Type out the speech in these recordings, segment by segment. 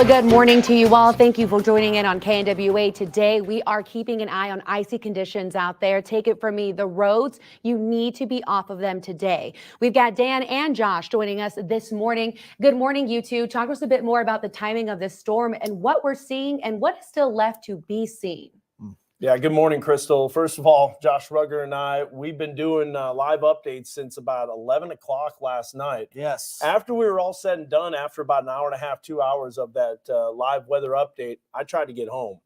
Well, good morning to you all. Thank you for joining in on KNWA. Today, we are keeping an eye on icy conditions out there. Take it from me, the roads, you need to be off of them today. We've got Dan and Josh joining us this morning. Good morning, you two. Talk to us a bit more about the timing of this storm and what we're seeing and what is still left to be seen. Yeah, good morning, Crystal. First of all, Josh Rugger and I, we've been doing live updates since about 11 o'clock last night. Yes. After we were all said and done, after about an hour and a half, 2 hours of that live weather update, I tried to get home.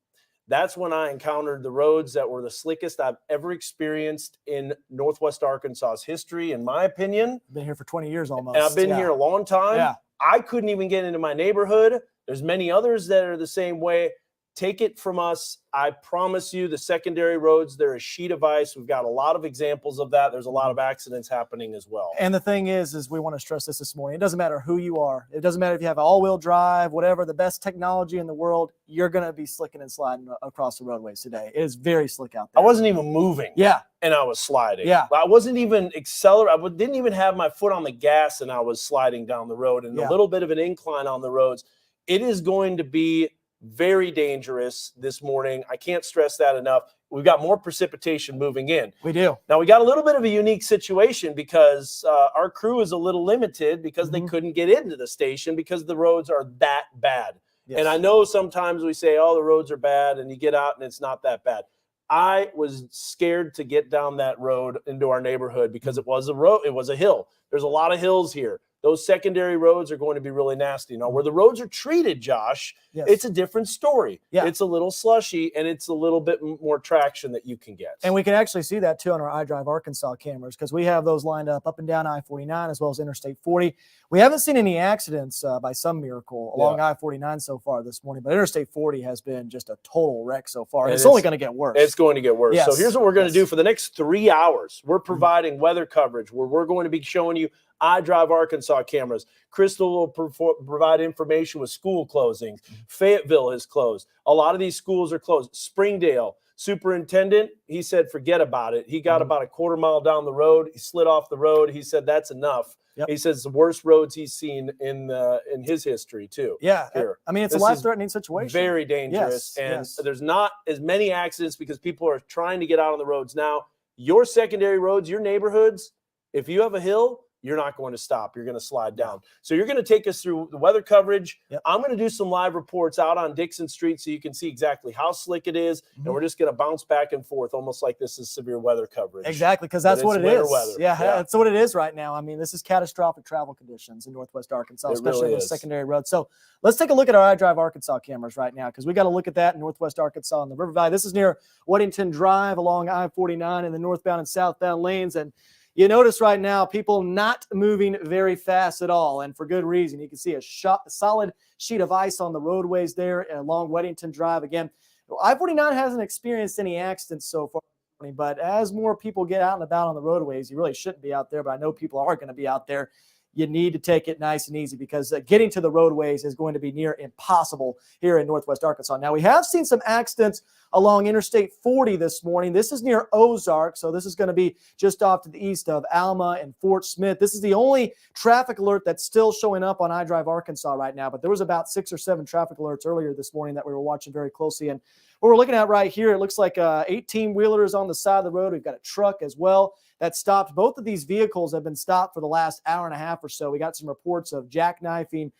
That's when I encountered the roads that were the slickest I've ever experienced in Northwest Arkansas's history, in my opinion. Been here for 20 years almost. And I've been here a long time. Yeah. I couldn't even get into my neighborhood. There's many others that are the same way. Take it from us. I promise you, the secondary roads, they're a sheet of ice. We've got a lot of examples of that. There's a lot of accidents happening as well. And the thing is we want to stress this morning. It doesn't matter who you are. It doesn't matter if you have all-wheel drive, whatever, the best technology in the world, you're going to be slicking and sliding across the roadways today. It is very slick out there. I wasn't even moving. Yeah. And I was sliding. Yeah. I wasn't even accelerating. I didn't even have my foot on the gas, and I was sliding down the road. And a little bit of an incline on the roads. It is going to be very dangerous this morning. I can't stress that enough. We've got more precipitation moving in. We do. Now, we got a little bit of a unique situation because our crew is a little limited because they couldn't get into the station because the roads are that bad. Yes. And I know sometimes we say, oh, the roads are bad, and you get out and it's not that bad. I was scared to get down that road into our neighborhood because it was a road. It was a hill. There's a lot of hills here. Those secondary roads are going to be really nasty. Now, where the roads are treated, Josh, it's a different story. Yeah. It's a little slushy, and it's a little bit more traction that you can get. And we can actually see that, too, on our iDrive Arkansas cameras because we have those lined up and down I-49 as well as Interstate 40. We haven't seen any accidents by some miracle along I-49 so far this morning, but Interstate 40 has been just a total wreck so far. And it's only going to get worse. It's going to get worse. Yes. So here's what we're going to do for the next 3 hours. We're providing weather coverage where we're going to be showing you iDrive Arkansas cameras. Crystal will provide information with school closings. Fayetteville is closed. A lot of these schools are closed. Springdale, superintendent, he said, forget about it. He got about a quarter mile down the road. He slid off the road. He said, that's enough. Yep. He says the worst roads he's seen in his history, too. Yeah. Here. I mean, it's a life-threatening situation. Very dangerous. And there's not as many accidents because people are trying to get out on the roads. Now, your secondary roads, your neighborhoods, if you have a hill, you're not going to stop. You're going to slide down. So you're going to take us through the weather coverage. Yep. I'm going to do some live reports out on Dixon Street so you can see exactly how slick it is. And we're just going to bounce back and forth almost like this is severe weather coverage. Exactly, because that's what it is. Weather. Yeah, that's what it is right now. I mean, this is catastrophic travel conditions in Northwest Arkansas, especially on the secondary roads. So let's take a look at our iDrive Arkansas cameras right now because we got to look at that in Northwest Arkansas and the River Valley. This is near Weddington Drive along I-49 in the northbound and southbound lanes. And you notice right now people not moving very fast at all, and for good reason. You can see a solid sheet of ice on the roadways there along Weddington Drive. Again, I-49 hasn't experienced any accidents so far, but as more people get out and about on the roadways, you really shouldn't be out there, but I know people are going to be out there. You need to take it nice and easy because getting to the roadways is going to be near impossible here in Northwest Arkansas. Now, we have seen some accidents along Interstate 40 this morning. This is near Ozark, so this is going to be just off to the east of Alma and Fort Smith. This is the only traffic alert that's still showing up on iDrive Arkansas right now, but there was about 6 or 7 traffic alerts earlier this morning that we were watching very closely. And what we're looking at right here, it looks like 18-wheelers on the side of the road. We've got a truck as well that stopped. Both of these vehicles have been stopped for the last hour and a half or so. We got some reports of jackknifing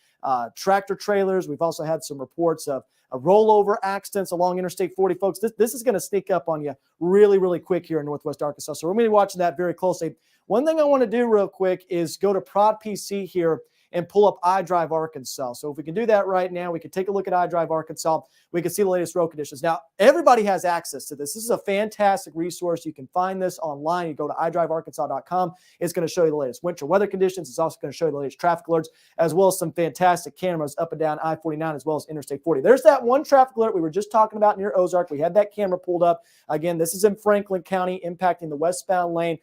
tractor trailers. We've also had some reports of rollover accidents along Interstate 40. Folks, this is going to sneak up on you really, really quick here in Northwest Arkansas. So we're going to be watching that very closely. One thing I want to do real quick is go to Prod PC here and pull up iDrive Arkansas. So if we can do that right now, we can take a look at iDrive Arkansas. We can see the latest road conditions. Now, everybody has access to this. This is a fantastic resource. You can find this online. You go to idrivearkansas.com. It's going to show you the latest winter weather conditions. It's also going to show you the latest traffic alerts, as well as some fantastic cameras up and down I-49, as well as Interstate 40. There's that one traffic alert we were just talking about near Ozark. We had that camera pulled up. Again, this is in Franklin County, impacting the westbound lane.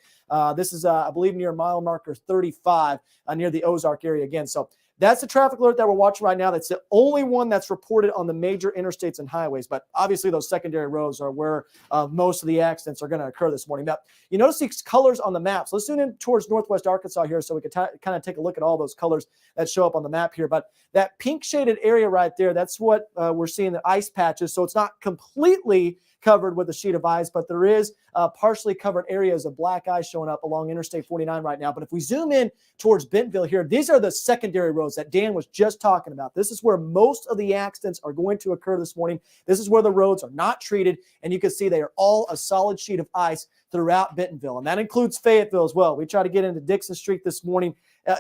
This is, I believe, near mile marker 35 near the Ozark area again. So that's the traffic alert that we're watching right now. That's the only one that's reported on the major interstates and highways. But obviously, those secondary roads are where most of the accidents are going to occur this morning. Now, you notice these colors on the maps. Let's zoom in towards northwest Arkansas here so we can kind of take a look at all those colors that show up on the map here. But that pink shaded area right there, that's what we're seeing, the ice patches. So it's not completely covered with a sheet of ice, but there is partially covered areas of black ice showing up along Interstate 49 right now. But if we zoom in towards Bentonville here, these are the secondary roads that Dan was just talking about. This is where most of the accidents are going to occur this morning. This is where the roads are not treated, and you can see they are all a solid sheet of ice throughout Bentonville, and that includes Fayetteville as well. We tried to get into Dixon Street this morning.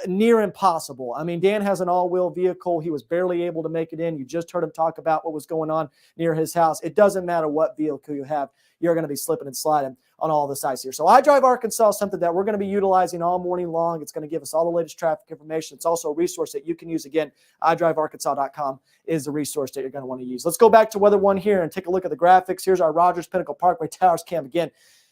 Near impossible. I mean, Dan has an all-wheel vehicle. He was barely able to make it in. You just heard him talk about what was going on near his house. It doesn't matter what vehicle you have. You're going to be slipping and sliding on all this ice here. So iDrive Arkansas is something that we're going to be utilizing all morning long. It's going to give us all the latest traffic information. It's also a resource that you can use. Again, iDriveArkansas.com is the resource that you're going to want to use. Let's go back to Weather One here and take a look at the graphics. Here's our Rogers Pinnacle Parkway Towers cam. Again,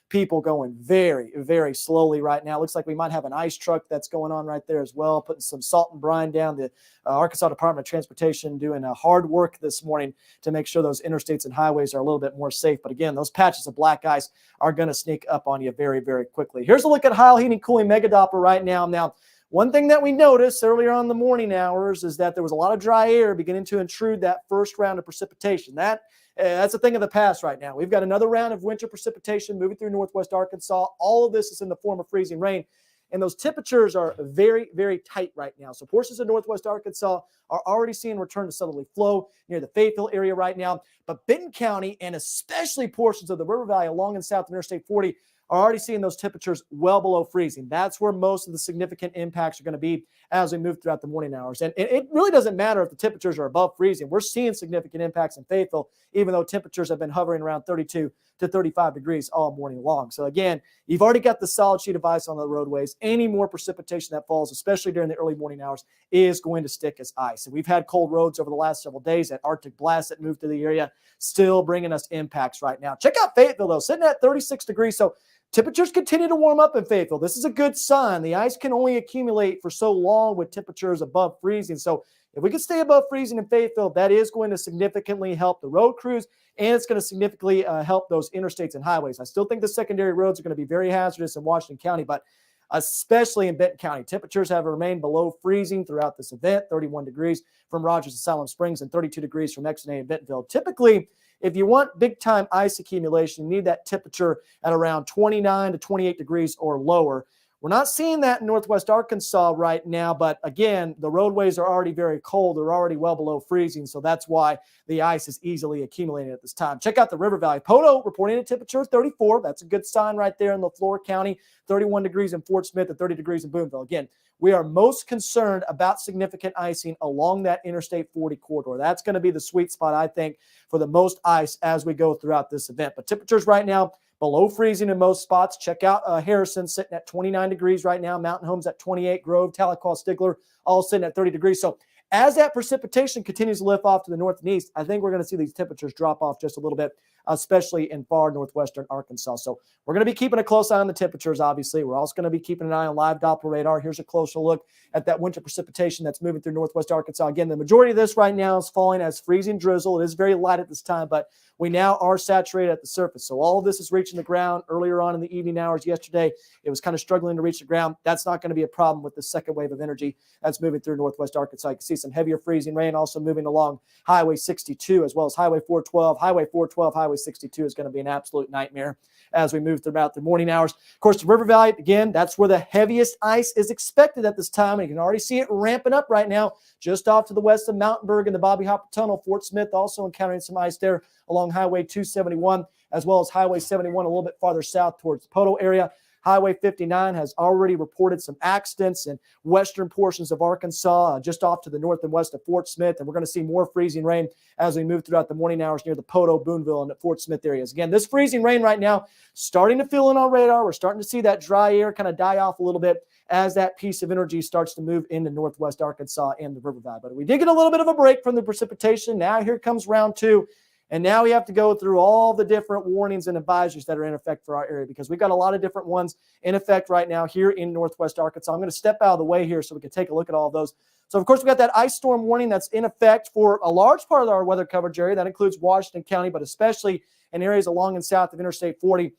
people going very, very slowly right now. Looks like we might have an ice truck that's going on right there as well, putting some salt and brine down. The Arkansas Department of Transportation doing hard work this morning to make sure those interstates and highways are a little bit more safe. But again, those patches of black ice are going to sneak up on you very, very quickly. Here's a look at Heil Heating Cooling Mega Doppler right now. Now, one thing that we noticed earlier on in the morning hours is that there was a lot of dry air beginning to intrude that first round of precipitation. That's a thing of the past right now. We've got another round of winter precipitation moving through northwest Arkansas. All of this is in the form of freezing rain, and those temperatures are very, very tight right now. So portions of northwest Arkansas are already seeing return to southerly flow near the Fayetteville area right now. But Benton County, and especially portions of the River Valley along and south of Interstate 40, are already seeing those temperatures well below freezing. That's where most of the significant impacts are going to be as we move throughout the morning hours. And it really doesn't matter if the temperatures are above freezing. We're seeing significant impacts in Fayetteville, even though temperatures have been hovering around 32 to 35 degrees all morning long. So again, you've already got the solid sheet of ice on the roadways. Any more precipitation that falls, especially during the early morning hours, is going to stick as ice. And we've had cold roads over the last several days. That Arctic blast that moved through the area still bringing us impacts right now. Check out Fayetteville, though, sitting at 36 degrees. So temperatures continue to warm up in Fayetteville. This is a good sign. The ice can only accumulate for so long with temperatures above freezing. So if we can stay above freezing in Fayetteville, that is going to significantly help the road crews, and it's going to significantly help those interstates and highways. I still think the secondary roads are going to be very hazardous in Washington County, but especially in Benton County. Temperatures have remained below freezing throughout this event, 31 degrees from Rogers to Salem Springs and 32 degrees from Exonay and Bentonville. Typically, if you want big-time ice accumulation, you need that temperature at around 29 to 28 degrees or lower. We're not seeing that in northwest Arkansas right now, but again, the roadways are already very cold. They're already well below freezing, so that's why the ice is easily accumulating at this time. Check out the River Valley. Poto reporting a temperature of 34. That's a good sign right there in LaFleur County, 31 degrees in Fort Smith and 30 degrees in Boonville. Again, we are most concerned about significant icing along that Interstate 40 corridor. That's going to be the sweet spot, I think, for the most ice as we go throughout this event. But temperatures right now, below freezing in most spots. Check out Harrison sitting at 29 degrees right now. Mountain Home's at 28. Grove, Tahlequah, Stigler all sitting at 30 degrees. So as that precipitation continues to lift off to the north and east, I think we're going to see these temperatures drop off just a little bit, especially in far northwestern Arkansas. So we're going to be keeping a close eye on the temperatures, obviously. We're also going to be keeping an eye on live Doppler radar. Here's a closer look at that winter precipitation that's moving through northwest Arkansas. Again, the majority of this right now is falling as freezing drizzle. It is very light at this time, but we now are saturated at the surface. So all of this is reaching the ground. Earlier on in the evening hours yesterday, it was kind of struggling to reach the ground. That's not going to be a problem with the second wave of energy that's moving through northwest Arkansas. You can see some heavier freezing rain also moving along Highway 62 as well as Highway 412. Highway 412, Highway 62 is going to be an absolute nightmare as we move throughout the morning hours. Of course, the River Valley, again, that's where the heaviest ice is expected at this time. And you can already see it ramping up right now just off to the west of Mountainburg and the Bobby Hopper Tunnel. Fort Smith also encountering some ice there along Highway 271 as well as Highway 71 a little bit farther south towards the Poto area. Highway 59 has already reported some accidents in western portions of Arkansas, just off to the north and west of Fort Smith. And we're going to see more freezing rain as we move throughout the morning hours near the Poto, Boonville, and the Fort Smith areas. Again, this freezing rain right now starting to fill in on radar. We're starting to see that dry air kind of die off a little bit as that piece of energy starts to move into northwest Arkansas and the River Valley. But we did get a little bit of a break from the precipitation. Now here comes round two. And now we have to go through all the different warnings and advisories that are in effect for our area, because we've got a lot of different ones in effect right now here in Northwest Arkansas. I'm going to step out of the way here so we can take a look at all of those. So, of course, we've got that ice storm warning that's in effect for a large part of our weather coverage area. That includes Washington County, but especially in areas along and south of Interstate 40.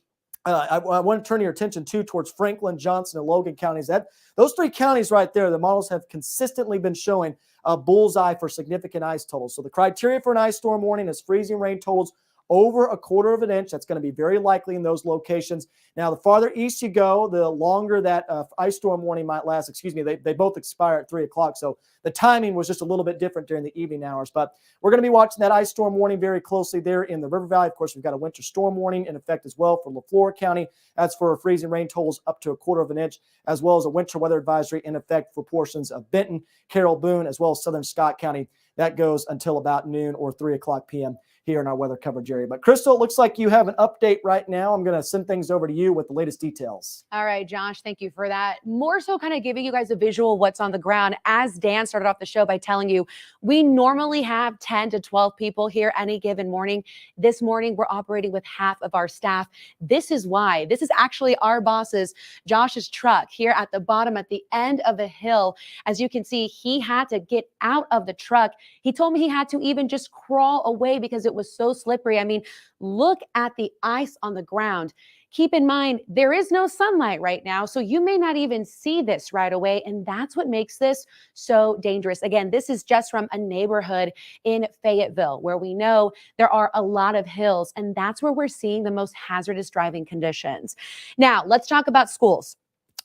I want to turn your attention, too, towards Franklin, Johnson, and Logan counties. Those three counties right there, the models have consistently been showing a bullseye for significant ice totals. So the criteria for an ice storm warning is freezing rain totals over 1/4 of an inch. That's going to be very likely in those locations. Now, the farther east you go, the longer that ice storm warning might last. Excuse me, they both expire at 3 o'clock. So the timing was just a little bit different during the evening hours. But we're going to be watching that ice storm warning very closely there in the River Valley. Of course, we've got a winter storm warning in effect as well for LaFleur County. That's for freezing rain totals up to 1/4 of an inch, as well as a winter weather advisory in effect for portions of Benton, Carroll, Boone, as well as southern Scott County. That goes until about noon or 3 o'clock p.m. here in our weather coverage area. But Crystal, it looks like you have an update right now. I'm going to send things over to you with the latest details. All right, Josh, thank you for that. More so kind of giving you guys a visual of what's on the ground. As Dan started off the show by telling you, we normally have 10 to 12 people here any given morning. This morning, we're operating with half of our staff. This is why. This is actually our boss's, Josh's truck here at the bottom at the end of the hill. As you can see, he had to get out of the truck. He told me he had to even just crawl away because it was so slippery. I mean, look at the ice on the ground. Keep in mind, there is no sunlight right now, so you may not even see this right away, and that's what makes this so dangerous. Again, this is just from a neighborhood in Fayetteville where we know there are a lot of hills, and that's where we're seeing the most hazardous driving conditions. Now, let's talk about schools.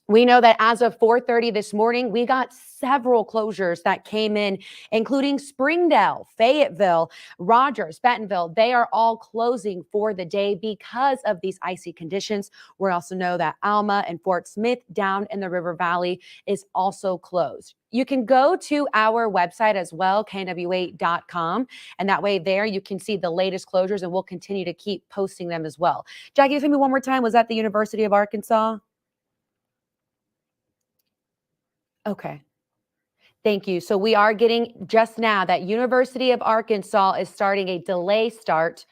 We know that as of 4:30 this morning, we got several closures that came in, including Springdale, Fayetteville, Rogers, Bentonville. They are all closing for the day because of these icy conditions. We also know that Alma and Fort Smith down in the River Valley is also closed. You can go to our website as well, knw8.com, and that way there you can see the latest closures, and we'll continue to keep posting them as well. Jackie, give me one more time. Was that the University of Arkansas? Okay. Thank you. So we are getting just now that University of Arkansas is starting a delay start.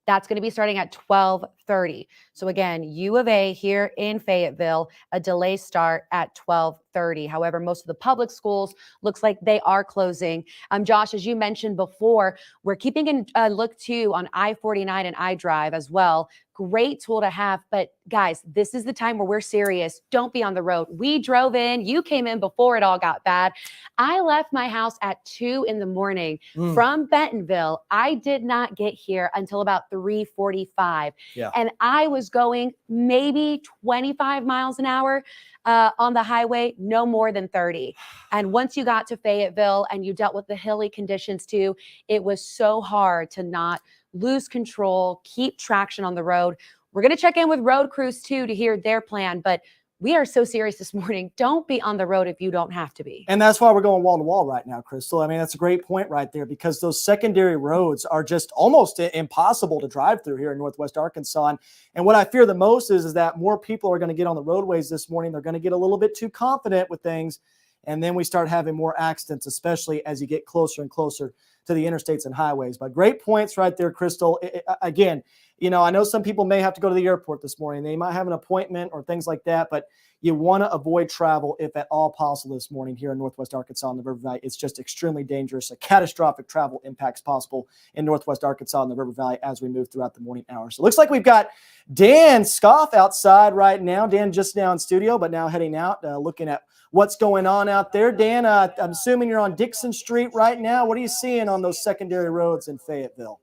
That's going to be starting at 12:30. So again, U of A here in Fayetteville, a delay start at 12:30. However, most of the public schools looks like they are closing. Josh, as you mentioned before, we're keeping a look too on I-49 and iDrive as well. Great tool to have. But guys, this is the time where we're serious. Don't be on the road. We drove in. You came in before it all got bad. I left my house at 2 in the morning from Bentonville. I did not get here until about 3:45. Yeah. And I was going maybe 25 miles an hour on the highway, no more than 30. And once you got to Fayetteville and you dealt with the hilly conditions too, it was so hard to not lose control, keep traction on the road. We're going to check in with road crews too to hear their plan, but we are so serious this morning. Don't be on the road if you don't have to be. And that's why we're going wall to wall right now, Crystal. I mean, that's a great point right there, because those secondary roads are just almost impossible to drive through here in Northwest Arkansas. And what I fear the most is that more people are going to get on the roadways this morning. They're going to get a little bit too confident with things. And then we start having more accidents, especially as you get closer and closer to the interstates and highways. But great points right there, Crystal. Again, you know, I know some people may have to go to the airport this morning. They might have an appointment or things like that, but you want to avoid travel if at all possible this morning here in Northwest Arkansas and the River Valley. It's just extremely dangerous. A catastrophic travel impacts possible in Northwest Arkansas and the River Valley as we move throughout the morning hours. So it looks like we've got Dan Scoff outside right now. Dan just now in studio, but now heading out, looking at what's going on out there. Dan, I'm assuming you're on Dixon Street right now. What are you seeing on those secondary roads in Fayetteville?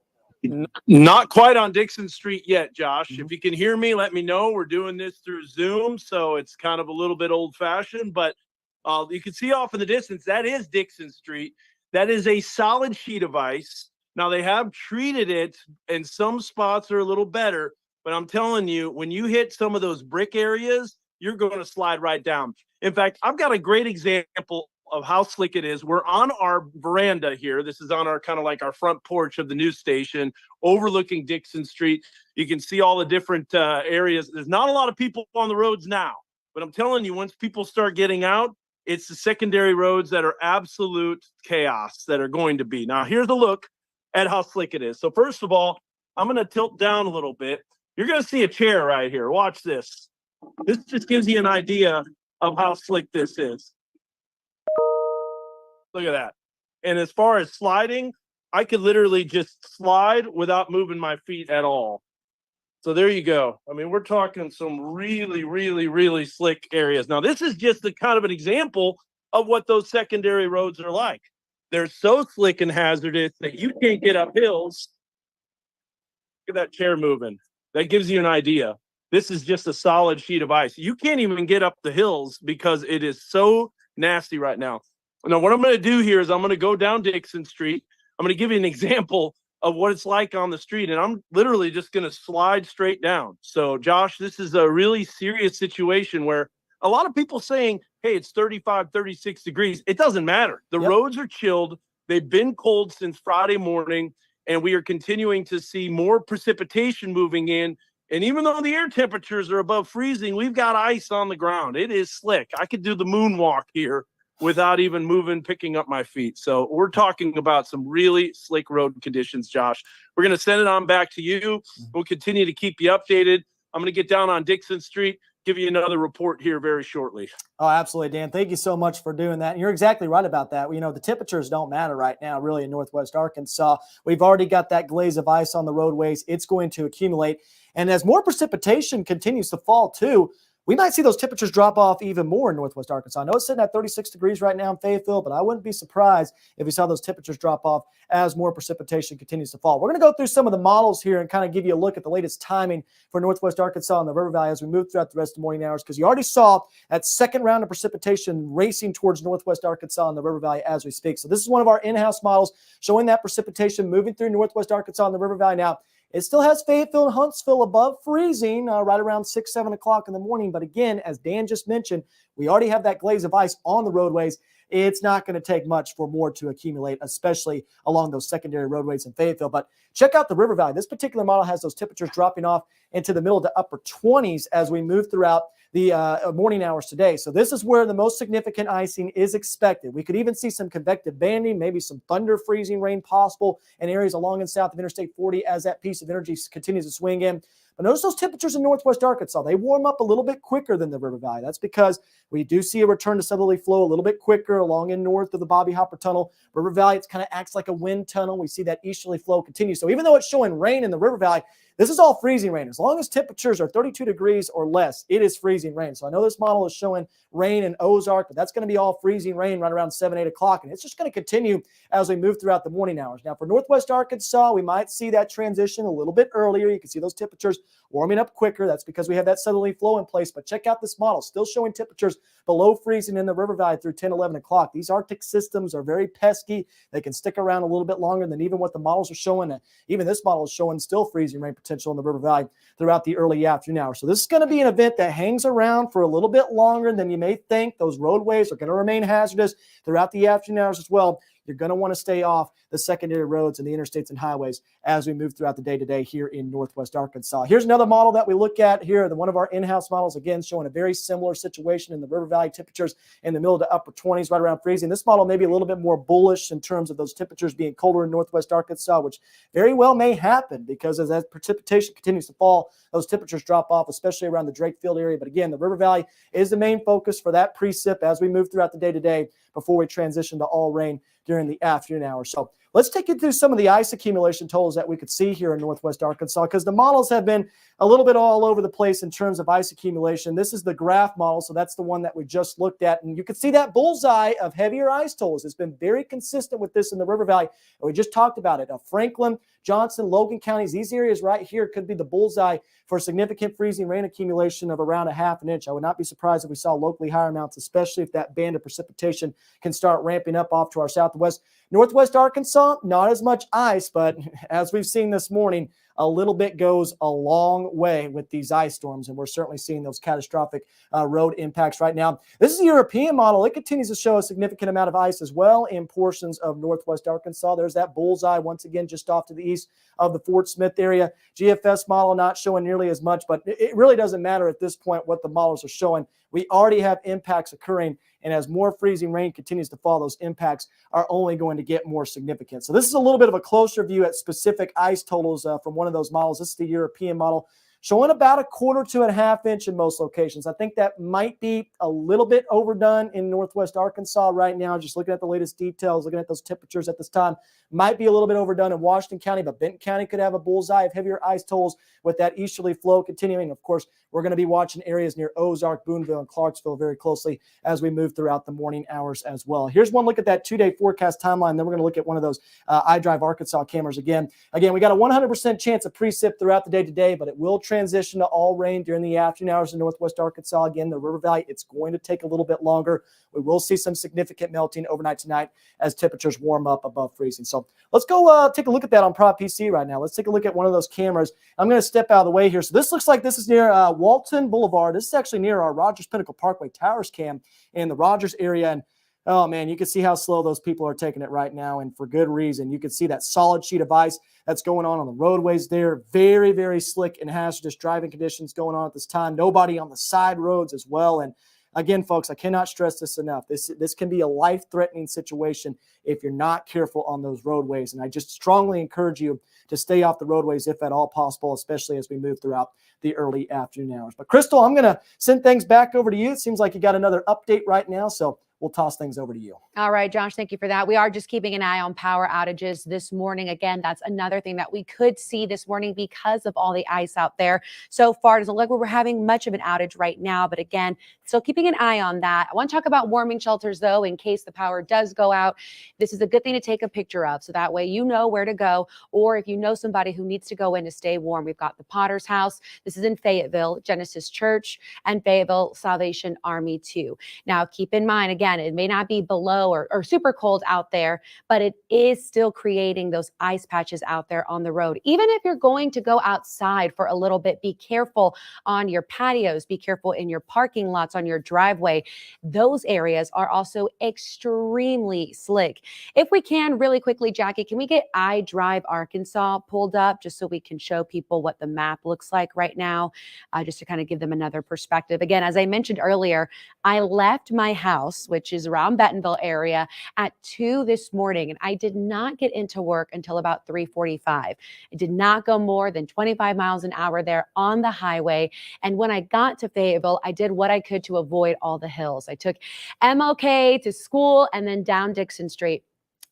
Not quite on Dixon Street yet, Josh. If you can hear me, let me know. We're doing this through Zoom, so it's kind of a little bit old-fashioned, but you can see off in the distance, that is Dixon Street. That is a solid sheet of ice. Now, they have treated it, and some spots are a little better, but I'm telling you, when you hit some of those brick areas, you're going to slide right down. In fact, I've got a great example of how slick it is. We're on our veranda here. This is on our kind of like our front porch of the news station overlooking Dixon Street. You can see all the different areas. There's not a lot of people on the roads now, but I'm telling you, once people start getting out, it's the secondary roads that are absolute chaos that are going to be. Now, here's a look at how slick it is. So first of all, I'm going to tilt down a little bit. You're going to see a chair right here. Watch this. This just gives you an idea of how slick this is. Look at that. And as far as sliding, I could literally just slide without moving my feet at all. So there you go. I mean, we're talking some really, really, really slick areas. Now, this is just the kind of an example of what those secondary roads are like. They're so slick and hazardous that you can't get up hills. Look at that chair moving. That gives you an idea. This is just a solid sheet of ice. You can't even get up the hills because it is so nasty right now. Now, what I'm going to do here is I'm going to go down Dixon Street. I'm going to give you an example of what it's like on the street, and I'm literally just going to slide straight down. So, Josh, this is a really serious situation where a lot of people saying, hey, it's 35, 36 degrees. It doesn't matter. The roads are chilled. They've been cold since Friday morning, and we are continuing to see more precipitation moving in. And even though the air temperatures are above freezing, we've got ice on the ground. It is slick. I could do the moonwalk here without even picking up my feet. So we're talking about some really slick road conditions, Josh. We're going to send it on back to you. We'll continue to keep you updated. I'm going to get down on Dixon Street, give you another report here very shortly. Oh, absolutely, Dan. Thank you so much for doing that. And you're exactly right about that. You know, the temperatures don't matter right now, really, in Northwest Arkansas. We've already got that glaze of ice on the roadways. It's going to accumulate. And as more precipitation continues to fall, too, we might see those temperatures drop off even more in Northwest Arkansas. I know it's sitting at 36 degrees right now in Fayetteville, but I wouldn't be surprised if we saw those temperatures drop off as more precipitation continues to fall. We're going to go through some of the models here and kind of give you a look at the latest timing for Northwest Arkansas and the River Valley as we move throughout the rest of the morning hours, because you already saw that second round of precipitation racing towards Northwest Arkansas and the River Valley as we speak. So this is one of our in-house models showing that precipitation moving through Northwest Arkansas and the River Valley. Now, it still has Fayetteville and Huntsville above freezing right around 6, 7 o'clock in the morning. But again, as Dan just mentioned, we already have that glaze of ice on the roadways. It's not going to take much for more to accumulate, especially along those secondary roadways in Fayetteville. But check out the River Valley. This particular model has those temperatures dropping off into the middle to upper 20s as we move throughout the morning hours today. So this is where the most significant icing is expected. We could even see some convective banding, maybe some thunder freezing rain possible in areas along and south of Interstate 40 as that piece of energy continues to swing in. But notice those temperatures in Northwest Arkansas. They warm up a little bit quicker than the River Valley. That's because we do see a return to southerly flow a little bit quicker along and north of the Bobby Hopper Tunnel. River Valley, it kind of acts like a wind tunnel. We see that easterly flow continue. So even though it's showing rain in the River Valley, this is all freezing rain. As long as temperatures are 32 degrees or less, it is freezing rain. So I know this model is showing rain in Ozark, but that's going to be all freezing rain right around 7, 8 o'clock. And it's just going to continue as we move throughout the morning hours. Now, for Northwest Arkansas, we might see that transition a little bit earlier. You can see those temperatures warming up quicker. That's because we have that southerly flow in place. But check out this model, still showing temperatures below freezing in the River Valley through 10, 11 o'clock. These Arctic systems are very pesky. They can stick around a little bit longer than even what the models are showing. Even this model is showing still freezing rain potential in the River Valley throughout the early afternoon hours. So this is going to be an event that hangs around for a little bit longer than you may think. Those roadways are going to remain hazardous throughout the afternoon hours as well. You're going to want to stay off the secondary roads and the interstates and highways as we move throughout the day today here in Northwest Arkansas. Here's another model that we look at here, one of our in-house models, again, showing a very similar situation in the River Valley. Temperatures in the middle to upper 20s, right around freezing. This model may be a little bit more bullish in terms of those temperatures being colder in Northwest Arkansas, which very well may happen because as that precipitation continues to fall, those temperatures drop off, especially around the Drake Field area. But again, the River Valley is the main focus for that precip as we move throughout the day today before we transition to all rain during the afternoon hours. So let's take you through some of the ice accumulation totals that we could see here in Northwest Arkansas, because the models have been a little bit all over the place in terms of ice accumulation. This is the graph model, so that's the one that we just looked at. And you can see that bullseye of heavier ice totals. It's been very consistent with this in the River Valley. And we just talked about it. Franklin, Johnson, Logan counties, these areas right here could be the bullseye for significant freezing rain accumulation of around 1/2 inch. I would not be surprised if we saw locally higher amounts, especially if that band of precipitation can start ramping up off to our south and west. Northwest Arkansas, not as much ice, but as we've seen this morning, a little bit goes a long way with these ice storms, and we're certainly seeing those catastrophic road impacts right now. This is a European model. It continues to show a significant amount of ice as well in portions of Northwest Arkansas. There's that bullseye once again just off to the east of the Fort Smith area. GFS model not showing nearly as much, but it really doesn't matter at this point what the models are showing. We already have impacts occurring, and as more freezing rain continues to fall, those impacts are only going to get more significant. So this is a little bit of a closer view at specific ice totals from one one of those models. This is the European model, showing about 1/4 to 1/2 inch in most locations. I think that might be a little bit overdone in Northwest Arkansas right now. Just looking at the latest details, looking at those temperatures at this time, might be a little bit overdone in Washington County, but Benton County could have a bullseye of heavier ice totals with that easterly flow continuing. Of course, we're going to be watching areas near Ozark, Boonville, and Clarksville very closely as we move throughout the morning hours as well. Here's one look at that 2-day forecast timeline. Then we're going to look at one of those iDrive Arkansas cameras again. Again, we got a 100% chance of precip throughout the day today, but it will transition to all rain during the afternoon hours in Northwest Arkansas. Again, the River Valley, it's going to take a little bit longer. We will see some significant melting overnight tonight as temperatures warm up above freezing. So let's go take a look at that on Prop PC right now. Let's take a look at one of those cameras. I'm going to step out of the way here. So this looks like this is near Walton Boulevard. This is actually near our Rogers Pinnacle Parkway Towers cam in the Rogers area. And oh man, you can see how slow those people are taking it right now, and for good reason. You can see that solid sheet of ice that's going on the roadways there. Very, very slick and hazardous driving conditions going on at this time. Nobody on the side roads as well. And again, folks, I cannot stress this enough. This can be a life-threatening situation if you're not careful on those roadways. And I just strongly encourage you to stay off the roadways if at all possible, especially as we move throughout the early afternoon hours. But Crystal, I'm going to send things back over to you. It seems like you got another update right now, so we'll toss things over to you. All right, Josh, thank you for that. We are just keeping an eye on power outages this morning. Again, that's another thing that we could see this morning because of all the ice out there. So far, it doesn't look like we're having much of an outage right now, but again, still keeping an eye on that. I want to talk about warming shelters, though, in case the power does go out. This is a good thing to take a picture of, so that way you know where to go, or if you know somebody who needs to go in to stay warm. We've got the Potter's House. This is in Fayetteville, Genesis Church, and Fayetteville Salvation Army, too. Now, keep in mind, again, it may not be below or super cold out there, but it is still creating those ice patches out there on the road. Even if you're going to go outside for a little bit, be careful on your patios, be careful in your parking lots, on your driveway. Those areas are also extremely slick. If we can, really quickly, Jackie, can we get iDrive Arkansas pulled up just so we can show people what the map looks like right now, just to kind of give them another perspective. Again, as I mentioned earlier, I left my house, which is around Bentonville area, at 2 this morning, and I did not get into work until about 3:45. I did not go more than 25 miles an hour there on the highway. And when I got to Fayetteville, I did what I could to avoid all the hills. I took MLK to school and then down Dixon Street.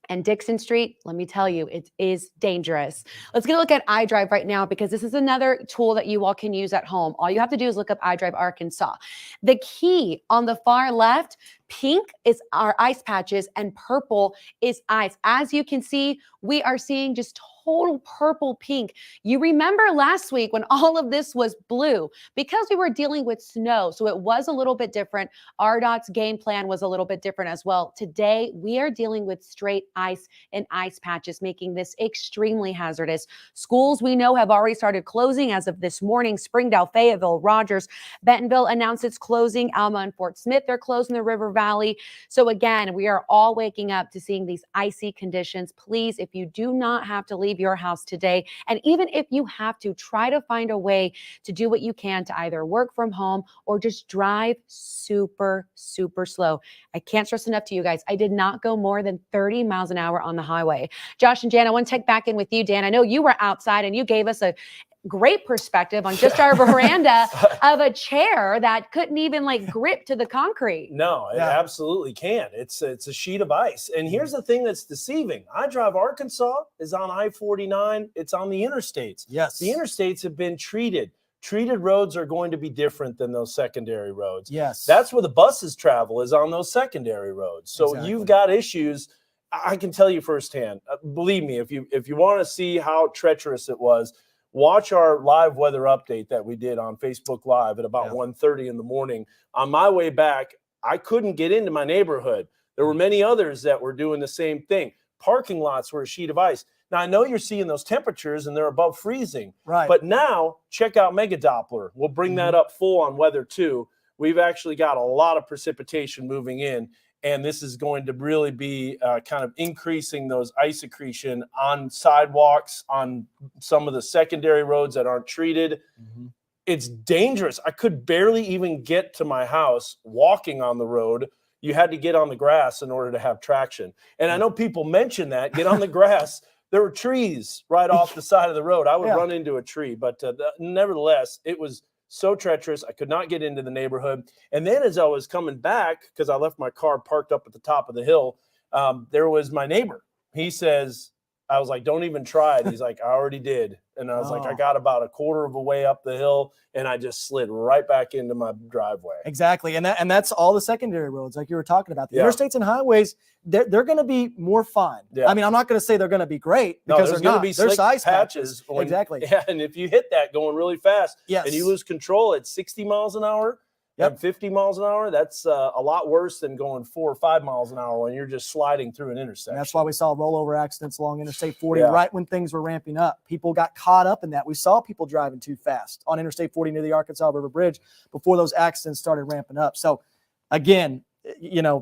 And Dixon Street, let me tell you, it is dangerous. Let's get a look at iDrive right now, because this is another tool that you all can use at home. All you have to do is look up iDrive Arkansas. The key on the far left, pink is our ice patches and purple is ice. As you can see, we are seeing just total purple pink. You remember last week when all of this was blue because we were dealing with snow. So it was a little bit different. ARDOT's game plan was a little bit different as well. Today, we are dealing with straight ice and ice patches, making this extremely hazardous. Schools we know have already started closing as of this morning. Springdale, Fayetteville, Rogers, Bentonville announced it's closing. Alma and Fort Smith, they're closing the River Valley. So again, we are all waking up to seeing these icy conditions. Please, if you do not have to leave your house today, and even if you have to, try to find a way to do what you can to either work from home or just drive super, super slow. I can't stress enough to you guys, I did not go more than 30 miles an hour on the highway. Josh and Jan, I want to check back in with you, Dan. I know you were outside and you gave us a great perspective on just our veranda of a chair that couldn't even like grip to the concrete. No, it absolutely can. It's a sheet of ice. And here's the thing that's deceiving. iDrive Arkansas is on I-49. It's on the interstates. Yes. The interstates have been treated. Treated roads are going to be different than those secondary roads. Yes. That's where the buses travel, is on those secondary roads. So you've got issues. I can tell you firsthand. Believe me, if you want to see how treacherous it was, watch our live weather update that we did on Facebook Live at about 1:30 in the morning. On my way back, I couldn't get into my neighborhood. There were many others that were doing the same thing. Parking lots were a sheet of ice. Now, I know you're seeing those temperatures and they're above freezing. Right. But now, check out Mega Doppler. We'll bring that up full on weather, too. We've actually got a lot of precipitation moving in. And this is going to really be kind of increasing those ice accretion on sidewalks, on some of the secondary roads that aren't treated. It's dangerous. I could barely even get to my house walking on the road. You had to get on the grass in order to have traction. And I know people mention that, get on the grass. there were trees right off the side of the road. I would Yeah. run into a tree, but nevertheless, it was so treacherous. I could not get into the neighborhood. And then as I was coming back, because I left my car parked up at the top of the hill, there was my neighbor. He says, I was like, don't even try it. He's like, I already did. And I was like, I got about a quarter of a way up the hill and I just slid right back into my driveway. Exactly. And that's all the secondary roads like you were talking about. The Yeah. interstates and highways, they're going to be more fun. Yeah. I mean, I'm not going to say they're going to be great because there's they're going not. to be There's slick ice patches. Exactly. Yeah, and if you hit that going really fast Yes. and you lose control at 60 miles an hour, Yep. at 50 miles an hour, that's a lot worse than going 4 or 5 miles an hour when you're just sliding through an intersection. And that's why we saw rollover accidents along Interstate 40 Yeah. right when things were ramping up. People got caught up in that. We saw people driving too fast on Interstate 40 near the Arkansas River Bridge before those accidents started ramping up. So again,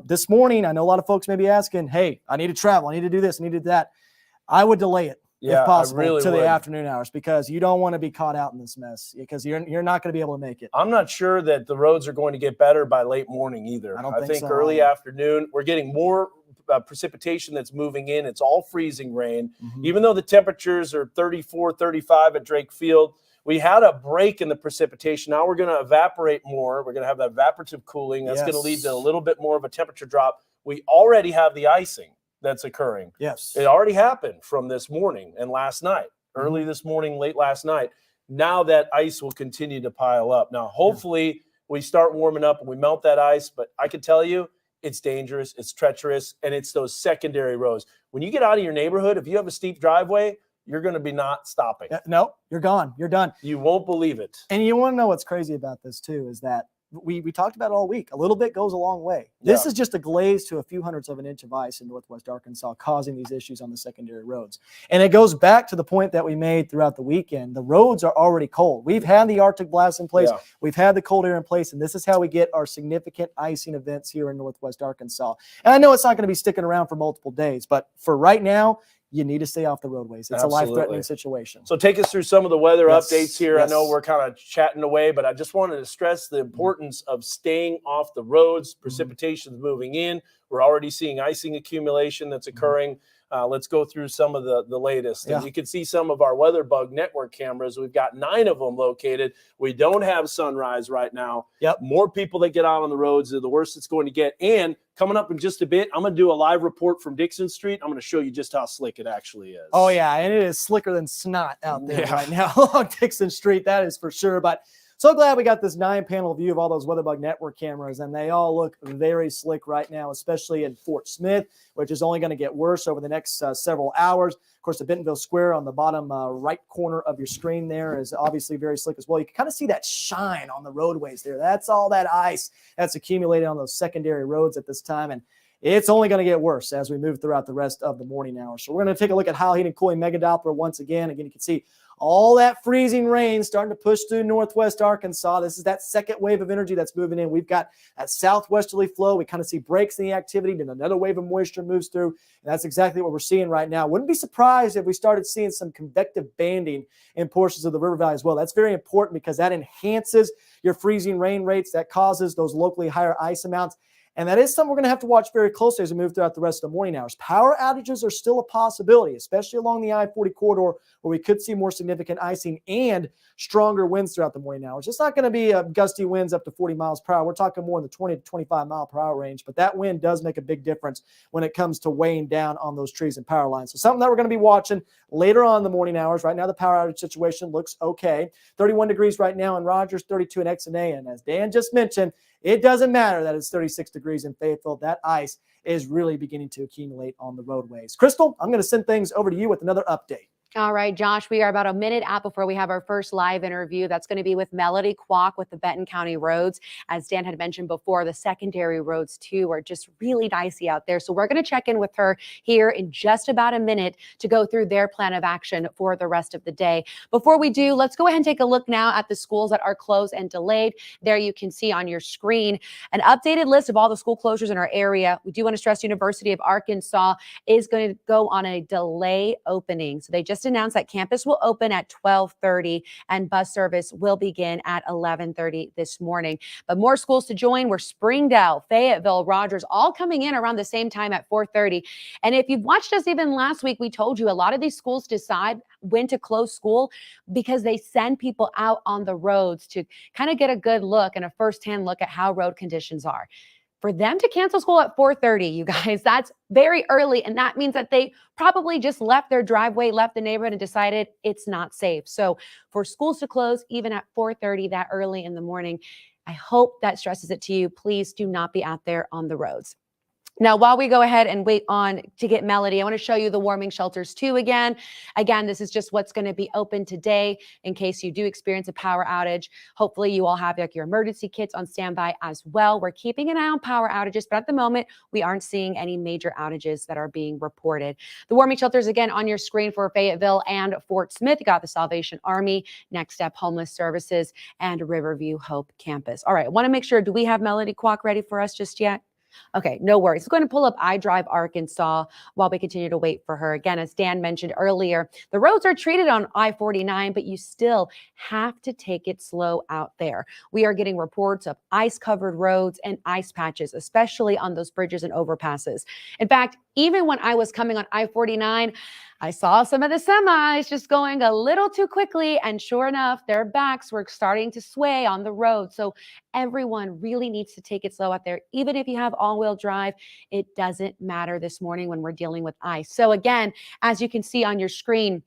this morning, I know a lot of folks may be asking, hey, I need to travel. I need to do this. I need to do that. I would delay it. Yeah, if possible, I really to would. the afternoon hours, because you don't want to be caught out in this mess, because you're not going to be able to make it. I'm not sure that the roads are going to get better by late morning either. I don't think think so early either. afternoon, we're getting more precipitation that's moving in. It's all freezing rain. Mhm. Even though the temperatures are 34, 35 at Drake Field, we had a break in the precipitation. Now we're going to evaporate more. We're going to have that evaporative cooling. That's going to lead to a little bit more of a temperature drop. We already have the icing that's occurring. Yes. It already happened from this morning and last night, early this morning, late last night. Now that ice will continue to pile up. Now, hopefully we start warming up and we melt that ice, but I can tell you it's dangerous, it's treacherous, and it's those secondary roads. When you get out of your neighborhood, if you have a steep driveway, you're going to be not stopping. No, you're gone. You're done. You won't believe it. And you want to know what's crazy about this too, is that we talked about it all week. A little bit goes a long way. This is just a glaze to a few hundredths of an inch of ice in northwest Arkansas, causing these issues on the secondary roads. And it goes back to the point that we made throughout the weekend. The roads are already cold. We've had the Arctic blast in place. Yeah. We've had the cold air in place. And this is how we get our significant icing events here in northwest Arkansas. And I know it's not going to be sticking around for multiple days, but for right now, you need to stay off the roadways. It's a life-threatening situation. So take us through some of the weather updates here. Yes. I know we're kind of chatting away, but I just wanted to stress the importance of staying off the roads. Precipitation's moving in. We're already seeing icing accumulation that's occurring. Let's go through some of the latest. And you can see some of our weather bug network cameras. We've got 9 of them located. We don't have sunrise right now. More people that get out on the roads, the worse it's going to get. And coming up in just a bit, I'm going to do a live report from Dixon Street. I'm going to show you just how slick it actually is. Oh, yeah, and it is slicker than snot out there right now along Dixon Street, that is for sure. But so glad we got this 9-panel view of all those WeatherBug Network cameras, and they all look very slick right now, especially in Fort Smith, which is only going to get worse over the next several hours. Of course, the Bentonville Square on the bottom right corner of your screen there is obviously very slick as well. You can kind of see that shine on the roadways there. That's all that ice that's accumulated on those secondary roads at this time, and it's only going to get worse as we move throughout the rest of the morning hours. So we're going to take a look at High Heat and Cooling Mega Doppler once again. Again, you can see all that freezing rain starting to push through northwest Arkansas. This is that second wave of energy that's moving in. We've got that southwesterly flow. We kind of see breaks in the activity, then another wave of moisture moves through. And that's exactly what we're seeing right now. Wouldn't be surprised if we started seeing some convective banding in portions of the river valley as well. That's very important because that enhances your freezing rain rates. That causes those locally higher ice amounts. And that is something we're going to have to watch very closely as we move throughout the rest of the morning hours. Power outages are still a possibility, especially along the I-40 corridor, where we could see more significant icing and stronger winds throughout the morning hours. It's not going to be gusty winds up to 40 miles per hour. We're talking more in the 20 to 25 mile per hour range, but that wind does make a big difference when it comes to weighing down on those trees and power lines. So something that we're going to be watching later on in the morning hours. Right now, the power outage situation looks okay. 31 degrees right now in Rogers, 32 in Exonay. And as Dan just mentioned, it doesn't matter that it's 36 degrees in Fayetteville. That ice is really beginning to accumulate on the roadways. Crystal, I'm going to send things over to you with another update. All right, Josh, we are about a minute out before we have our first live interview. That's going to be with Melody Kwok with the Benton County roads. As Dan had mentioned before, the secondary roads, too, are just really dicey out there. So we're going to check in with her here in just about a minute to go through their plan of action for the rest of the day. Before we do, let's go ahead and take a look now at the schools that are closed and delayed. There you can see on your screen an updated list of all the school closures in our area. We do want to stress University of Arkansas is going to go on a delay opening. So they just just announced that campus will open at 12:30 and bus service will begin at 11:30 this morning. But more schools to join were Springdale, Fayetteville, Rogers, all coming in around the same time at 4:30. And if you've watched us even last week, we told you a lot of these schools decide when to close school because they send people out on the roads to kind of get a good look and a firsthand look at how road conditions are. For them to cancel school at 4:30, you guys, that's very early. And that means that they probably just left their driveway, left the neighborhood and decided it's not safe. So for schools to close even at 4:30 that early in the morning, I hope that stresses it to you. Please do not be out there on the roads. Now, while we go ahead and wait on to get Melody, I want to show you the warming shelters too again. Again, this is just what's going to be open today in case you do experience a power outage. Hopefully you all have like your emergency kits on standby as well. We're keeping an eye on power outages, but at the moment we aren't seeing any major outages that are being reported. The warming shelters again on your screen for Fayetteville and Fort Smith. You got the Salvation Army, Next Step Homeless Services, and Riverview Hope Campus. All right, I want to make sure, do we have Melody Kwok ready for us just yet? Okay, no worries. We're going to pull up iDrive Arkansas while we continue to wait for her. Again, as Dan mentioned earlier, the roads are treated on I-49, but you still have to take it slow out there. We are getting reports of ice-covered roads and ice patches, especially on those bridges and overpasses. In fact, even when I was coming on I-49, I saw some of the semis just going a little too quickly, and sure enough, their backs were starting to sway on the road. So everyone really needs to take it slow out there. Even if you have all-wheel drive, it doesn't matter this morning when we're dealing with ice. So again, as you can see on your screen,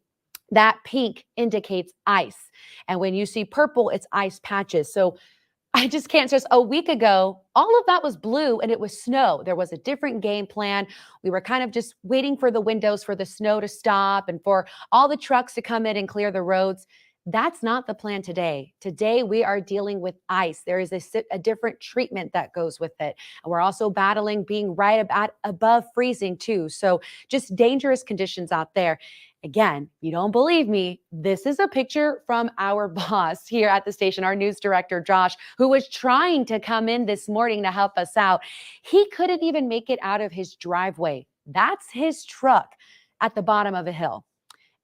that pink indicates ice. And when you see purple, it's ice patches. So I just can't stress, a week ago, all of that was blue and it was snow. There was a different game plan. We were kind of just waiting for the windows for the snow to stop and for all the trucks to come in and clear the roads. That's not the plan today. Today, we are dealing with ice. There is a different treatment that goes with it. And we're also battling being right about above freezing too. So just dangerous conditions out there. Again, you don't believe me, this is a picture from our boss here at the station, our news director, Josh, who was trying to come in this morning to help us out. He couldn't even make it out of his driveway. That's his truck at the bottom of a hill.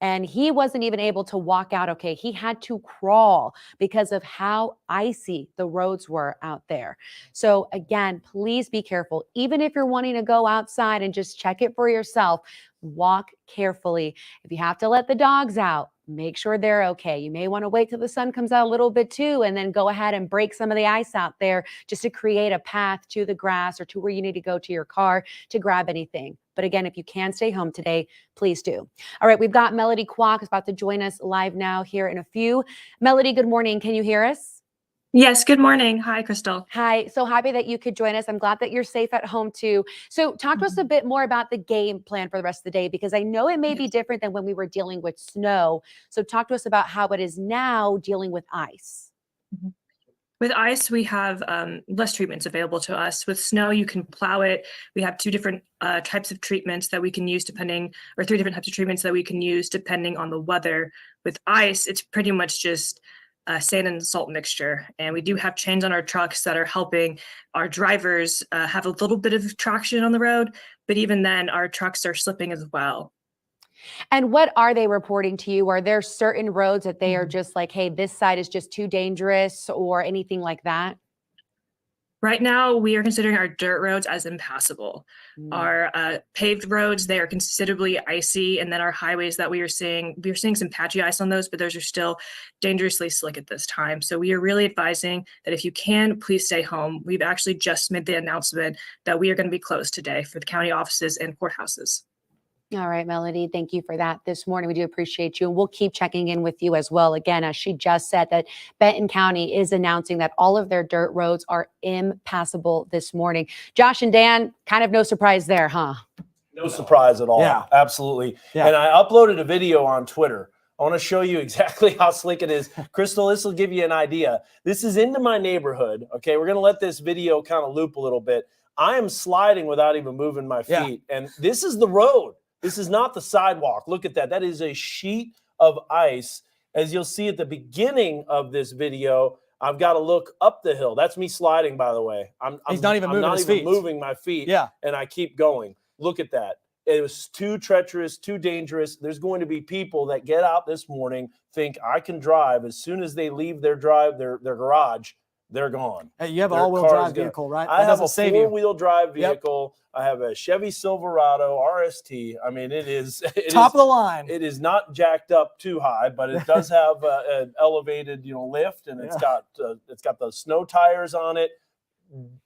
And he wasn't even able to walk out okay. He had to crawl because of how icy the roads were out there. So again, please be careful. Even if you're wanting to go outside and just check it for yourself, walk carefully. If you have to let the dogs out, make sure they're okay. You may want to wait till the sun comes out a little bit too, and then go ahead and break some of the ice out there just to create a path to the grass or to where you need to go to your car to grab anything. But again, if you can stay home today, please do. All right, we've got Melody Kwok is about to join us live now here in a few. Melody, good morning. Can you hear us? Yes, good morning. Hi, Crystal. Hi, so happy that you could join us. I'm glad that you're safe at home too. So talk to us a bit more about the game plan for the rest of the day, because I know it may be different than when we were dealing with snow. So talk to us about how it is now dealing with ice. With ice, we have less treatments available to us. With snow, you can plow it. We have two different types of treatments that we can use or three different types of treatments that we can use depending on the weather. With ice, it's pretty much just sand and salt mixture. And we do have chains on our trucks that are helping our drivers have a little bit of traction on the road, but even then our trucks are slipping as well. And what are they reporting to you? Are there certain roads that they are just like, hey, this side is just too dangerous or anything like that? Right now, we are considering our dirt roads as impassable. Our paved roads, they are considerably icy. And then our highways that we're seeing some patchy ice on those, but those are still dangerously slick at this time. So we are really advising that if you can, please stay home. We've actually just made the announcement that we are going to be closed today for the county offices and courthouses. All right, Melody, thank you for that this morning. We do appreciate you. And we'll keep checking in with you as well. Again, as she just said, that Benton County is announcing that all of their dirt roads are impassable this morning. Josh and Dan, kind of no surprise there, huh? No surprise at all. Yeah. Absolutely. Yeah. And I uploaded a video on Twitter. I want to show you exactly how slick it is. Crystal, this will give you an idea. This is into my neighborhood. Okay, we're going to let this video kind of loop a little bit. I am sliding without even moving my feet. Yeah. And this is the road. This is not the sidewalk. Look at that. That is a sheet of ice. As you'll see at the beginning of this video, I've got to look up the hill. That's me sliding, by the way. He's not even moving his feet. Moving my feet. Yeah. And I keep going. Look at that. It was too treacherous, too dangerous. There's going to be people that get out this morning, think I can drive. As soon as they leave their garage, they're gone. Hey, you have an Their all-wheel car drive is gonna- vehicle, right? I That have a doesn't save you. four-wheel drive vehicle. I have a Chevy Silverado RST. I mean, it is Top of the line. It is not jacked up too high, but it does have an elevated, lift, and it's got the snow tires on it.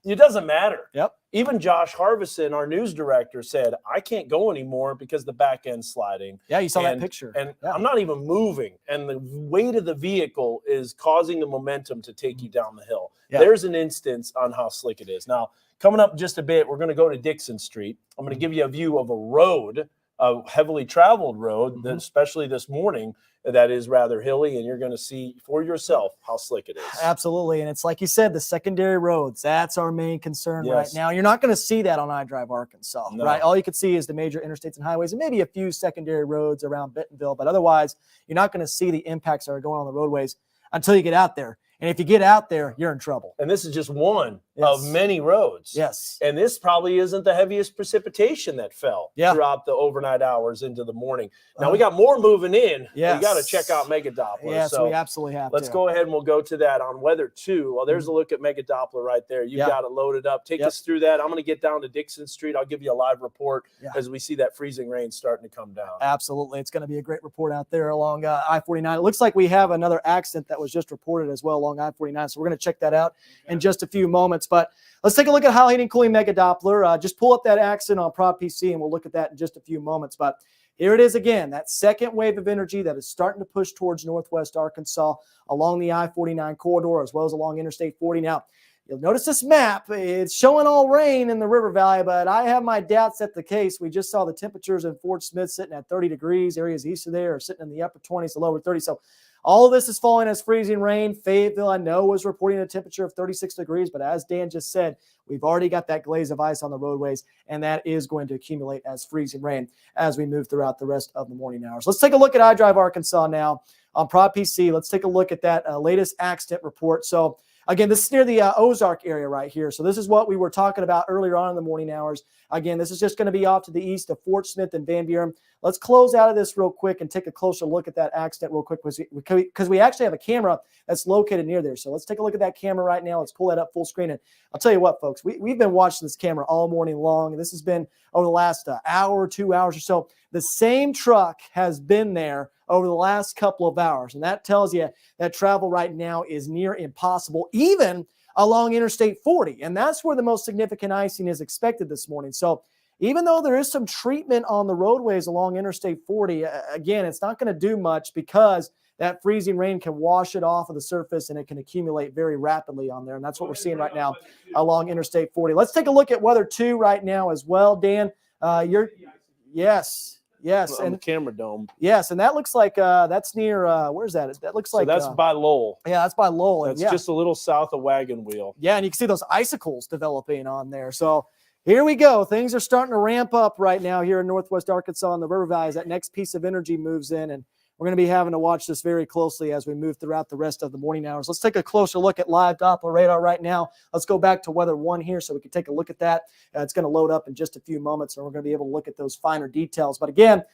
It doesn't matter. Yep. Even Josh Harvison, our news director, said, I can't go anymore because the back end's sliding. Yeah, you saw that picture. And I'm not even moving. And the weight of the vehicle is causing the momentum to take you down the hill. Yeah. There's an instance on how slick it is. Now, coming up just a bit, we're going to go to Dixon Street. I'm going to give you a view of a road, a heavily traveled road, that, especially this morning, that is rather hilly, and you're going to see for yourself how slick it is. Absolutely. And it's like you said, the secondary roads, that's our main concern right now. You're not going to see that on iDrive Arkansas, right? All you can see is the major interstates and highways and maybe a few secondary roads around Bentonville, but otherwise you're not going to see the impacts that are going on the roadways until you get out there. And if you get out there, you're in trouble. And this is just one of many roads. Yes. And this probably isn't the heaviest precipitation that fell throughout the overnight hours into the morning. Now, we got more moving in. Yes. We got to check out Mega Doppler. Yes, so we absolutely have let's to. go ahead and we'll go to that on weather 2. Well, there's a look at Mega Doppler right there. You've got it loaded up. Take us through that. I'm going to get down to Dixon Street. I'll give you a live report as we see that freezing rain starting to come down. Absolutely. It's going to be a great report out there along I-49. It looks like we have another accident that was just reported as well along I-49. So we're going to check that out in just a few moments. But let's take a look at High Heating Cooling Mega Doppler. Just pull up that accident on Prop PC and we'll look at that in just a few moments. But here it is again, that second wave of energy that is starting to push towards northwest Arkansas along the I-49 corridor as well as along Interstate 40. Now, you'll notice this map, it's showing all rain in the River Valley, but I have my doubts that's the case. We just saw the temperatures in Fort Smith sitting at 30 degrees. Areas east of there are sitting in the upper 20s to lower 30s. So all of this is falling as freezing rain. Fayetteville, I know, was reporting a temperature of 36 degrees, but as Dan just said, we've already got that glaze of ice on the roadways, and that is going to accumulate as freezing rain as we move throughout the rest of the morning hours. Let's take a look at iDrive Arkansas now on Prop PC. Let's take a look at that latest accident report. So again, this is near the Ozark area right here. So this is what we were talking about earlier on in the morning hours. Again, this is just going to be off to the east of Fort Smith and Van Buren. Let's close out of this real quick and take a closer look at that accident real quick because we actually have a camera that's located near there. So let's take a look at that camera right now. Let's pull that up full screen. And I'll tell you what, folks, we've been watching this camera all morning long. And this has been over the last hour, 2 hours or so. The same truck has been there over the last couple of hours. And that tells you that travel right now is near impossible, even along Interstate 40. And that's where the most significant icing is expected this morning. So even though there is some treatment on the roadways along Interstate 40, again, it's not going to do much because that freezing rain can wash it off of the surface and it can accumulate very rapidly on there. And that's what we're seeing right now along Interstate 40. Let's take a look at weather 2 right now as well. Dan, yes. On the camera dome. Yes, and that looks like that's near, where's that? That looks like. So that's by Lowell. Yeah, that's by Lowell. That's just a little south of Wagon Wheel. Yeah, and you can see those icicles developing on there. So here we go. Things are starting to ramp up right now here in northwest Arkansas in the River Valley as that next piece of energy moves in. And we're going to be having to watch this very closely as we move throughout the rest of the morning hours. Let's take a closer look at live Doppler radar right now. Let's go back to weather 1 here so we can take a look at that. It's going to load up in just a few moments, and we're going to be able to look at those finer details. But again,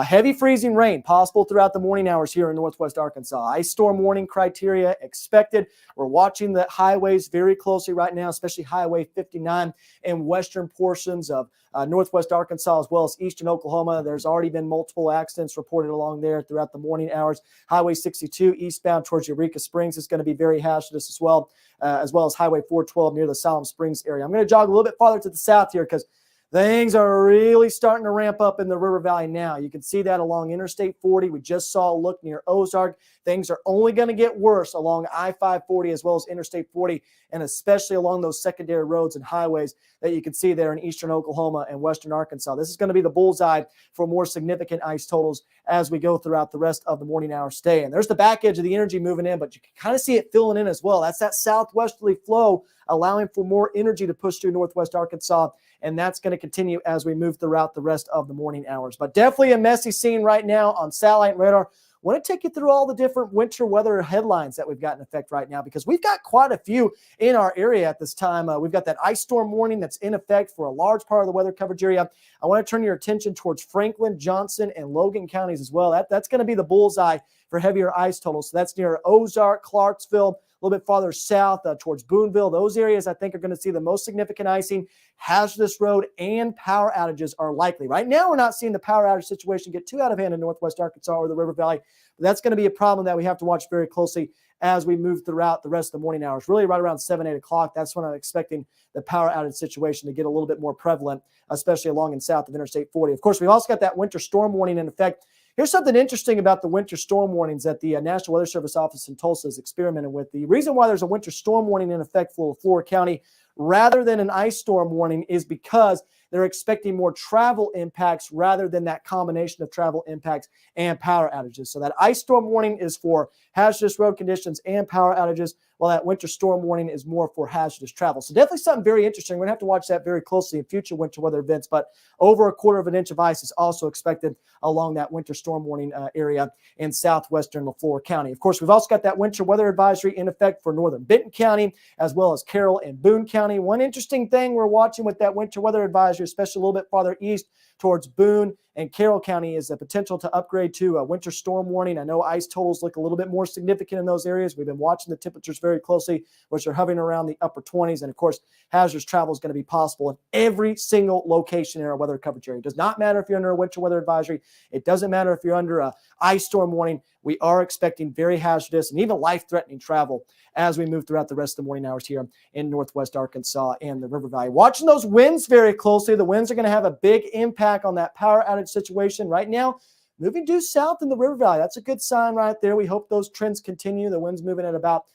heavy freezing rain possible throughout the morning hours here in northwest Arkansas. Ice storm warning criteria expected. We're watching the highways very closely right now, especially Highway 59 and western portions of northwest Arkansas as well as eastern Oklahoma. There's already been multiple accidents reported along there throughout the morning hours. Highway 62 eastbound towards Eureka Springs is going to be very hazardous as well as Highway 412 near the Salem Springs area. I'm going to jog a little bit farther to the south here because things are really starting to ramp up in the River Valley now. You can see that along Interstate 40. We just saw a look near Ozark. Things are only going to get worse along I-540 as well as Interstate 40, and especially along those secondary roads and highways that you can see there in eastern Oklahoma and western Arkansas. This is going to be the bullseye for more significant ice totals as we go throughout the rest of the morning hours stay. And there's the back edge of the energy moving in, but you can kind of see it filling in as well. That's that southwesterly flow allowing for more energy to push through northwest Arkansas, and that's going to continue as we move throughout the rest of the morning hours. But definitely a messy scene right now on satellite radar. want to take you through all the different winter weather headlines that we've got in effect right now, because we've got quite a few in our area at this time. We've got that ice storm warning that's in effect for a large part of the weather coverage area. I want to turn your attention towards Franklin, Johnson, and Logan counties as well. That's going to be the bullseye for heavier ice totals. So that's near Ozark, Clarksville, a little bit farther south towards Boonville. Those areas I think are going to see the most significant icing. Hazardous road and power outages are likely. Right now, we're not seeing the power outage situation get too out of hand in Northwest Arkansas or the River Valley. But that's going to be a problem that we have to watch very closely as we move throughout the rest of the morning hours. Really right around 7, 8 o'clock, that's when I'm expecting the power outage situation to get a little bit more prevalent, especially along and south of Interstate 40. Of course, we've also got that winter storm warning in effect. Here's something interesting about the winter storm warnings that the National Weather Service office in Tulsa is experimenting with. The reason why there's a winter storm warning in effect for Florida County rather than an ice storm warning is because they're expecting more travel impacts rather than that combination of travel impacts and power outages. So that ice storm warning is for hazardous road conditions and power outages, while that winter storm warning is more for hazardous travel. So definitely something very interesting. We're going to have to watch that very closely in future winter weather events, but over 1/4 inch of ice is also expected along that winter storm warning area in southwestern LaFleur County. Of course, we've also got that winter weather advisory in effect for northern Benton County, as well as Carroll and Boone County. One interesting thing we're watching with that winter weather advisory, especially a little bit farther east towards Boone and Carroll County, is the potential to upgrade to a winter storm warning. I know ice totals look a little bit more significant in those areas. We've been watching the temperatures very closely, which are hovering around the upper 20s. And of course, hazardous travel is going to be possible in every single location in our weather coverage area. It does not matter if you're under a winter weather advisory. It doesn't matter if you're under a ice storm warning. We are expecting very hazardous and even life-threatening travel as we move throughout the rest of the morning hours here in Northwest Arkansas and the River Valley. Watching those winds very closely. The winds are going to have a big impact on that power outage situation. Right now, moving due south in the River Valley. That's a good sign right there. We hope those trends continue. The wind's moving at about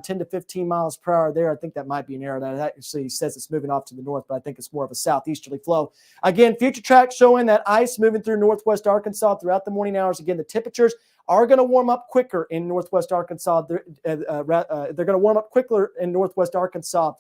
10 to 15 miles per hour there. I think that might be an error. That actually says it's moving off to the north, but I think it's more of a southeasterly flow. Again, future tracks showing that ice moving through Northwest Arkansas throughout the morning hours. Again, the temperatures are going to warm up quicker in Northwest Arkansas. They're going to warm up quicker in Northwest Arkansas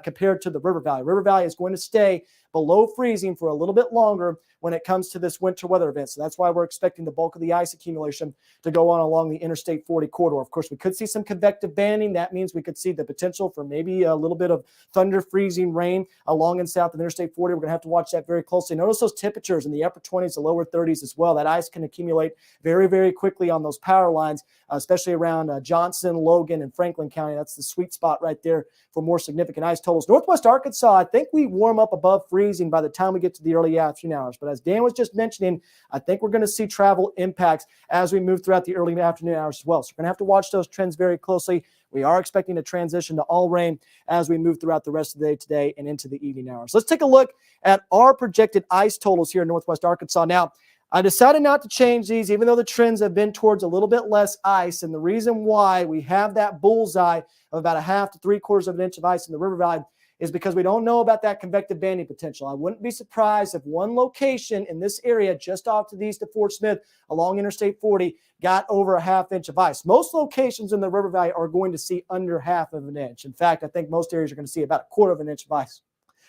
compared to the River Valley. River Valley is going to stay below freezing for a little bit longer when it comes to this winter weather event. So that's why we're expecting the bulk of the ice accumulation to go on along the Interstate 40 corridor. Of course, we could see some convective banding. That means we could see the potential for maybe a little bit of thunder freezing rain along and south of Interstate 40. We're going to have to watch that very closely. Notice those temperatures in the upper 20s to lower 30s as well. That ice can accumulate very, very quickly on those power lines, especially around Johnson, Logan, and Franklin County. That's the sweet spot right there for more significant ice totals. Northwest Arkansas, I think we warm up above freezing by the time we get to the early afternoon hours. But as Dan was just mentioning, I think we're going to see travel impacts as we move throughout the early afternoon hours as well. So we're going to have to watch those trends very closely. We are expecting a transition to all rain as we move throughout the rest of the day today and into the evening hours. Let's take a look at our projected ice totals here in Northwest Arkansas. Now, I decided not to change these, even though the trends have been towards a little bit less ice. And the reason why we have that bullseye of about 1/2 to 3/4 inch of ice in the River Valley is because we don't know about that convective banding potential. I wouldn't be surprised if one location in this area just off to the east of Fort Smith along Interstate 40 got over 1/2 inch of ice. Most locations in the River Valley are going to see under 1/2 inch. In fact, I think most areas are going to see about 1/4 inch of ice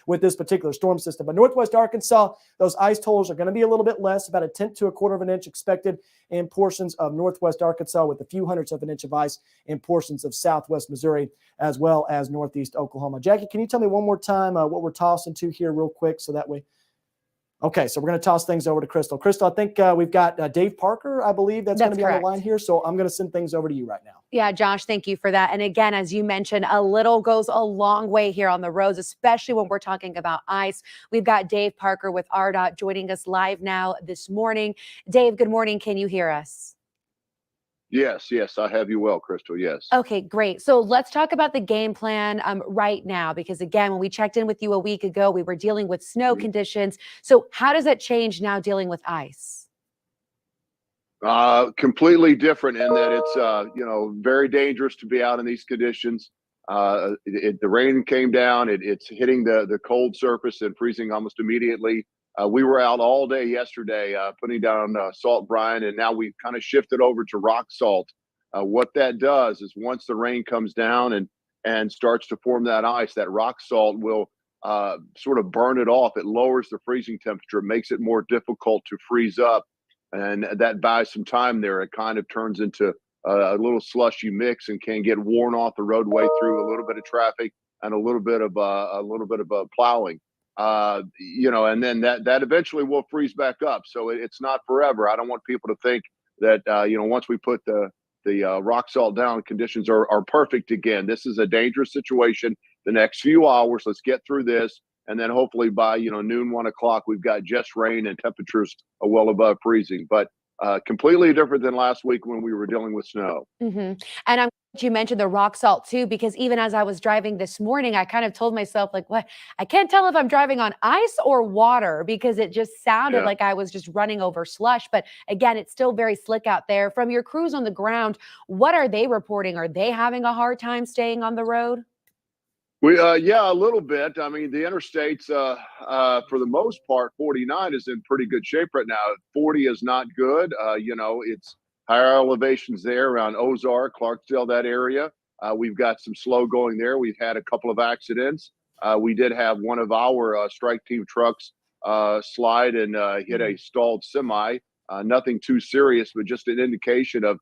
with this particular storm system. But Northwest Arkansas, those ice totals are going to be a little bit less, about 1/10 to 1/4 inch expected in portions of Northwest Arkansas, with a few hundredths of an inch of ice in portions of Southwest Missouri, as well as Northeast Oklahoma. Jackie, can you tell me one more time what we're tossing to here real quick so that way? Okay, so we're going to toss things over to Crystal. Crystal, I think we've got Dave Parker, I believe, that's going to be correct. on the line here. So I'm going to send things over to you right now. Yeah, Josh, thank you for that. And again, as you mentioned, a little goes a long way here on the roads, especially when we're talking about ice. We've got Dave Parker with ARDOT joining us live now this morning. Dave, good morning. Can you hear us? Yes, I have you well, Crystal, yes. Okay, great. So let's talk about the game plan right now, because again, when we checked in with you a week ago, we were dealing with snow conditions. So how does that change now dealing with ice? Completely different in that it's, very dangerous to be out in these conditions. The rain came down, it's hitting the cold surface and freezing almost immediately. We were out all day yesterday putting down salt brine, and now we've kind of shifted over to rock salt. What that does is once the rain comes down and starts to form that ice, that rock salt will sort of burn it off. It lowers the freezing temperature, makes it more difficult to freeze up. and that buys some time there. It kind of turns into a little slushy mix and can get worn off the roadway through a little bit of traffic and a little bit of plowing. And then that eventually will freeze back up. So it's not forever. I don't want people to think that once we put the rock salt down, conditions are perfect again. This is a dangerous situation. The next few hours, let's get through this, and then hopefully by noon, 1 o'clock, we've got just rain and temperatures are well above freezing. But completely different than last week when we were dealing with snow. And I'm glad you mentioned the rock salt too, because even as I was driving this morning, I kind of told myself, like, what? I can't tell if I'm driving on ice or water because it just sounded like I was just running over slush. But again, it's still very slick out there. From your crews on the ground, what are they reporting? Are they having a hard time staying on the road? Yeah, a little bit. I mean, the interstates, for the most part, 49 is in pretty good shape right now. 40 is not good. It's higher elevations there around Ozark, Clarksdale, that area. We've got some slow going there. We've had a couple of accidents. We did have one of our strike team trucks slide and hit a stalled semi. Nothing too serious, but just an indication of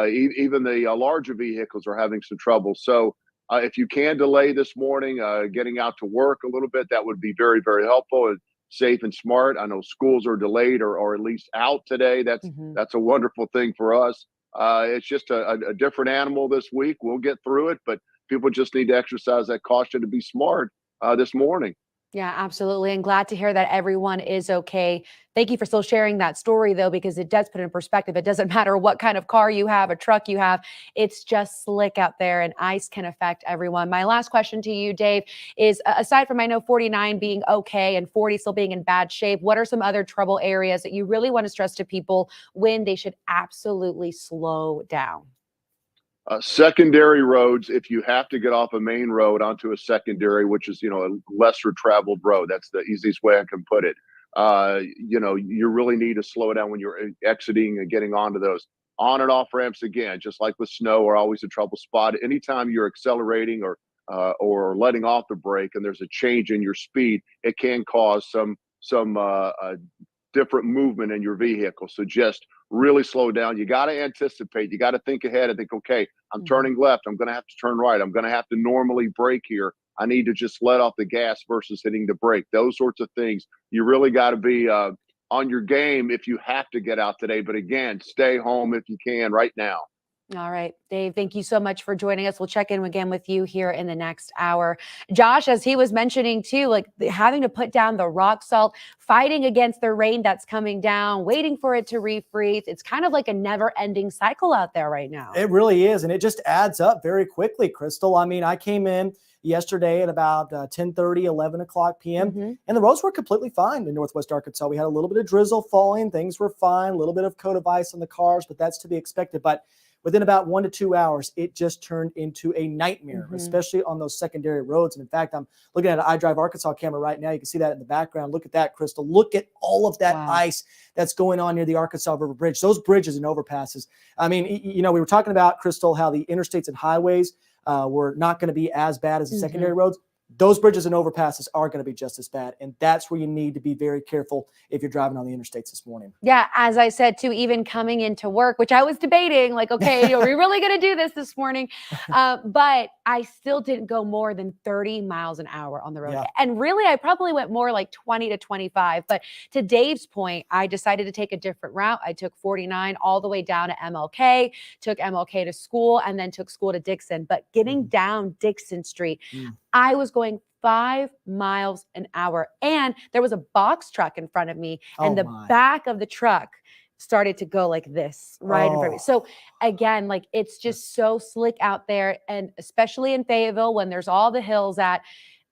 even the larger vehicles are having some trouble. So if you can delay this morning, getting out to work a little bit, that would be very, very helpful and safe and smart. I know schools are delayed or at least out today. That's a wonderful thing for us. It's just a different animal this week. We'll get through it, but people just need to exercise that caution to be smart this morning. Yeah, absolutely. And glad to hear that everyone is okay. Thank you for still sharing that story, though, because it does put it in perspective. It doesn't matter what kind of car you have, a truck you have, it's just slick out there and ice can affect everyone. My last question to you, Dave, is aside from I know 49 being okay and 40 still being in bad shape, what are some other trouble areas that you really want to stress to people when they should absolutely slow down? Secondary roads, if you have to get off a main road onto a secondary, which is, a lesser traveled road, that's the easiest way I can put it. You really need to slow down when you're exiting and getting onto those. On and off ramps, again, just like with snow, are always a trouble spot. Anytime you're accelerating or letting off the brake and there's a change in your speed, it can cause some different movement in your vehicle. So just really slow down. You got to anticipate. You got to think ahead and think, okay, I'm turning left. I'm going to have to turn right. I'm going to have to normally brake here. I need to just let off the gas versus hitting the brake. Those sorts of things. You really got to be on your game if you have to get out today. But again, stay home if you can right now. All right, Dave, thank you so much for joining us. We'll check in again with you here in the next hour. Josh, as he was mentioning too, like having to put down the rock salt, fighting against the rain that's coming down, waiting for it to refreeze. It's kind of like a never ending cycle out there right now. It really is. And it just adds up very quickly, Crystal. I mean, I came in yesterday at about 10:30, 11 o'clock p.m. And the roads were completely fine in Northwest Arkansas. We had a little bit of drizzle falling. Things were fine, a little bit of coat of ice on the cars, but that's to be expected. But within about 1 to 2 hours, it just turned into a nightmare, especially on those secondary roads. And in fact, I'm looking at an iDrive Arkansas camera right now. You can see that in the background. Look at that, Crystal. Look at all of that ice that's going on near the Arkansas River Bridge. Those bridges and overpasses. I mean, we were talking about, Crystal, how the interstates and highways were not going to be as bad as the secondary roads. Those bridges and overpasses are going to be just as bad. And that's where you need to be very careful if you're driving on the interstates this morning. Yeah, as I said, too, even coming into work, which I was debating, like, okay, are we really going to do this morning? But I still didn't go more than 30 miles an hour on the road. Yeah. And really, I probably went more like 20 to 25. But to Dave's point, I decided to take a different route. I took 49 all the way down to MLK, took MLK to school, and then took school to Dixon. But getting down Dixon Street, I was going 5 miles an hour. And there was a box truck in front of me, and the back of the truck started to go like this right in front of me. So again, like it's just so slick out there. And especially in Fayetteville, when there's all the hills at,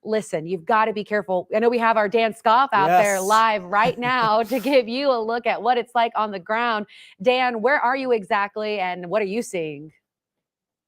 listen, you've got to be careful. I know we have our Dan Scoff out there live right now to give you a look at what it's like on the ground. Dan, where are you exactly and what are you seeing?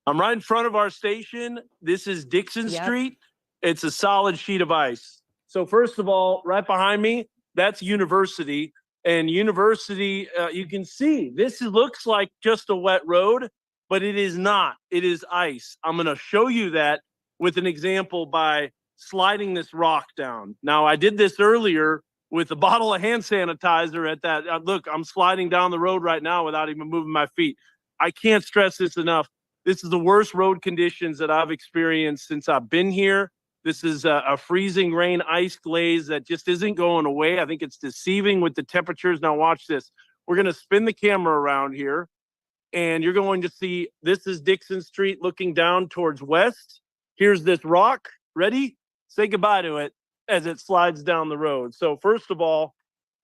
I'm right in front of our station. This is Dixon Street. It's a solid sheet of ice. So first of all, right behind me, that's University. And University, you can see, looks like just a wet road, but it is not. It is ice. I'm going to show you that with an example by sliding this rock down. Now, I did this earlier with a bottle of hand sanitizer at that. Look, I'm sliding down the road right now without even moving my feet. I can't stress this enough. This is the worst road conditions that I've experienced since I've been here. This is a freezing rain ice glaze that just isn't going away. I think it's deceiving with the temperatures. Now watch this. We're going to spin the camera around here, and you're going to see this is Dixon Street looking down towards west. Here's this rock. Ready? Say goodbye to it as it slides down the road. So first of all,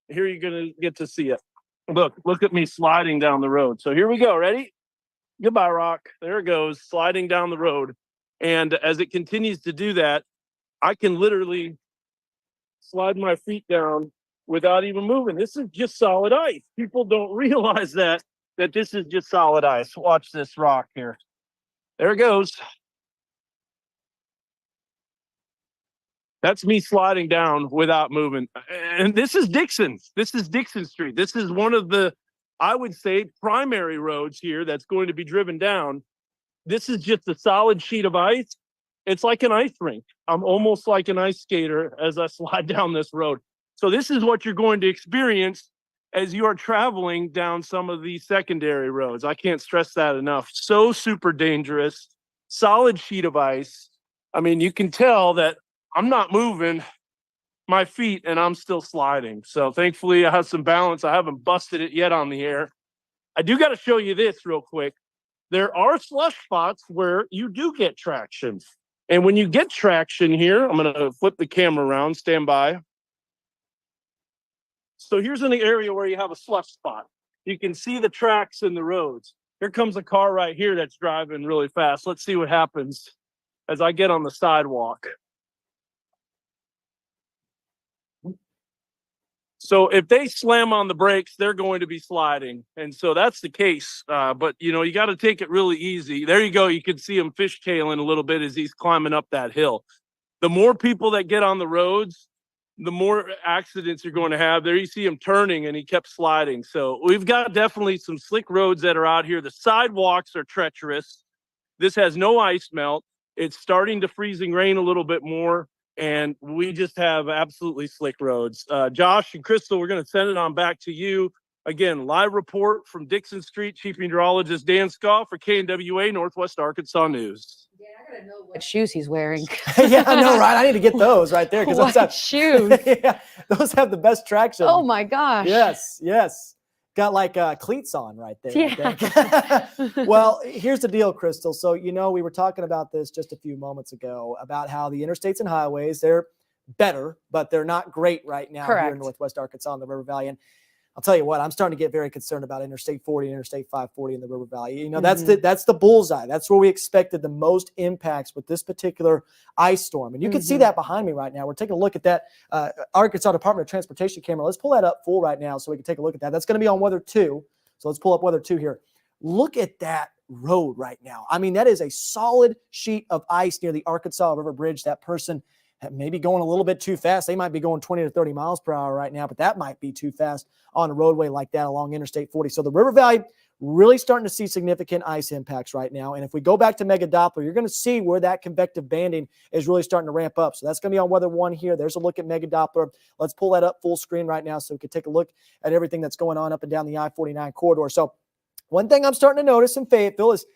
here you're going to get to see it. Look at me sliding down the road. So here we go. Ready? Goodbye, rock. There it goes, sliding down the road. And as it continues to do that, I can literally slide my feet down without even moving. This is just solid ice. People don't realize that this is just solid ice. Watch this rock here. There it goes. That's me sliding down without moving. And this is Dixon. This is Dixon Street. This is one of the, I would say, primary roads here that's going to be driven down. This is just a solid sheet of ice. It's like an ice rink. I'm almost like an ice skater as I slide down this road. So this is what you're going to experience as you are traveling down some of these secondary roads. I can't stress that enough. So super dangerous, solid sheet of ice. I mean, you can tell that I'm not moving my feet and I'm still sliding. So thankfully I have some balance. I haven't busted it yet on the air. I do got to show you this real quick. There are slush spots where you do get traction. And when you get traction here, I'm going to flip the camera around, stand by. So here's an area where you have a slush spot. You can see the tracks in the roads. Here comes a car right here that's driving really fast. Let's see what happens as I get on the sidewalk. So if they slam on the brakes, they're going to be sliding. And so that's the case. But, you know, you got to take it really easy. There you go. You can see him fishtailing a little bit as he's climbing up that hill. The more people that get on the roads, the more accidents you're going to have. There you see him turning and he kept sliding. So we've got definitely some slick roads that are out here. The sidewalks are treacherous. This has no ice melt. It's starting to freezing rain a little bit more. And we just have absolutely slick roads. Josh and Crystal, we're going to send it on back to you. Again, live report from Dixon Street, Chief Meteorologist Dan Scaw for KNWA Northwest Arkansas News. Yeah, I gotta know what shoes he's wearing. Yeah, I know, right? I need to get those right there because What shoes? yeah, those have the best traction. Oh my gosh. Yes, yes. Got like cleats on right there. Yeah. Well, here's the deal, Crystal. So, you know, we were talking about this just a few moments ago about how the interstates and highways, they're better, but they're not great right now here in Northwest Arkansas in the River Valley. And I'll tell you what, I'm starting to get very concerned about Interstate 40 and Interstate 540 in the River Valley. You know, that's the bullseye. That's where we expected the most impacts with this particular ice storm. And you can see that behind me right now. We're taking a look at that Arkansas Department of Transportation camera. Let's pull that up full right now so we can take a look at that. That's going to be on Weather 2. So let's pull up Weather 2 here. Look at that road right now. I mean, that is a solid sheet of ice near the Arkansas River Bridge. That person maybe going a little bit too fast. They might be going 20 to 30 miles per hour right now, but that might be too fast on a roadway like that along Interstate 40. So the River Valley really starting to see significant ice impacts right now. And if we go back to Mega Doppler, you're going to see where that convective banding is really starting to ramp up. So that's going to be on Weather 1 here. There's a look at Mega Doppler. Let's pull that up full screen right now so we can take a look at everything that's going on up and down the I-49 corridor. So one thing I'm starting to notice in Fayetteville is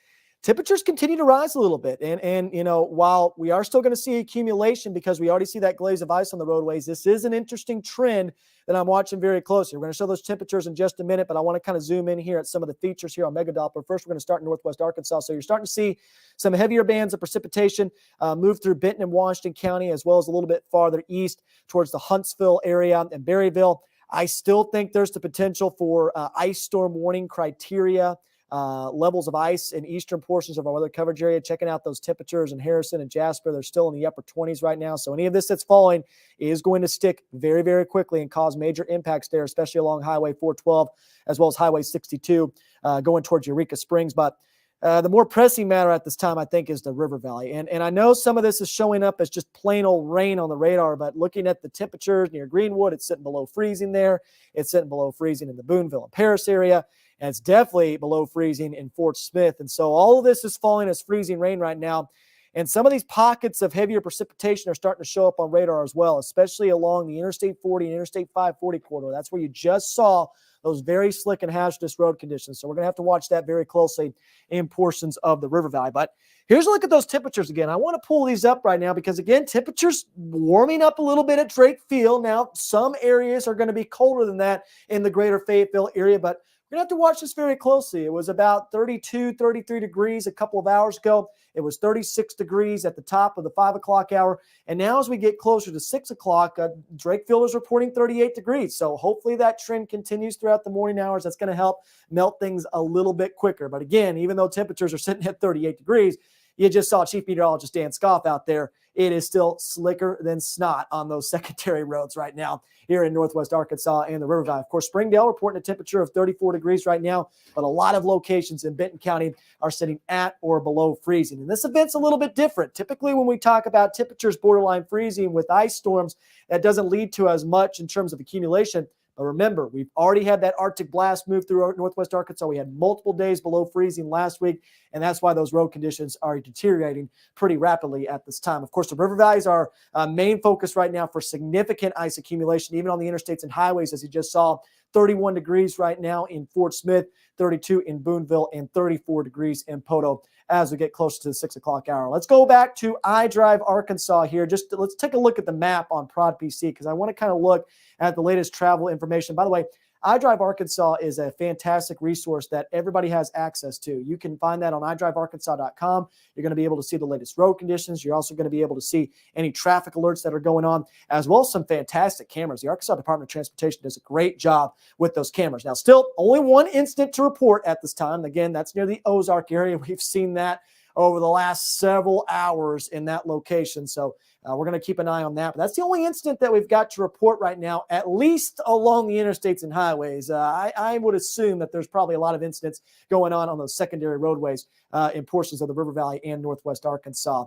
temperatures continue to rise a little bit. And you know, while we are still going to see accumulation because we already see that glaze of ice on the roadways, this is an interesting trend that I'm watching very closely. We're going to show those temperatures in just a minute, but I want to kind of zoom in here at some of the features here on Mega Doppler. First, we're going to start in Northwest Arkansas. So you're starting to see some heavier bands of precipitation move through Benton and Washington County, as well as a little bit farther east towards the Huntsville area and Berryville. I still think there's the potential for ice storm warning criteria levels of ice in eastern portions of our weather coverage area. Checking out those temperatures in Harrison and Jasper, they're still in the upper 20s right now. So any of this that's falling is going to stick very, very quickly and cause major impacts there, especially along Highway 412 as well as Highway 62 going towards Eureka Springs. But the more pressing matter at this time, I think, is the River Valley. And I know some of this is showing up as just plain old rain on the radar, but looking at the temperatures near Greenwood, it's sitting below freezing there. It's sitting below freezing in the Boonville and Paris area. And it's definitely below freezing in Fort Smith. And so all of this is falling as freezing rain right now. And some of these pockets of heavier precipitation are starting to show up on radar as well, especially along the Interstate 40 and Interstate 540 corridor. That's where you just saw those very slick and hazardous road conditions. So we're going to have to watch that very closely in portions of the River Valley. But here's a look at those temperatures again. I want to pull these up right now because, again, temperatures warming up a little bit at Drake Field. Now, some areas are going to be colder than that in the greater Fayetteville area, but we're going to have to watch this very closely. It was about 32, 33 degrees a couple of hours ago. It was 36 degrees at the top of the 5 o'clock hour. And now as we get closer to 6 o'clock, Drake Field is reporting 38 degrees. So hopefully that trend continues throughout the morning hours. That's going to help melt things a little bit quicker. But again, even though temperatures are sitting at 38 degrees, you just saw Chief Meteorologist Dan Scoff out there. It is still slicker than snot on those secondary roads right now here in Northwest Arkansas and the River Valley. Of course, Springdale reporting a temperature of 34 degrees right now, but a lot of locations in Benton County are sitting at or below freezing. And this event's a little bit different. Typically, when we talk about temperatures borderline freezing with ice storms, that doesn't lead to as much in terms of accumulation. But remember, we've already had that Arctic blast move through Northwest Arkansas. We had multiple days below freezing last week, and that's why those road conditions are deteriorating pretty rapidly at this time. Of course, the river valleys are main focus right now for significant ice accumulation, even on the interstates and highways, as you just saw. 31 degrees right now in Fort Smith, 32 in Boonville, and 34 degrees in Poto as we get closer to the 6 o'clock hour. Let's go back to iDrive Arkansas here. Let's take a look at the map on Prod PC because I want to kind of look at the latest travel information. By the way, iDrive Arkansas is a fantastic resource that everybody has access to. You can find that on idrivearkansas.com. You're going to be able to see the latest road conditions. You're also going to be able to see any traffic alerts that are going on, as well as some fantastic cameras. The Arkansas Department of Transportation does a great job with those cameras. Now, still only one incident to report at this time. Again, that's near the Ozark area. We've seen that over the last several hours in that location. So we're going to keep an eye on that. But that's the only incident that we've got to report right now, at least along the interstates and highways. I would assume that there's probably a lot of incidents going on those secondary roadways in portions of the River Valley and Northwest Arkansas.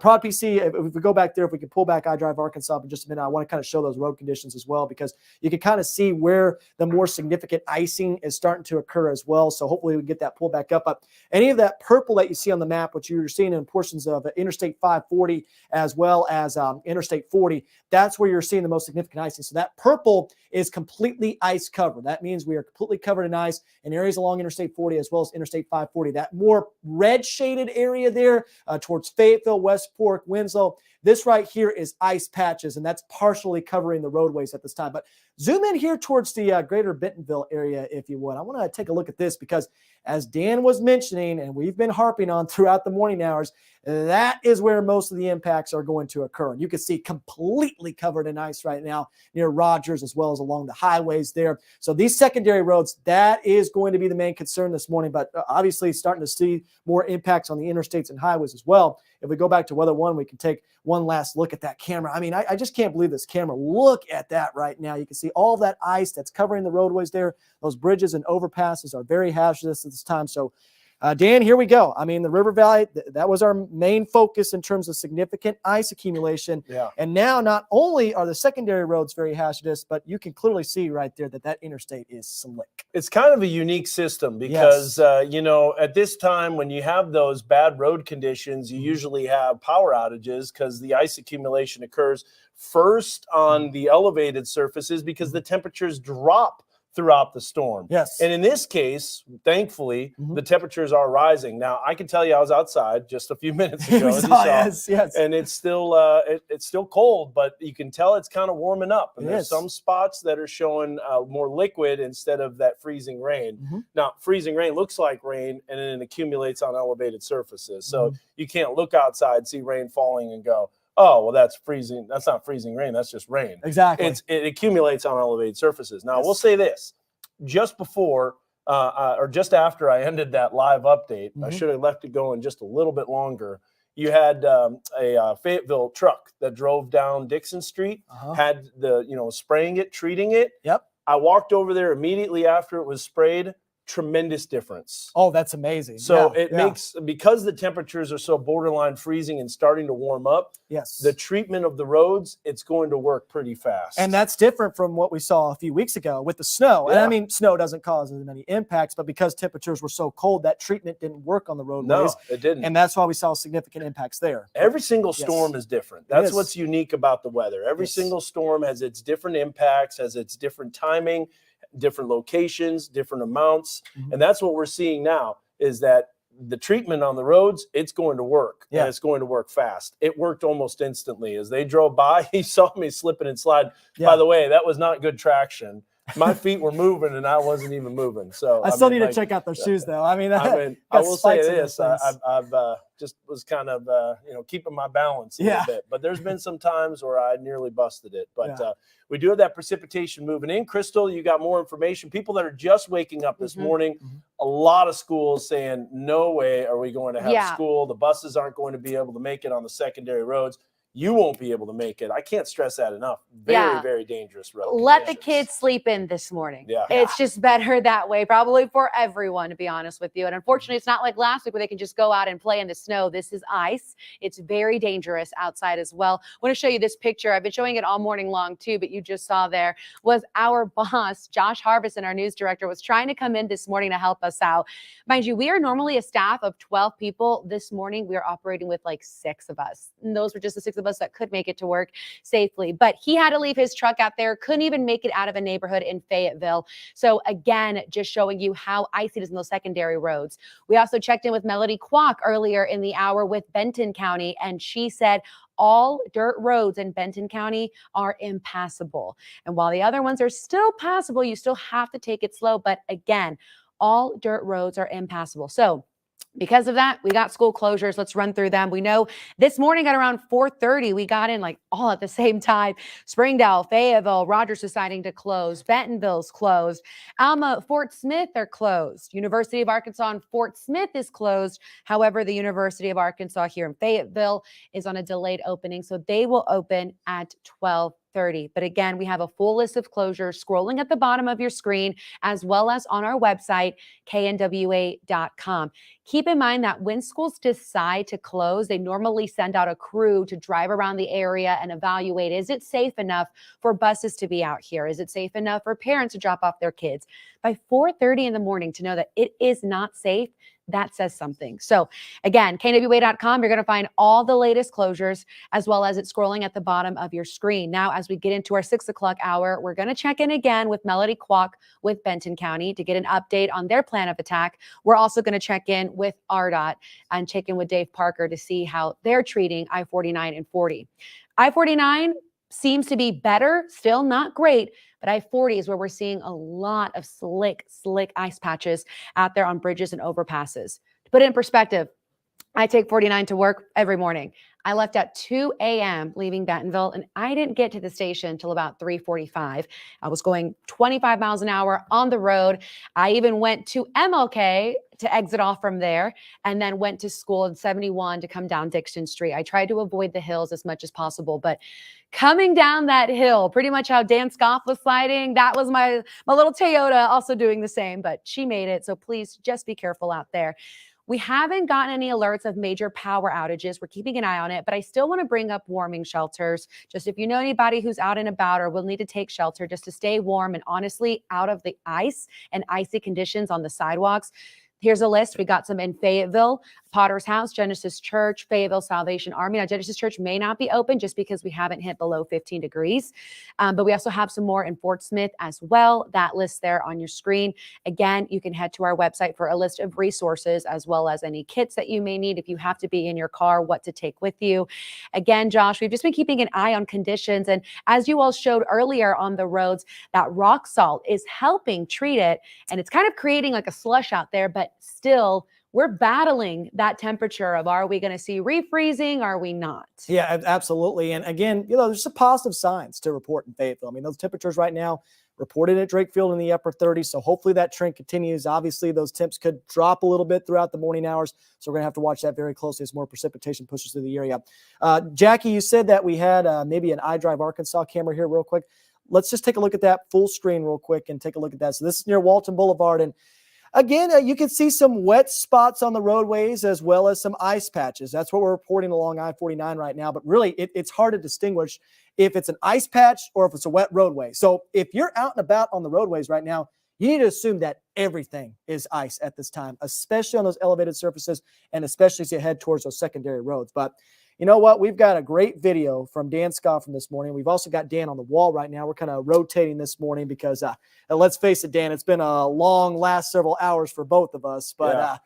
Prod PC, if we go back there, if we can pull back iDrive Arkansas in just a minute, I want to kind of show those road conditions as well, because you can kind of see where the more significant icing is starting to occur as well. So hopefully we can get that pulled back up. But any of that purple that you see on the map, which you're seeing in portions of Interstate 540 as well as Interstate 40, that's where you're seeing the most significant icing. So that purple is completely ice covered. That means we are completely covered in ice in areas along Interstate 40 as well as Interstate 540. That more red shaded area there towards Fayetteville, West Fork, Winslow, this right here is ice patches, and that's partially covering the roadways at this time. But zoom in here towards the greater Bentonville area, if you would. I want to take a look at this because, as Dan was mentioning, and we've been harping on throughout the morning hours, that is where most of the impacts are going to occur. And you can see completely covered in ice right now near Rogers as well as along the highways there. So these secondary roads, that is going to be the main concern this morning, but obviously starting to see more impacts on the interstates and highways as well. If we go back to Weather One, we can take one last look at that camera. I mean, I just can't believe this camera. Look at that right now. You can see all that ice that's covering the roadways there. Those bridges and overpasses are very hazardous at this time. So, Dan, here we go. I mean, the River Valley, that was our main focus in terms of significant ice accumulation. Yeah. And now not only are the secondary roads very hazardous, but you can clearly see right there that interstate is slick. It's kind of a unique system because, you know, at this time when you have those bad road conditions, you usually have power outages because the ice accumulation occurs first on the elevated surfaces because the temperatures drop throughout the storm. Yes. And in this case, thankfully, the temperatures are rising. Now, I can tell you I was outside just a few minutes ago. Yes. And it's still it's still cold, but you can tell it's kind of warming up. And there's some spots that are showing more liquid instead of that freezing rain. Now, freezing rain looks like rain, and then it accumulates on elevated surfaces. So you can't look outside, see rain falling, and go, oh, well, that's freezing. That's not freezing rain. That's just rain. Exactly. It accumulates on elevated surfaces. Now, we'll say this. Just before or just after I ended that live update, I should have left it going just a little bit longer. You had a Fayetteville truck that drove down Dixon Street, had the, spraying it, treating it. Yep. I walked over there immediately after it was sprayed. tremendous difference. Oh, that's amazing. So Yeah, it makes, because the temperatures are so borderline freezing and starting to warm up, yes, the treatment of the roads, it's going to work pretty fast. and that's different from what we saw a few weeks ago with the snow. And I Yeah. mean, snow doesn't cause as many impacts, but because temperatures were so cold, that treatment didn't work on the roadways. No, it didn't. And that's why we saw significant impacts there. Every single Yes. storm is different. That's is. what's unique about the weather. Every Yes. single storm has its different impacts, has its different timing, different locations, different amounts. Mhm. And that's what we're seeing now, is that the treatment on the roads, it's going to work. Yeah. And it's going to work fast. It worked almost instantly. As they drove by, he saw me slipping and sliding. Yeah. By the way, that was not good traction. My feet were moving and I wasn't even moving. So I still mean, need like, to check out those shoes, though. I mean, I got will say spikes in those this: things. I've just was kind of keeping my balance a Yeah. little bit, but there's been some times where I nearly busted it. But Yeah. we do have that precipitation moving in. Crystal, you got more information. People that are just waking up this Mhm. morning, Mhm. a lot of schools saying, "No way are we going to have Yeah. school. The buses aren't going to be able to make it on the secondary roads. You won't be able to make it." I can't stress that enough. Very, Yeah. very dangerous road. Let the conditions. kids sleep in this morning. Yeah. It's just better that way, probably for everyone, to be honest with you. And unfortunately, it's not like last week where they can just go out and play in the snow. This is ice. It's very dangerous outside as well. I want to show you this picture. I've been showing it all morning long too, but you just saw there was our boss, Josh Harbison, our news director, was trying to come in this morning to help us out. Mind you, we are normally a staff of 12 people. This morning, we are operating with like 6 of us. And those were just the 6 of us that could make it to work safely. But he had to leave his truck out there, couldn't even make it out of a neighborhood in Fayetteville. So again, just showing you how icy it is in those secondary roads. We also checked in with Melody Kwok earlier in the hour with Benton County, and she said all dirt roads in Benton County are impassable. And while the other ones are still passable, you still have to take it slow. But again, all dirt roads are impassable. So because of that, we got school closures. Let's run through them. We know this morning at around 4:30, we got in like all at the same time. Springdale, Fayetteville, Rogers deciding to close. Bentonville's closed. Alma, Fort Smith are closed. University of Arkansas and Fort Smith is closed. However, the University of Arkansas here in Fayetteville is on a delayed opening, so they will open at 12:30. But again, we have a full list of closures scrolling at the bottom of your screen, as well as on our website, knwa.com. Keep in mind that when schools decide to close, they normally send out a crew to drive around the area and evaluate, is it safe enough for buses to be out here? Is it safe enough for parents to drop off their kids? By 4:30 in the morning, to know that it is not safe, that says something. So again, knwa.com, you're going to find all the latest closures, as well as it scrolling at the bottom of your screen. Now, as we get into our 6 o'clock hour, we're going to check in again with Melody Kwok with Benton County to get an update on their plan of attack. We're also going to check in with ARDOT and check in with Dave Parker to see how they're treating I-49 and 40. I-49 seems to be better, still not great, but I-40 is where we're seeing a lot of slick ice patches out there on bridges and overpasses. To put it in perspective, I take 49 to work every morning. I left at 2 a.m. leaving Bentonville, and I didn't get to the station until about 3:45. I was going 25 miles an hour on the road. I even went to MLK to exit off from there, and then went to school in 71 to come down Dixon Street. I tried to avoid the hills as much as possible, but coming down that hill, pretty much how Dan Scoff was sliding, that was my little Toyota also doing the same, but she made it. So please just be careful out there. We haven't gotten any alerts of major power outages. We're keeping an eye on it, but I still want to bring up warming shelters. Just if you know anybody who's out and about or will need to take shelter just to stay warm and honestly out of the ice and icy conditions on the sidewalks. Here's a list. We got some in Fayetteville, Potter's House, Genesis Church, Fayetteville Salvation Army. Now, Genesis Church may not be open just because we haven't hit below 15 degrees. But we also have some more in Fort Smith as well. That list there on your screen. Again, you can head to our website for a list of resources as well as any kits that you may need if you have to be in your car, what to take with you. Again, Josh, we've just been keeping an eye on conditions. And as you all showed earlier on the roads, that rock salt is helping treat it. And it's kind of creating like a slush out there, but still we're battling that temperature of, are we going to see refreezing? Are we not? Yeah, absolutely. And again, there's some positive signs to report in Fayetteville. I mean, those temperatures right now reported at Drake Field in the upper 30s. So hopefully that trend continues. Obviously, those temps could drop a little bit throughout the morning hours. So we're going to have to watch that very closely as more precipitation pushes through the area. Jackie, you said that we had maybe an iDrive Arkansas camera here real quick. Let's just take a look at that full screen real quick and take a look at that. So this is near Walton Boulevard. And Again, you can see some wet spots on the roadways as well as some ice patches. That's what we're reporting along I-49 right now. But really, it's hard to distinguish if it's an ice patch or if it's a wet roadway. So if you're out and about on the roadways right now, you need to assume that everything is ice at this time, especially on those elevated surfaces and especially as you head towards those secondary roads. But you know what? We've got a great video from Dan Scott from this morning. We've also got Dan on the wall right now. We're kind of rotating this morning because let's face it, Dan, it's been a long last several hours for both of us. But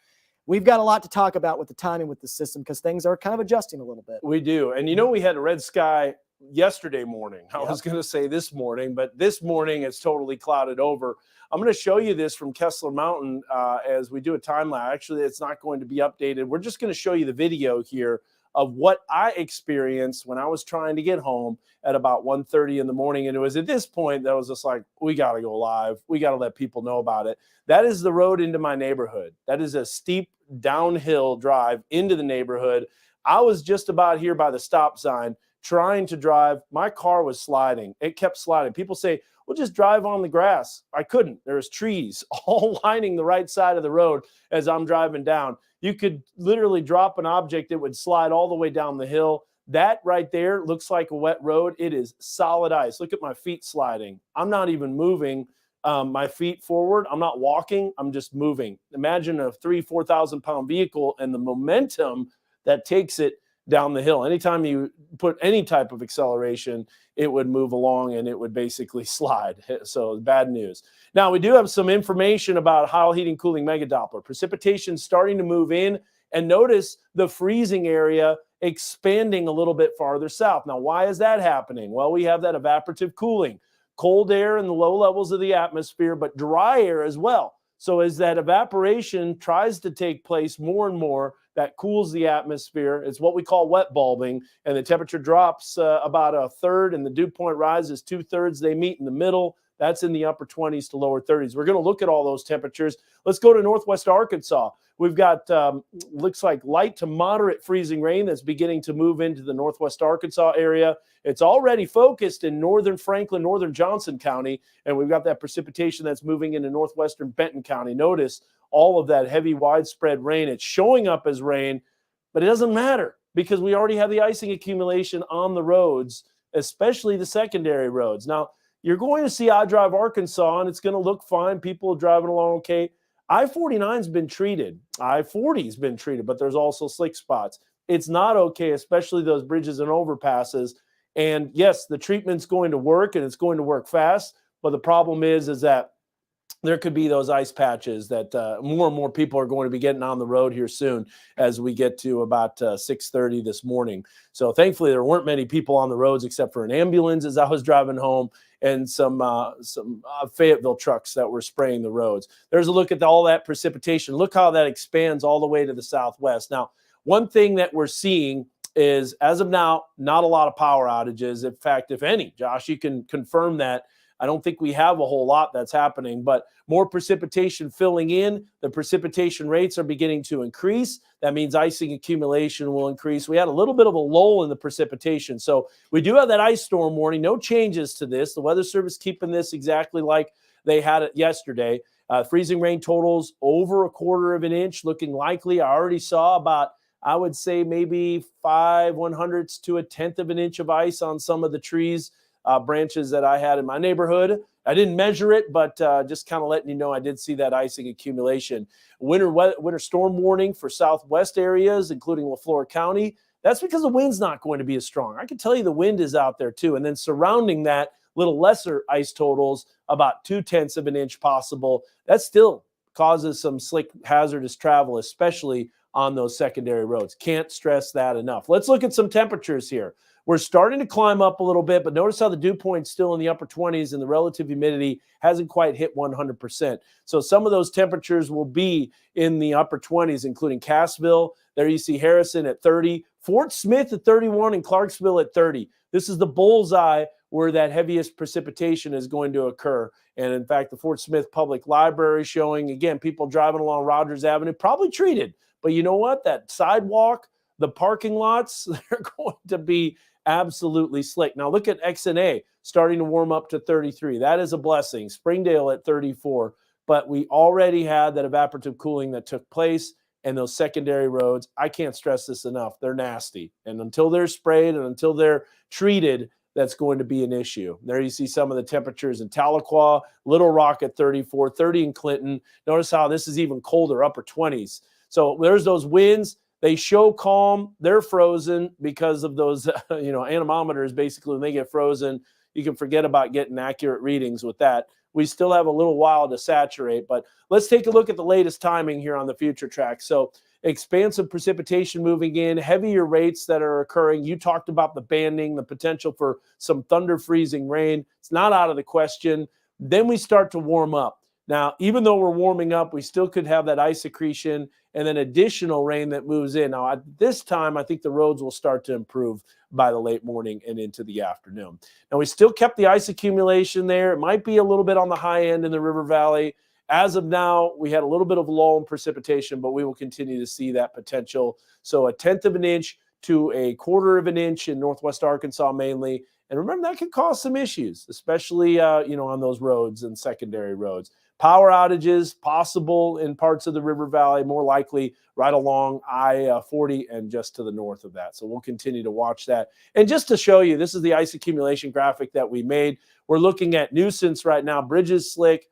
we've got a lot to talk about with the timing with the system because things are kind of adjusting a little bit. We do. And we had a red sky yesterday morning. I was going to say this morning, but this morning it's totally clouded over. I'm going to show you this from Kessler Mountain as we do a time lapse. Actually, it's not going to be updated. We're just going to show you the video here of what I experienced when I was trying to get home at about 1:30 in the morning. And it was at this point that I was just like, we got to go live. We got to let people know about it. That is the road into my neighborhood. That is a steep downhill drive into the neighborhood. I was just about here by the stop sign trying to drive. My car was sliding. It kept sliding. People say, well, just drive on the grass. I couldn't. There's trees all lining the right side of the road as I'm driving down. You could literally drop an object. It would slide all the way down the hill. That right there looks like a wet road. It is solid ice. Look at my feet sliding. I'm not even moving my feet forward. I'm not walking. I'm just moving. Imagine a 3,000-4,000 pound vehicle and the momentum that takes it down the hill. Anytime you put any type of acceleration, it would move along and it would basically slide. So bad news. Now we do have some information about how heating, cooling mega Doppler. Precipitation starting to move in, and notice the freezing area expanding a little bit farther south. Now, why is that happening? Well, we have that evaporative cooling, cold air in the low levels of the atmosphere, but dry air as well. So as that evaporation tries to take place more and more, that cools the atmosphere. It's what we call wet bulbing, and the temperature drops about a third, and the dew point rises 2/3. They meet in the middle. That's in the upper 20s to lower 30s. We're going to look at all those temperatures. Let's go to northwest Arkansas. We've got, looks like light to moderate freezing rain that's beginning to move into the northwest Arkansas area. It's already focused in northern Franklin, northern Johnson County, and we've got that precipitation that's moving into northwestern Benton County. Notice all of that heavy widespread rain. It's showing up as rain, but it doesn't matter because we already have the icing accumulation on the roads, especially the secondary roads. Now, you're going to see I Drive Arkansas, and it's going to look fine. People are driving along okay. I-49's been treated. I-40's been treated, but there's also slick spots. It's not okay, especially those bridges and overpasses. And yes, the treatment's going to work, and it's going to work fast. But the problem is that there could be those ice patches that more and more people are going to be getting on the road here soon as we get to about 6:30 this morning. So thankfully, there weren't many people on the roads except for an ambulance as I was driving home and some Fayetteville trucks that were spraying the roads. There's a look at all that precipitation. Look how that expands all the way to the southwest. Now, one thing that we're seeing is, as of now, not a lot of power outages. In fact, if any, Josh, you can confirm that. I don't think we have a whole lot that's happening, but more precipitation filling in. The precipitation rates are beginning to increase. That means icing accumulation will increase. We had a little bit of a lull in the precipitation. So we do have that ice storm warning. No changes to this. The Weather Service keeping this exactly like they had it yesterday. Freezing rain totals over 1/4 inch looking likely. I already saw about, I would say, maybe 5/100ths to 1/10 inch of ice on some of the trees. Branches that I had in my neighborhood. I didn't measure it, but just kind of letting you know I did see that icing accumulation. Winter storm warning for southwest areas, including LaFleur County. That's because the wind's not going to be as strong. I can tell you the wind is out there too. And then surrounding that, little lesser ice totals, about 0.2 inch possible. That still causes some slick, hazardous travel, especially on those secondary roads. Can't stress that enough. Let's look at some temperatures here. We're starting to climb up a little bit, but notice how the dew point's still in the upper 20s and the relative humidity hasn't quite hit 100%. So some of those temperatures will be in the upper 20s, including Cassville. There you see Harrison at 30, Fort Smith at 31, and Clarksville at 30. This is the bullseye where that heaviest precipitation is going to occur. And in fact, the Fort Smith Public Library showing, again, people driving along Rogers Avenue, probably treated. But you know what? That sidewalk, the parking lots, they're going to be absolutely slick. Now look at XNA starting to warm up to 33. That is a blessing. Springdale at 34. but we already had that evaporative cooling that took place, and those secondary roads, I can't stress this enough, they're nasty. And until they're sprayed and until they're treated, that's going to be an issue. There you see some of the temperatures in Tahlequah, Little Rock at 34, 30 in Clinton. Notice how this is even colder, upper 20s. So there's those winds. They show calm. They're frozen because of those, anemometers. Basically, when they get frozen, you can forget about getting accurate readings with that. We still have a little while to saturate, but let's take a look at the latest timing here on the future track. So expansive precipitation moving in, heavier rates that are occurring. You talked about the banding, the potential for some thunder freezing rain. It's not out of the question. Then we start to warm up. Now, even though we're warming up, we still could have that ice accretion and then additional rain that moves in. Now, at this time, I think the roads will start to improve by the late morning and into the afternoon. Now, we still kept the ice accumulation there. It might be a little bit on the high end in the River Valley. As of now, we had a little bit of lull in precipitation, but we will continue to see that potential. So 1/10 of an inch to 1/4 of an inch in Northwest Arkansas mainly. And remember, that can cause some issues, especially, on those roads and secondary roads. Power outages possible in parts of the River Valley, more likely right along I-40 and just to the north of that. So we'll continue to watch that. And just to show you, this is the ice accumulation graphic that we made. We're looking at nuisance right now, bridges slick,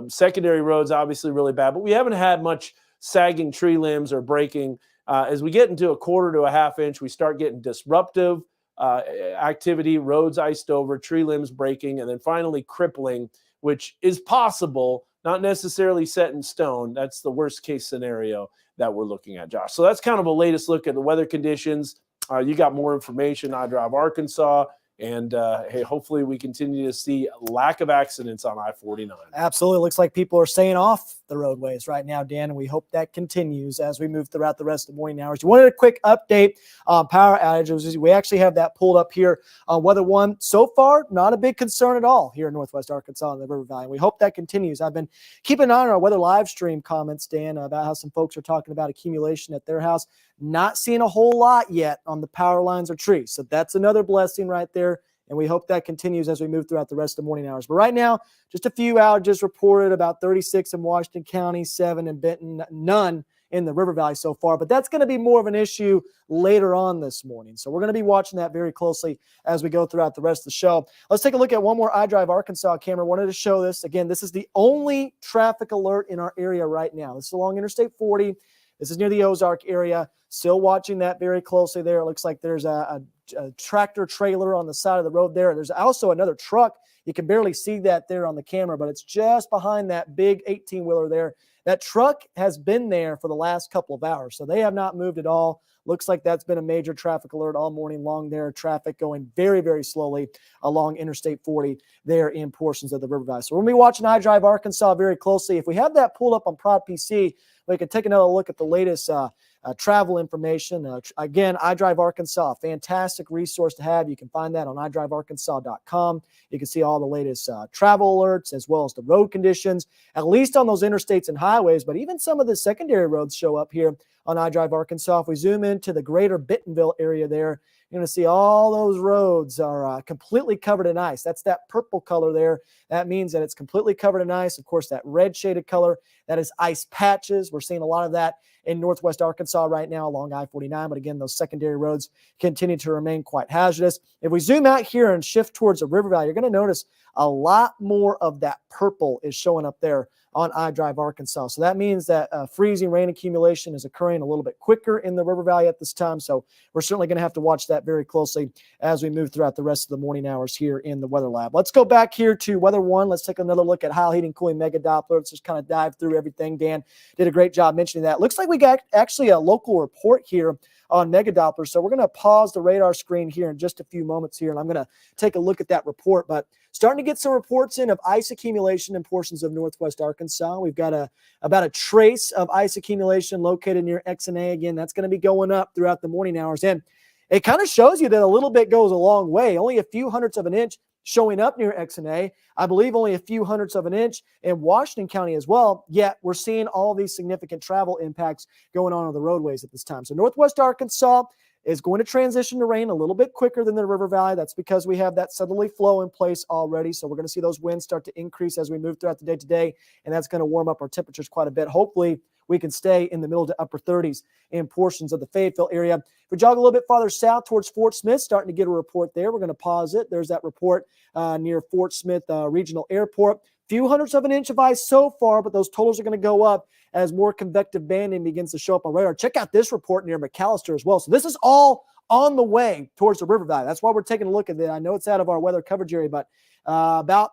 secondary roads obviously really bad, but we haven't had much sagging tree limbs or breaking. As we get into 1/4 to 1/2 inch, we start getting disruptive activity, roads iced over, tree limbs breaking, and then finally crippling, which is possible, not necessarily set in stone. That's the worst case scenario that we're looking at, Josh. So that's kind of a latest look at the weather conditions. You got more information, iDrive Arkansas. And hey, hopefully we continue to see lack of accidents on I-49. Absolutely. Looks like people are staying off the roadways right now, Dan, and we hope that continues as we move throughout the rest of the morning hours. You wanted a quick update on power outages. We actually have that pulled up here on Weather One. So far, not a big concern at all here in Northwest Arkansas and the River Valley. We hope that continues. I've been keeping an eye on our weather live stream comments, Dan, about how some folks are talking about accumulation at their house. Not seeing a whole lot yet on the power lines or trees. So that's another blessing right there. And we hope that continues as we move throughout the rest of the morning hours. But right now, just a few outages reported, about 36 in Washington County, 7 in Benton, none in the River Valley so far. But that's going to be more of an issue later on this morning. So we're going to be watching that very closely as we go throughout the rest of the show. Let's take a look at one more iDrive Arkansas camera. Wanted to show this. Again, this is the only traffic alert in our area right now. This is along Interstate 40. This is near the Ozark area. Still watching that very closely there. It looks like there's a tractor trailer on the side of the road there. There's also another truck. You can barely see that there on the camera, but it's just behind that big 18-wheeler there. That truck has been there for the last couple of hours, so they have not moved at all. Looks like that's been a major traffic alert all morning long there. Traffic going very, very slowly along Interstate 40 there in portions of the River Valley. So we're going to be watching iDrive Arkansas very closely. If we have that pulled up on Prod PC, we can take another look at the latest travel information. Again, iDrive Arkansas, a fantastic resource to have. You can find that on iDriveArkansas.com. You can see all the latest travel alerts as well as the road conditions, at least on those interstates and highways, but even some of the secondary roads show up here on iDrive Arkansas. If we zoom into the greater Bentonville area there, you're going to see all those roads are completely covered in ice. That's that purple color there. That means that it's completely covered in ice. Of course, that red shaded color, that is ice patches. We're seeing a lot of that in Northwest Arkansas right now along I-49. But again, those secondary roads continue to remain quite hazardous. If we zoom out here and shift towards the River Valley, you're going to notice a lot more of that purple is showing up there on iDrive Arkansas. So that means that freezing rain accumulation is occurring a little bit quicker in the River Valley at this time. So we're certainly going to have to watch that very closely as we move throughout the rest of the morning hours here in the Weather Lab. Let's go back here to Weather One. Let's take another look at High Heating Cooling Mega Doppler. Let's just kind of dive through everything. Dan did a great job mentioning that. Looks like we got actually a local report here on Mega Doppler. So we're going to pause the radar screen here in just a few moments here, and I'm going to take a look at that report. But starting to get some reports in of ice accumulation in portions of Northwest Arkansas. We've got about a trace of ice accumulation located near XNA. Again, that's going to be going up throughout the morning hours. And it kind of shows you that a little bit goes a long way. Only a few hundredths of an inch showing up near XNA. I believe only a few hundredths of an inch in Washington County as well. Yet we're seeing all these significant travel impacts going on the roadways at this time. So Northwest Arkansas, is going to transition to rain a little bit quicker than the river valley. That's because we have that southerly flow in place already. So we're going to see those winds start to increase as we move throughout the day today, and that's going to warm up our temperatures quite a bit. Hopefully, we can stay in the middle to upper 30s in portions of the Fayetteville area. If we jog a little bit farther south towards Fort Smith, starting to get a report there. We're going to pause it. There's that report near Fort Smith Regional Airport. Few hundredths of an inch of ice so far, but those totals are going to go up as more convective banding begins to show up on radar. Check out this report near McAllister as well. So this is all on the way towards the river valley. That's why we're taking a look at it. I know it's out of our weather coverage area, but about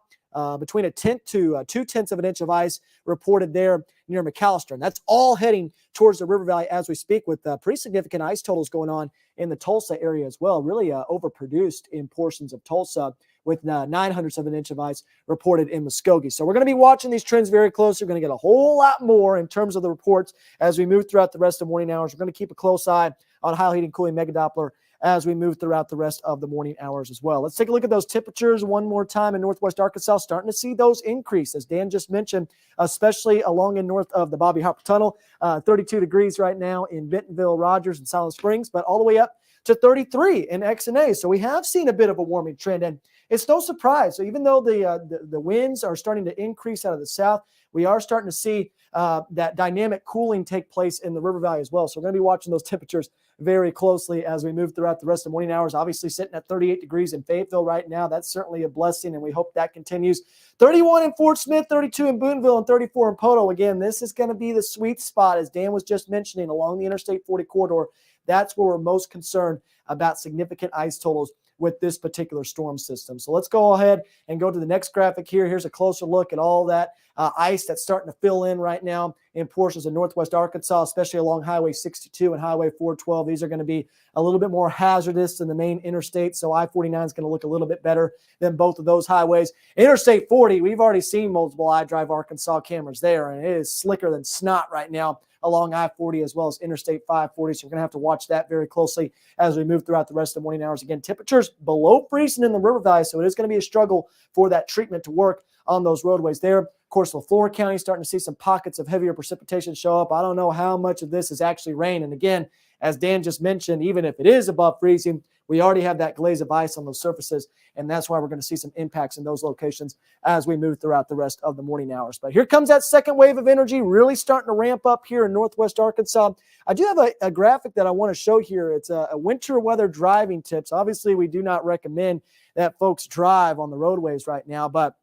between 1/10 to 2/10 of an inch of ice reported there near McAllister. And that's all heading towards the river valley as we speak, with pretty significant ice totals going on in the Tulsa area as well. Really overproduced in portions of Tulsa, with 900ths of an inch of ice reported in Muskogee. So we're going to be watching these trends very closely. We're going to get a whole lot more in terms of the reports as we move throughout the rest of the morning hours. We're going to keep a close eye on high heat and cooling mega Doppler as we move throughout the rest of the morning hours as well. Let's take a look at those temperatures one more time in Northwest Arkansas. Starting to see those increase, as Dan just mentioned, especially along and north of the Bobby Hopper Tunnel. 32 degrees right now in Bentonville, Rogers, and Silent Springs, but all the way up to 33 in X&A. So we have seen a bit of a warming trend, and it's no surprise. So even though the winds are starting to increase out of the south, we are starting to see that dynamic cooling take place in the river valley as well. So we're going to be watching those temperatures very closely as we move throughout the rest of the morning hours. Obviously sitting at 38 degrees in Fayetteville right now. That's certainly a blessing, and we hope that continues. 31 in Fort Smith, 32 in Boonville, and 34 in Poto. Again, this is going to be the sweet spot, as Dan was just mentioning, along the Interstate 40 corridor. That's where we're most concerned about significant ice totals with this particular storm system. So let's go ahead and go to the next graphic here. Here's a closer look at all that ice that's starting to fill in right now in portions of Northwest Arkansas, especially along Highway 62 and Highway 412. These are going to be a little bit more hazardous than the main interstate, so I-49 is going to look a little bit better than both of those highways. Interstate 40, we've already seen multiple iDrive Arkansas cameras there, and it is slicker than snot right now along I-40 as well as Interstate 540. So we're going to have to watch that very closely as we move throughout the rest of the morning hours. Again, temperatures below freezing in the river valley, so it is going to be a struggle for that treatment to work on those roadways there. Of course, LaFleur County starting to see some pockets of heavier precipitation show up. I don't know how much of this is actually rain. And again, as Dan just mentioned, even if it is above freezing, we already have that glaze of ice on those surfaces, and that's why we're going to see some impacts in those locations as we move throughout the rest of the morning hours. But here comes that second wave of energy really starting to ramp up here in Northwest Arkansas. I do have a graphic that I want to show here. It's a winter weather driving tips. Obviously, we do not recommend that folks drive on the roadways right now, but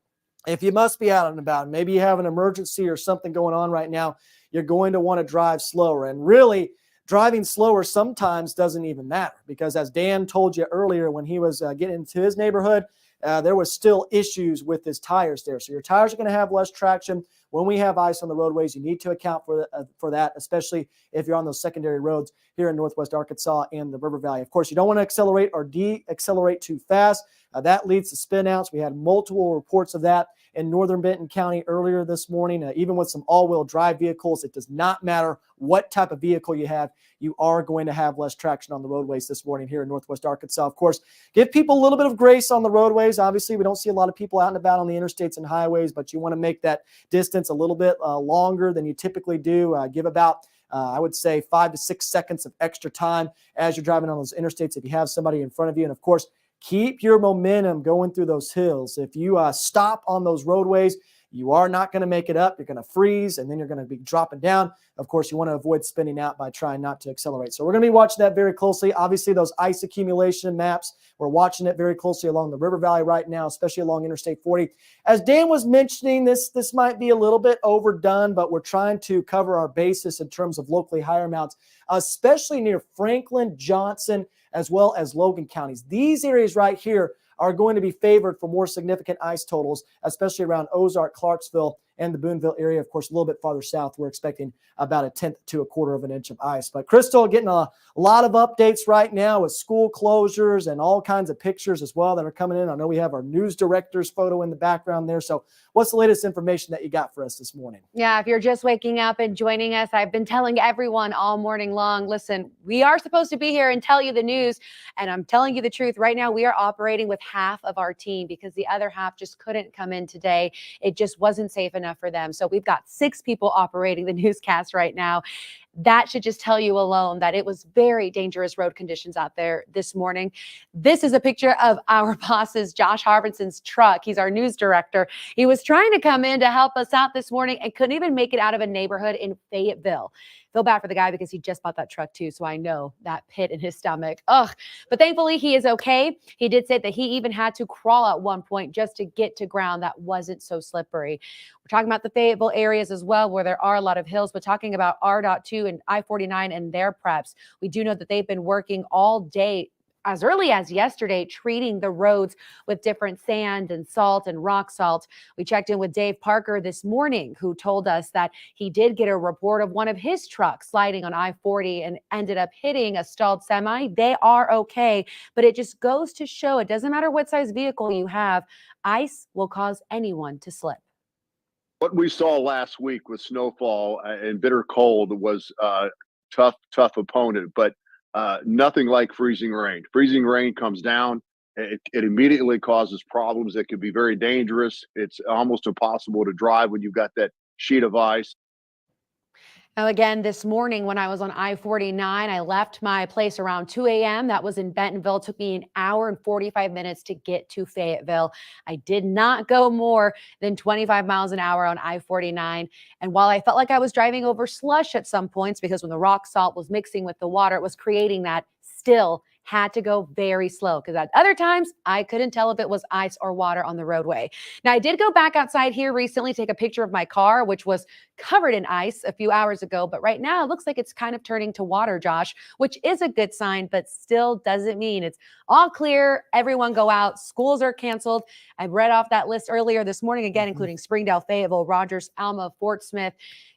if you must be out and about, maybe you have an emergency or something going on right now, you're going to want to drive slower. And really, driving slower sometimes doesn't even matter, because as Dan told you earlier, when he was getting into his neighborhood, there was still issues with his tires there. So your tires are going to have less traction. When we have ice on the roadways, you need to account for that, especially if you're on those secondary roads here in Northwest Arkansas and the River Valley. Of course, you don't want to accelerate or de-accelerate too fast. That leads to spin outs. We had multiple reports of that in northern Benton County earlier this morning. Even with some all-wheel drive vehicles, it does not matter what type of vehicle you have. You are going to have less traction on the roadways this morning here in Northwest Arkansas. Of course, give people a little bit of grace on the roadways. Obviously, we don't see a lot of people out and about on the interstates and highways, but you want to make that distance a little bit longer than you typically do. Give about I would say 5 to 6 seconds of extra time as you're driving on those interstates if you have somebody in front of you. And of course, keep your momentum going through those hills. If you stop on those roadways, you are not going to make it up. You're going to freeze, and then you're going to be dropping down. Of course, you want to avoid spinning out by trying not to accelerate. So we're going to be watching that very closely. Obviously, those ice accumulation maps, we're watching it very closely along the River Valley right now, especially along Interstate 40. As Dan was mentioning, this might be a little bit overdone, but we're trying to cover our basis in terms of locally higher amounts, especially near Franklin, Johnson, as well as Logan counties. These areas right here are going to be favored for more significant ice totals, especially around Ozark, Clarksville, and the Boonville area. Of course, a little bit farther south, we're expecting about 1/10 to 1/4 of an inch of ice. But Crystal, getting a lot of updates right now with school closures and all kinds of pictures as well that are coming in. I know we have our news director's photo in the background there. So what's the latest information that you got for us this morning? Yeah, if you're just waking up and joining us, I've been telling everyone all morning long, listen, we are supposed to be here and tell you the news. And I'm telling you the truth. Right now, we are operating with half of our team because the other half just couldn't come in today. It just wasn't safe enough for them. So we've got 6 people operating the newscast right now. That should just tell you alone that it was very dangerous road conditions out there this morning. This is a picture of our boss's, Josh Harbison's truck. He's our news director. He was trying to come in to help us out this morning and couldn't even make it out of a neighborhood in Fayetteville. Feel bad for the guy because he just bought that truck too, so I know that pit in his stomach. Ugh. But thankfully he is okay. He did say that he even had to crawl at one point just to get to ground that wasn't so slippery. We're talking about the Fayetteville areas as well, where there are a lot of hills, but talking about ARDOT 2 and I-49 and their preps. We do know that they've been working all day, as early as yesterday, treating the roads with different sand and salt and rock salt. We checked in with Dave Parker this morning, who told us that he did get a report of one of his trucks sliding on I-40 and ended up hitting a stalled semi. They are okay, but it just goes to show it doesn't matter what size vehicle you have, ice will cause anyone to slip. What we saw last week with snowfall and bitter cold was a tough opponent, but nothing like freezing rain. Freezing rain comes down, it immediately causes problems that could be very dangerous. It's almost impossible to drive when you've got that sheet of ice. Now, again, this morning when I was on I-49, I left my place around 2 a.m. That was in Bentonville. It took me an hour and 45 minutes to get to Fayetteville. I did not go more than 25 miles an hour on I-49. And while I felt like I was driving over slush at some points, because when the rock salt was mixing with the water, it was creating that, still had to go very slow, because at other times I couldn't tell if it was ice or water on the roadway. Now, I did go back outside here recently, take a picture of my car, which was covered in ice a few hours ago, but right now it looks like it's kind of turning to water, Josh, which is a good sign, but still doesn't mean it's all clear. Everyone go out. Schools are canceled. I read off that list earlier this morning, again, including Springdale, Fayetteville, Rogers, Alma, Fort Smith,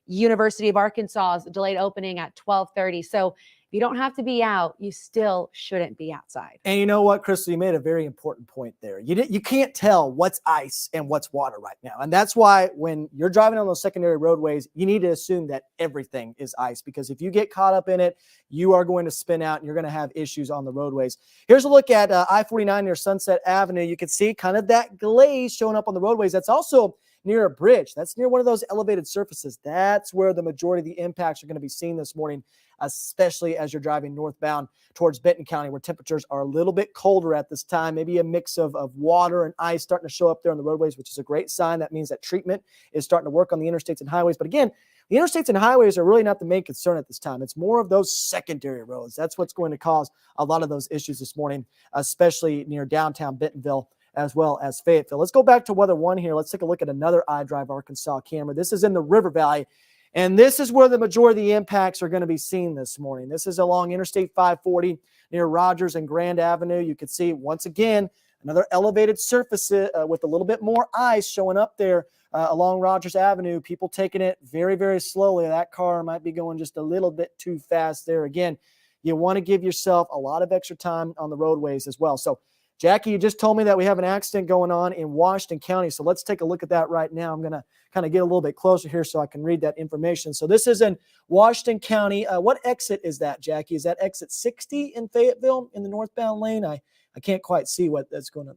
University of Arkansas's delayed opening at 12:30. So you don't have to be out. You still shouldn't be outside. And you know what, Crystal, you made a very important point there. You can't tell what's ice and what's water right now. And that's why when you're driving on those secondary roadways, you need to assume that everything is ice, because if you get caught up in it, you are going to spin out and you're going to have issues on the roadways. Here's a look at I-49 near Sunset Avenue. You can see kind of that glaze showing up on the roadways. That's also near a bridge. That's near one of those elevated surfaces. That's where the majority of the impacts are going to be seen this morning, especially as you're driving northbound towards Benton County, where temperatures are a little bit colder at this time, maybe a mix of water and ice starting to show up there on the roadways, which is a great sign. That means that treatment is starting to work on the interstates and highways. But again, the interstates and highways are really not the main concern at this time. It's more of those secondary roads. That's what's going to cause a lot of those issues this morning, especially near downtown Bentonville as well as Fayetteville. Let's go back to Weather One here. Let's take a look at another iDrive Arkansas camera. This is in the River Valley, and this is where the majority of the impacts are going to be seen this morning. This is along Interstate 540 near Rogers and Grand Avenue. You can see, once again, another elevated surface with a little bit more ice showing up there along Rogers Avenue. People taking it very, very slowly. That car might be going just a little bit too fast there. Again, you want to give yourself a lot of extra time on the roadways as well. So, Jackie, you just told me that we have an accident going on in Washington County. So let's take a look at that right now. I'm going to kind of get a little bit closer here so I can read that information. So this is in Washington County. What exit is that, Jackie? Is that exit 60 in Fayetteville in the northbound lane? I can't quite see what that's going to.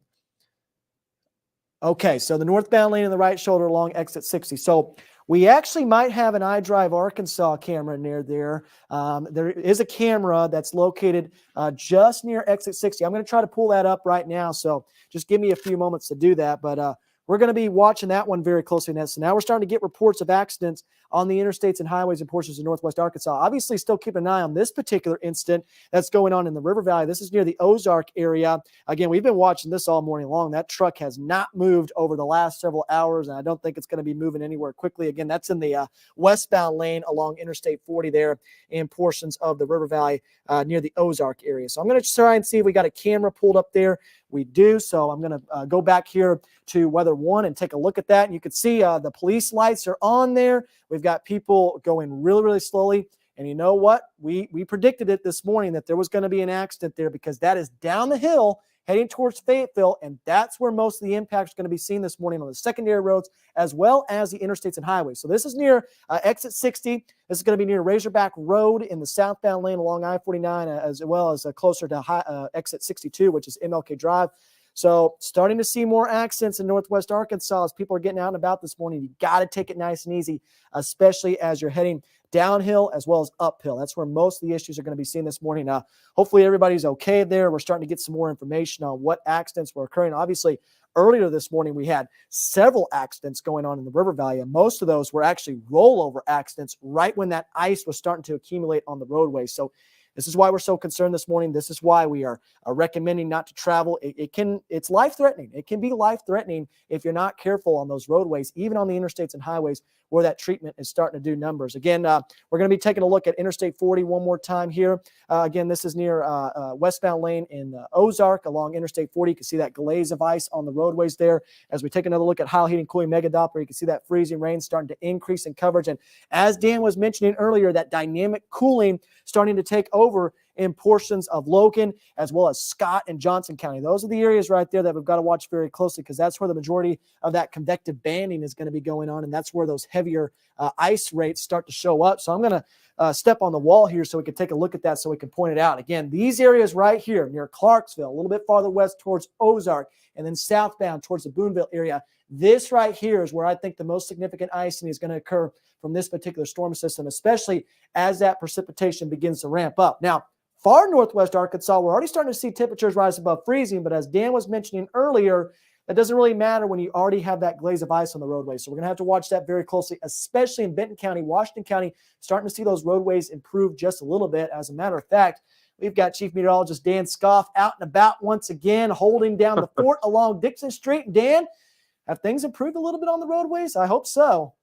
Okay, so the northbound lane in the right shoulder along exit 60. So we actually might have an iDrive Arkansas camera near there. There is a camera that's located just near exit 60. I'm going to try to pull that up right now, so just give me a few moments to do that. But we're going to be watching that one very closely now. So now we're starting to get reports of accidents on the interstates and highways in portions of northwest Arkansas. Obviously, still keep an eye on this particular incident that's going on in the River Valley. This is near the Ozark area. Again, we've been watching this all morning long. That truck has not moved over the last several hours, and I don't think it's going to be moving anywhere quickly. Again, that's in the westbound lane along Interstate 40 there in portions of the River Valley near the Ozark area. So I'm going to try and see if we got a camera pulled up there. We do. So I'm going to go back here to Weather One and take a look at that. And you can see the police lights are on there. We've got people going really, really slowly. And you know what? We predicted it this morning that there was going to be an accident there, because that is down the hill heading towards Fayetteville, and that's where most of the impact is going to be seen this morning on the secondary roads as well as the interstates and highways. So this is near exit 60. This is going to be near Razorback Road in the southbound lane along I-49, as well as closer to exit 62, which is MLK Drive. So starting to see more accidents in Northwest Arkansas as people are getting out and about this morning. You got to take it nice and easy, especially as you're heading downhill as well as uphill. That's where most of the issues are going to be seen this morning. Hopefully everybody's okay there. We're starting to get some more information on what accidents were occurring. Obviously, earlier this morning, we had several accidents going on in the River Valley, and most of those were actually rollover accidents right when that ice was starting to accumulate on the roadway. So this is why we're so concerned this morning. This is why we are recommending not to travel. It's life-threatening. It can be life-threatening if you're not careful on those roadways, even on the interstates and highways where that treatment is starting to do numbers. Again, we're going to be taking a look at Interstate 40 one more time here. Again, this is near westbound lane in Ozark along Interstate 40. You can see that glaze of ice on the roadways there. As we take another look at Heil Heating Cooling Mega Doppler, you can see that freezing rain starting to increase in coverage. And as Dan was mentioning earlier, that dynamic cooling starting to take over in portions of Logan as well as Scott and Johnson County. Those are the areas right there that we've got to watch very closely because that's where the majority of that convective banding is going to be going on, and that's where those heavier ice rates start to show up. So I'm going to step on the wall here so we can take a look at that so we can point it out. Again, these areas right here near Clarksville, a little bit farther west towards Ozark, and then southbound towards the Boonville area. This right here is where I think the most significant icing is going to occur from this particular storm system, especially as that precipitation begins to ramp up. Now, far northwest Arkansas, we're already starting to see temperatures rise above freezing, but as Dan was mentioning earlier, that doesn't really matter when you already have that glaze of ice on the roadway. So we're going to have to watch that very closely, especially in Benton County, Washington County, starting to see those roadways improve just a little bit. As a matter of fact, we've got Chief Meteorologist Dan Scoff out and about once again, holding down the fort along Dixon Street. Dan, have things improved a little bit on the roadways? I hope so.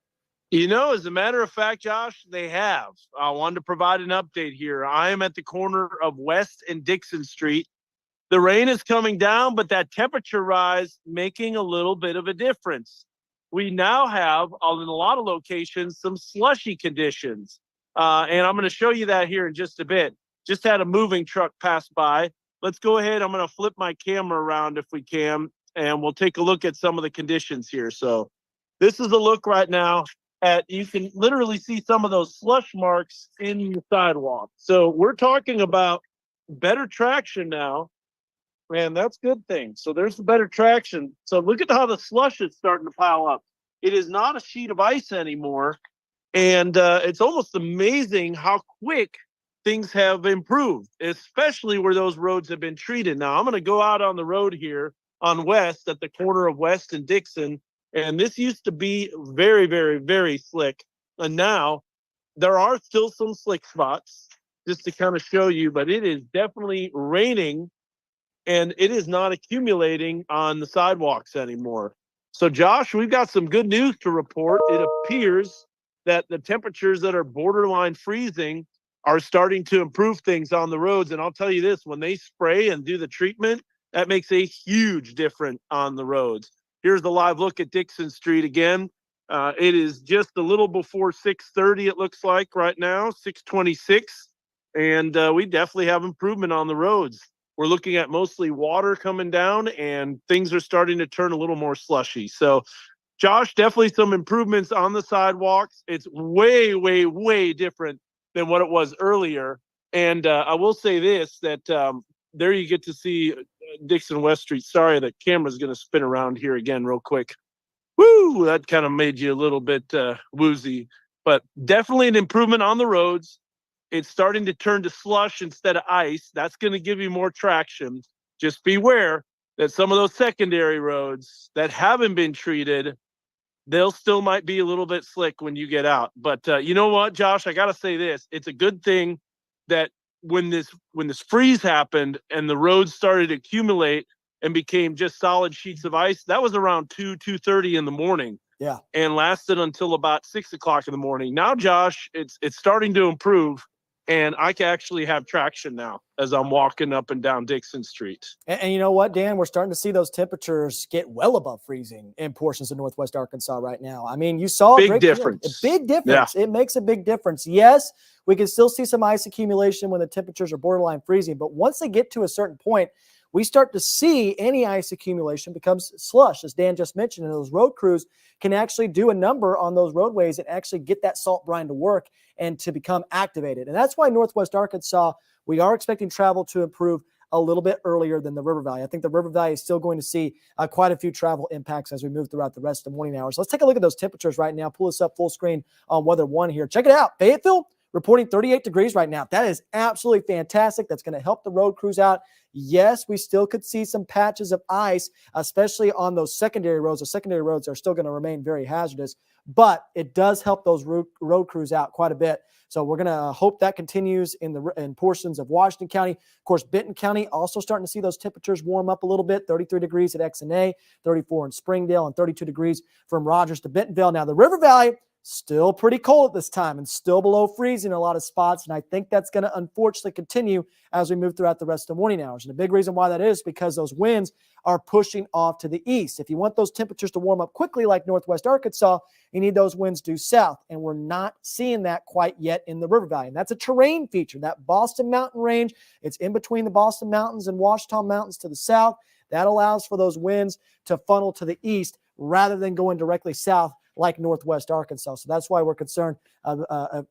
You know, as a matter of fact, Josh, they have. I wanted to provide an update here. I am at the corner of West and Dixon Street. The rain is coming down, but that temperature rise making a little bit of a difference. We now have, in a lot of locations, some slushy conditions. And I'm going to show you that here in just a bit. Just had a moving truck pass by. Let's go ahead. I'm going to flip my camera around if we can, and we'll take a look at some of the conditions here. So this is a look right now. You can literally see some of those slush marks in the sidewalk. So we're talking about better traction now, and that's a good thing. So there's the better traction. So look at how the slush is starting to pile up. It is not a sheet of ice anymore, and it's almost amazing how quick things have improved, especially where those roads have been treated. Now, I'm going to go out on the road here on West at the corner of West and Dixon. And this used to be very, very, very slick. And now there are still some slick spots, just to kind of show you, but it is definitely raining and it is not accumulating on the sidewalks anymore. So, Josh, we've got some good news to report. It appears that the temperatures that are borderline freezing are starting to improve things on the roads. And I'll tell you this, when they spray and do the treatment, that makes a huge difference on the roads. Here's the live look at Dixon Street again. It is just a little before 6:30, it looks like right now, 6:26. And we definitely have improvement on the roads. We're looking at mostly water coming down, and things are starting to turn a little more slushy. So, Josh, definitely some improvements on the sidewalks. It's way, way, way different than what it was earlier. And I will say this, that there you get to see Dixon West Street. Sorry, the camera's going to spin around here again real quick. Woo! That kind of made you a little bit woozy. But definitely an improvement on the roads. It's starting to turn to slush instead of ice. That's going to give you more traction. Just beware that some of those secondary roads that haven't been treated, they'll still might be a little bit slick when you get out. But you know what, Josh? I got to say this. It's a good thing that when this freeze happened and the roads started to accumulate and became just solid sheets of ice, that was around 2:30 in the morning. Yeah. And lasted until about 6 o'clock in the morning. Now, Josh, it's starting to improve, and I can actually have traction now as I'm walking up and down Dixon Street. And you know what, Dan? We're starting to see those temperatures get well above freezing in portions of northwest Arkansas right now. I mean, you saw a big difference. A big difference. Yeah. It makes a big difference. Yes, we can still see some ice accumulation when the temperatures are borderline freezing, but once they get to a certain point, we start to see any ice accumulation becomes slush, as Dan just mentioned, and those road crews can actually do a number on those roadways and actually get that salt brine to work and to become activated. And that's why northwest Arkansas, we are expecting travel to improve a little bit earlier than the River Valley. I think the River Valley is still going to see quite a few travel impacts as we move throughout the rest of the morning hours. Let's take a look at those temperatures right now. Pull this up full screen on Weather One here. Check it out. Fayetteville reporting 38 degrees right now. That is absolutely fantastic. That's going to help the road crews out. Yes, we still could see some patches of ice, especially on those secondary roads. The secondary roads are still going to remain very hazardous, but it does help those road crews out quite a bit. So we're going to hope that continues in portions of Washington County. Of course, Benton County also starting to see those temperatures warm up a little bit. 33 degrees at XNA, 34 in Springdale, and 32 degrees from Rogers to Bentonville. Now, the River Valley, still pretty cold at this time and still below freezing in a lot of spots. And I think that's going to unfortunately continue as we move throughout the rest of the morning hours. And the big reason why that is because those winds are pushing off to the east. If you want those temperatures to warm up quickly like Northwest Arkansas, you need those winds due south. And we're not seeing that quite yet in the River Valley. And that's a terrain feature. That Boston Mountain Range, it's in between the Boston Mountains and Ouachita Mountains to the south. That allows for those winds to funnel to the east rather than going directly south like Northwest Arkansas. So that's why we're concerned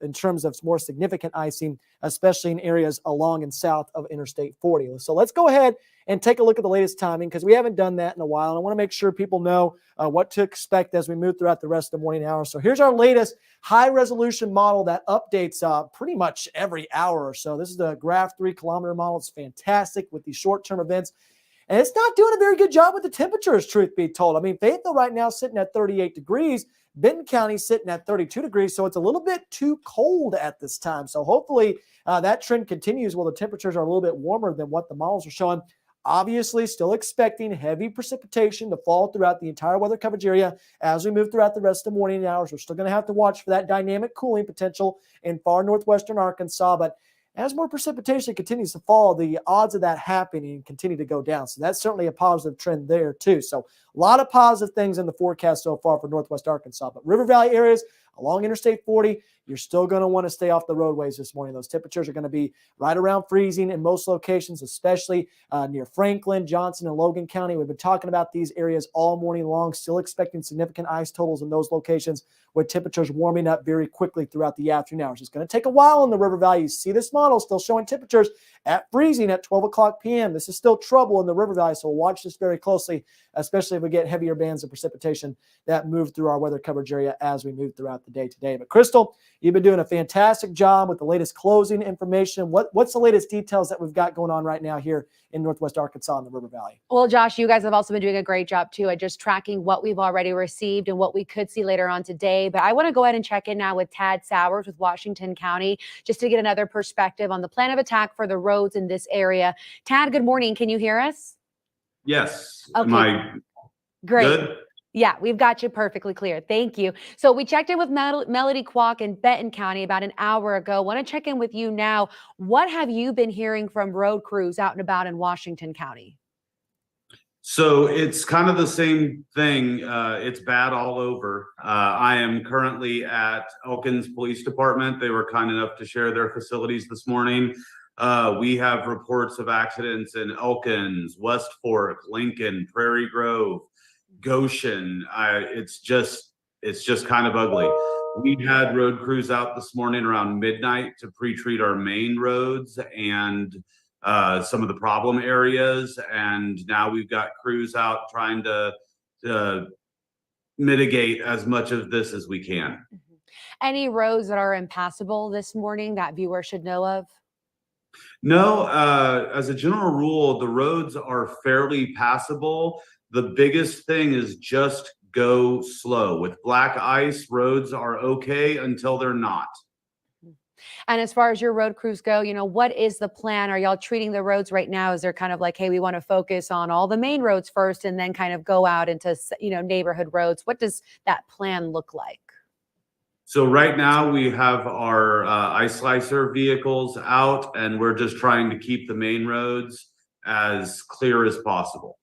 in terms of more significant icing, especially in areas along and south of Interstate 40. So let's go ahead and take a look at the latest timing because we haven't done that in a while. And I want to make sure people know what to expect as we move throughout the rest of the morning hours. So here's our latest high-resolution model that updates pretty much every hour or so. This is the Graph 3-kilometer model. It's fantastic with these short-term events. And it's not doing a very good job with the temperatures, truth be told. I mean, Fayetteville right now sitting at 38 degrees. Benton County sitting at 32 degrees. So it's a little bit too cold at this time. So hopefully that trend continues while the temperatures are a little bit warmer than what the models are showing. Obviously, still expecting heavy precipitation to fall throughout the entire weather coverage area as we move throughout the rest of the morning hours. We're still going to have to watch for that dynamic cooling potential in far northwestern Arkansas. But as more precipitation continues to fall, the odds of that happening continue to go down. So that's certainly a positive trend there too. So a lot of positive things in the forecast so far for Northwest Arkansas. But River Valley areas along Interstate 40, you're still going to want to stay off the roadways this morning. Those temperatures are going to be right around freezing in most locations, especially near Franklin, Johnson, and Logan County. We've been talking about these areas all morning long, still expecting significant ice totals in those locations with temperatures warming up very quickly throughout the afternoon hours. It's going to take a while in the River Valley. You see this model still showing temperatures at freezing at 12 o'clock p.m. This is still trouble in the River Valley, so we'll watch this very closely, especially if we get heavier bands of precipitation that move through our weather coverage area as we move throughout the day today. But Crystal, you've been doing a fantastic job with the latest closing information. What's the latest details that we've got going on right now here in Northwest Arkansas and the River Valley? Well, Josh, you guys have also been doing a great job too at just tracking what we've already received and what we could see later on today. But I want to go ahead and check in now with Tad Sowers with Washington County just to get another perspective on the plan of attack for the roads in this area. Tad, good morning. Can you hear us? Yes. Okay. Am I Great. good? Yeah, we've got you perfectly clear. Thank you. So we checked in with Melody Kwok in Benton County about an hour ago. Want to check in with you now. What have you been hearing from road crews out and about in Washington County? So it's kind of the same thing. It's bad all over. I am currently at Elkins Police Department. They were kind enough to share their facilities this morning. We have reports of accidents in Elkins, West Fork, Lincoln, Prairie Grove, Goshen. It's just kind of ugly. We had road crews out this morning around midnight to pre-treat our main roads and some of the problem areas. And now we've got crews out trying to mitigate as much of this as we can. Any roads that are impassable this morning that viewers should know of? No, as a general rule, the roads are fairly passable. The biggest thing is just go slow. With black ice, roads are okay until they're not. And as far as your road crews go, what is the plan? Are y'all treating the roads right now? Is there kind of like, hey, we want to focus on all the main roads first and then kind of go out into, neighborhood roads? What does that plan look like? So right now we have our ice slicer vehicles out and we're just trying to keep the main roads as clear as possible.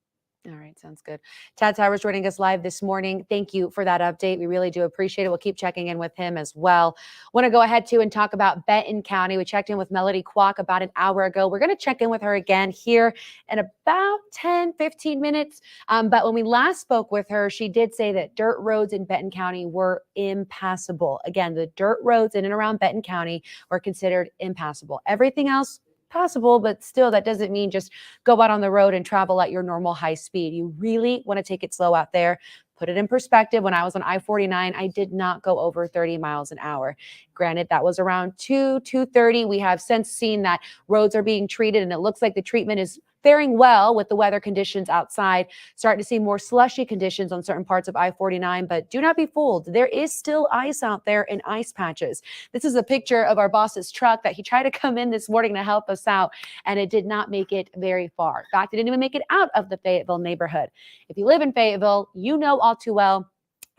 All right. Sounds good. Tad Sowers joining us live this morning. Thank you for that update. We really do appreciate it. We'll keep checking in with him as well. Want to go ahead too and talk about Benton County. We checked in with Melody Kwok about an hour ago. We're going to check in with her again here in about 10, 15 minutes. But when we last spoke with her, she did say that dirt roads in Benton County were impassable. Again, the dirt roads in and around Benton County were considered impassable. Everything else possible, but still that doesn't mean just go out on the road and travel at your normal high speed. You really want to take it slow out there. Put it in perspective, when I was on I-49, I did not go over 30 miles an hour. Granted, that was around 2:30. We have since seen that roads are being treated, and it looks like the treatment is faring well with the weather conditions outside. Starting to see more slushy conditions on certain parts of I-49, but do not be fooled. There is still ice out there in ice patches. This is a picture of our boss's truck that he tried to come in this morning to help us out, and it did not make it very far. In fact, it didn't even make it out of the Fayetteville neighborhood. If you live in Fayetteville, you know all too well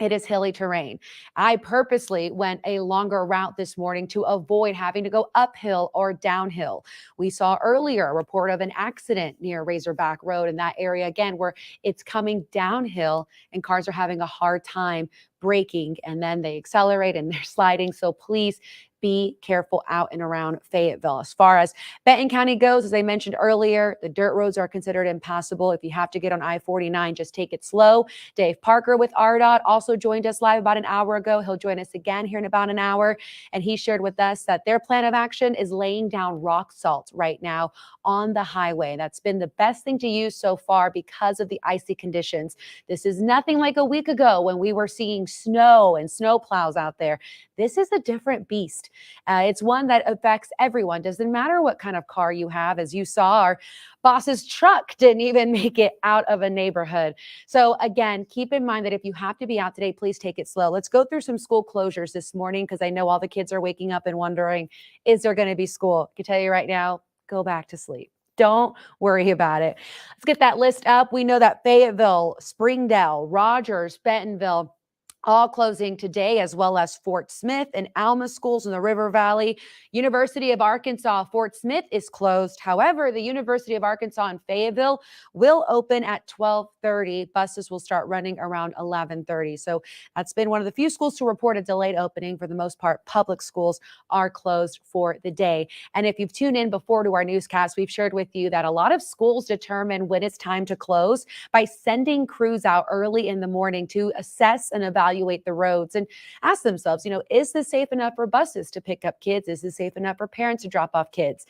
it is hilly terrain. I purposely went a longer route this morning to avoid having to go uphill or downhill. We saw earlier a report of an accident near Razorback Road in that area again, where it's coming downhill and cars are having a hard time braking, and then they accelerate and they're sliding. So please be careful out and around Fayetteville. As far as Benton County goes, as I mentioned earlier, the dirt roads are considered impassable. If you have to get on I-49, just take it slow. Dave Parker with ARDOT also joined us live about an hour ago. He'll join us again here in about an hour. And he shared with us that their plan of action is laying down rock salt right now on the highway. That's been the best thing to use so far because of the icy conditions. This is nothing like a week ago when we were seeing snow and snow plows out there. This is a different beast. It's one that affects everyone. Doesn't matter what kind of car you have. As you saw, our boss's truck didn't even make it out of a neighborhood. So again, keep in mind that if you have to be out today, please take it slow. Let's go through some school closures this morning, because I know all the kids are waking up and wondering, is there going to be school? I can tell you right now, go back to sleep. Don't worry about it. Let's get that list up. We know that Fayetteville, Springdale, Rogers, Bentonville, all closing today, as well as Fort Smith and Alma schools in the River Valley. University of Arkansas, Fort Smith is closed. However, the University of Arkansas in Fayetteville will open at 12:30. Buses will start running around 11:30. So that's been one of the few schools to report a delayed opening. For the most part, public schools are closed for the day. And if you've tuned in before to our newscast, we've shared with you that a lot of schools determine when it's time to close by sending crews out early in the morning to assess and evaluate the roads and ask themselves, is this safe enough for buses to pick up kids? Is this safe enough for parents to drop off kids?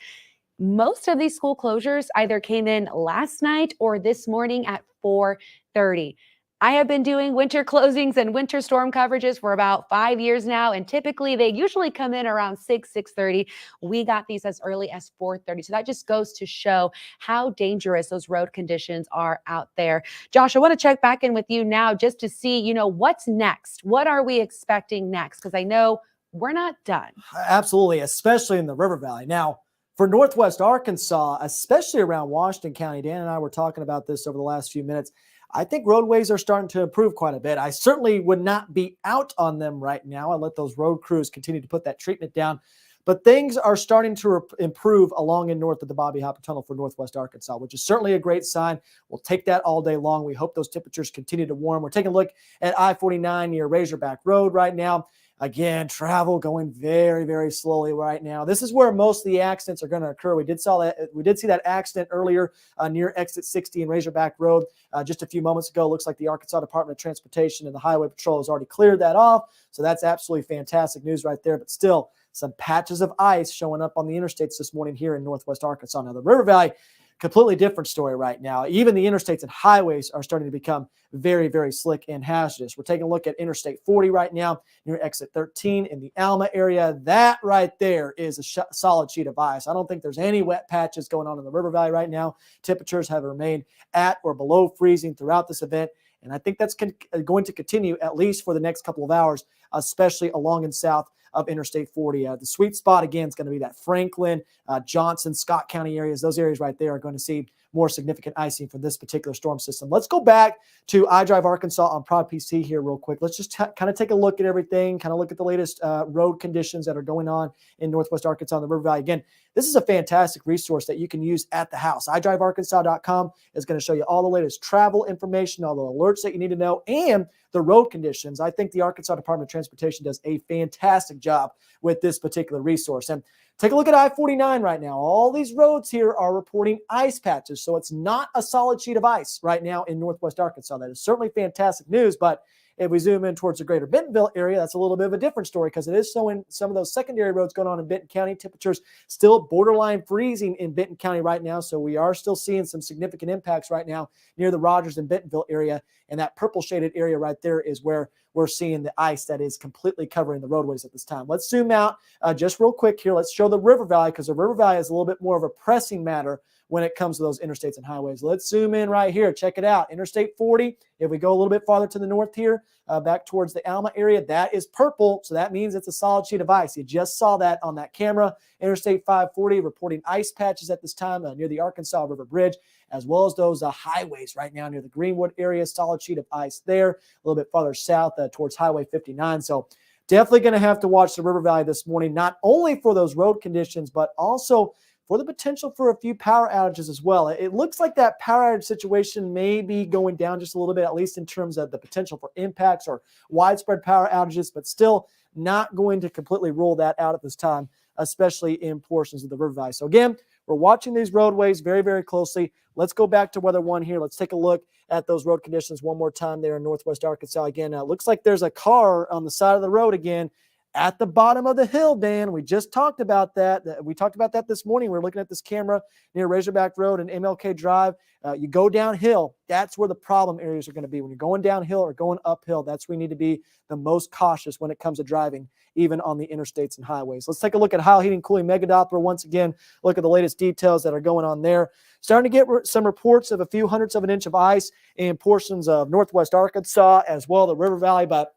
Most of these school closures either came in last night or this morning at 4:30. I have been doing winter closings and winter storm coverages for about 5 years now, and typically they usually come in around 6:30. We got these as early as 4:30. So that just goes to show how dangerous those road conditions are out there. Josh, I want to check back in with you now just to see, what's next? What are we expecting next? Because I know we're not done. Absolutely, especially in the River Valley. Now, for Northwest Arkansas, especially around Washington County, Dan and I were talking about this over the last few minutes. I think roadways are starting to improve quite a bit. I certainly would not be out on them right now. I let those road crews continue to put that treatment down. But things are starting to improve along and north of the Bobby Hopper Tunnel for Northwest Arkansas, which is certainly a great sign. We'll take that all day long. We hope those temperatures continue to warm. We're taking a look at I-49 near Razorback Road right now. Again, travel going very, very slowly right now. This is where most of the accidents are going to occur. We did see that accident earlier near exit 60 and Razorback Road just a few moments ago. Looks like the Arkansas Department of Transportation and the Highway Patrol has already cleared that off. So that's absolutely fantastic news right there. But still, some patches of ice showing up on the interstates this morning here in Northwest Arkansas. Now, the River Valley, completely different story right now. Even the interstates and highways are starting to become very, very slick and hazardous. We're taking a look at Interstate 40 right now near exit 13 in the Alma area. That right there is a solid sheet of ice. I don't think there's any wet patches going on in the River Valley right now. Temperatures have remained at or below freezing throughout this event. And I think that's going to continue at least for the next couple of hours, especially along and south of Interstate 40. The sweet spot, again, is going to be that Franklin, Johnson, Scott County areas. Those areas right there are going to see more significant icing for this particular storm system. Let's go back to iDrive Arkansas on Prod PC here real quick. Let's just kind of take a look at everything, kind of look at the latest road conditions that are going on in Northwest Arkansas and the River Valley. Again, this is a fantastic resource that you can use at the house. iDriveArkansas.com is going to show you all the latest travel information, all the alerts that you need to know, and the road conditions. I think the Arkansas Department of Transportation does a fantastic job with this particular resource. And take a look at I-49 right now. All these roads here are reporting ice patches, so it's not a solid sheet of ice right now in Northwest Arkansas. That is certainly fantastic news, but If we zoom in towards the greater Bentonville area, that's a little bit of a different story because it is showing some of those secondary roads going on in Benton County. Temperatures still borderline freezing in Benton County right now. So we are still seeing some significant impacts right now near the Rogers and Bentonville area. And that purple shaded area right there is where we're seeing the ice that is completely covering the roadways at this time. Let's zoom out just real quick here. Let's show the River Valley because the River Valley is a little bit more of a pressing matter when it comes to those interstates and highways. Let's zoom in right here. Check it out. Interstate 40, if we go a little bit farther to the north here, back towards the Alma area, that is purple. So that means it's a solid sheet of ice. You just saw that on that camera. Interstate 540 reporting ice patches at this time near the Arkansas River Bridge, as well as those highways right now near the Greenwood area, solid sheet of ice there. A little bit farther south towards Highway 59. So definitely going to have to watch the River Valley this morning, not only for those road conditions, but also for the potential for a few power outages as well. It looks like that power outage situation may be going down just a little bit, at least in terms of the potential for impacts or widespread power outages, but still not going to completely rule that out at this time, especially in portions of the River Valley. So again, we're watching these roadways very, very closely. Let's go back to weather one here. Let's take a look at those road conditions one more time there in Northwest Arkansas. Again, it looks like there's a car on the side of the road again at the bottom of the hill, Dan. We just talked about that. We talked about that this morning. We were looking at this camera near Razorback Road and MLK Drive. You go downhill, that's where the problem areas are going to be. When you're going downhill or going uphill, that's where you need to be the most cautious when it comes to driving, even on the interstates and highways. Let's take a look at Heil Heating Cooling Mega Doppler once again. Look at the latest details that are going on there. Starting to get some reports of a few hundredths of an inch of ice in portions of Northwest Arkansas, as well the River Valley, but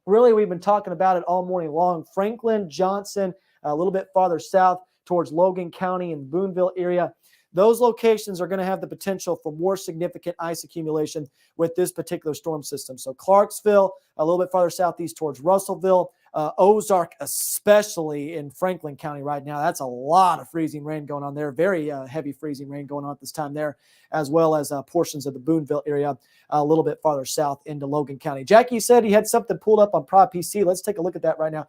really, we've been talking about it all morning long. Franklin, Johnson, a little bit farther south towards Logan County and Boonville area. Those locations are going to have the potential for more significant ice accumulation with this particular storm system. So Clarksville, a little bit farther southeast towards Russellville, Ozark, especially in Franklin County right now. That's a lot of freezing rain going on there. Very heavy freezing rain going on at this time there, as well as portions of the Boonville area a little bit farther south into Logan County. Jackie said he had something pulled up on Prop PC. Let's take a look at that right now.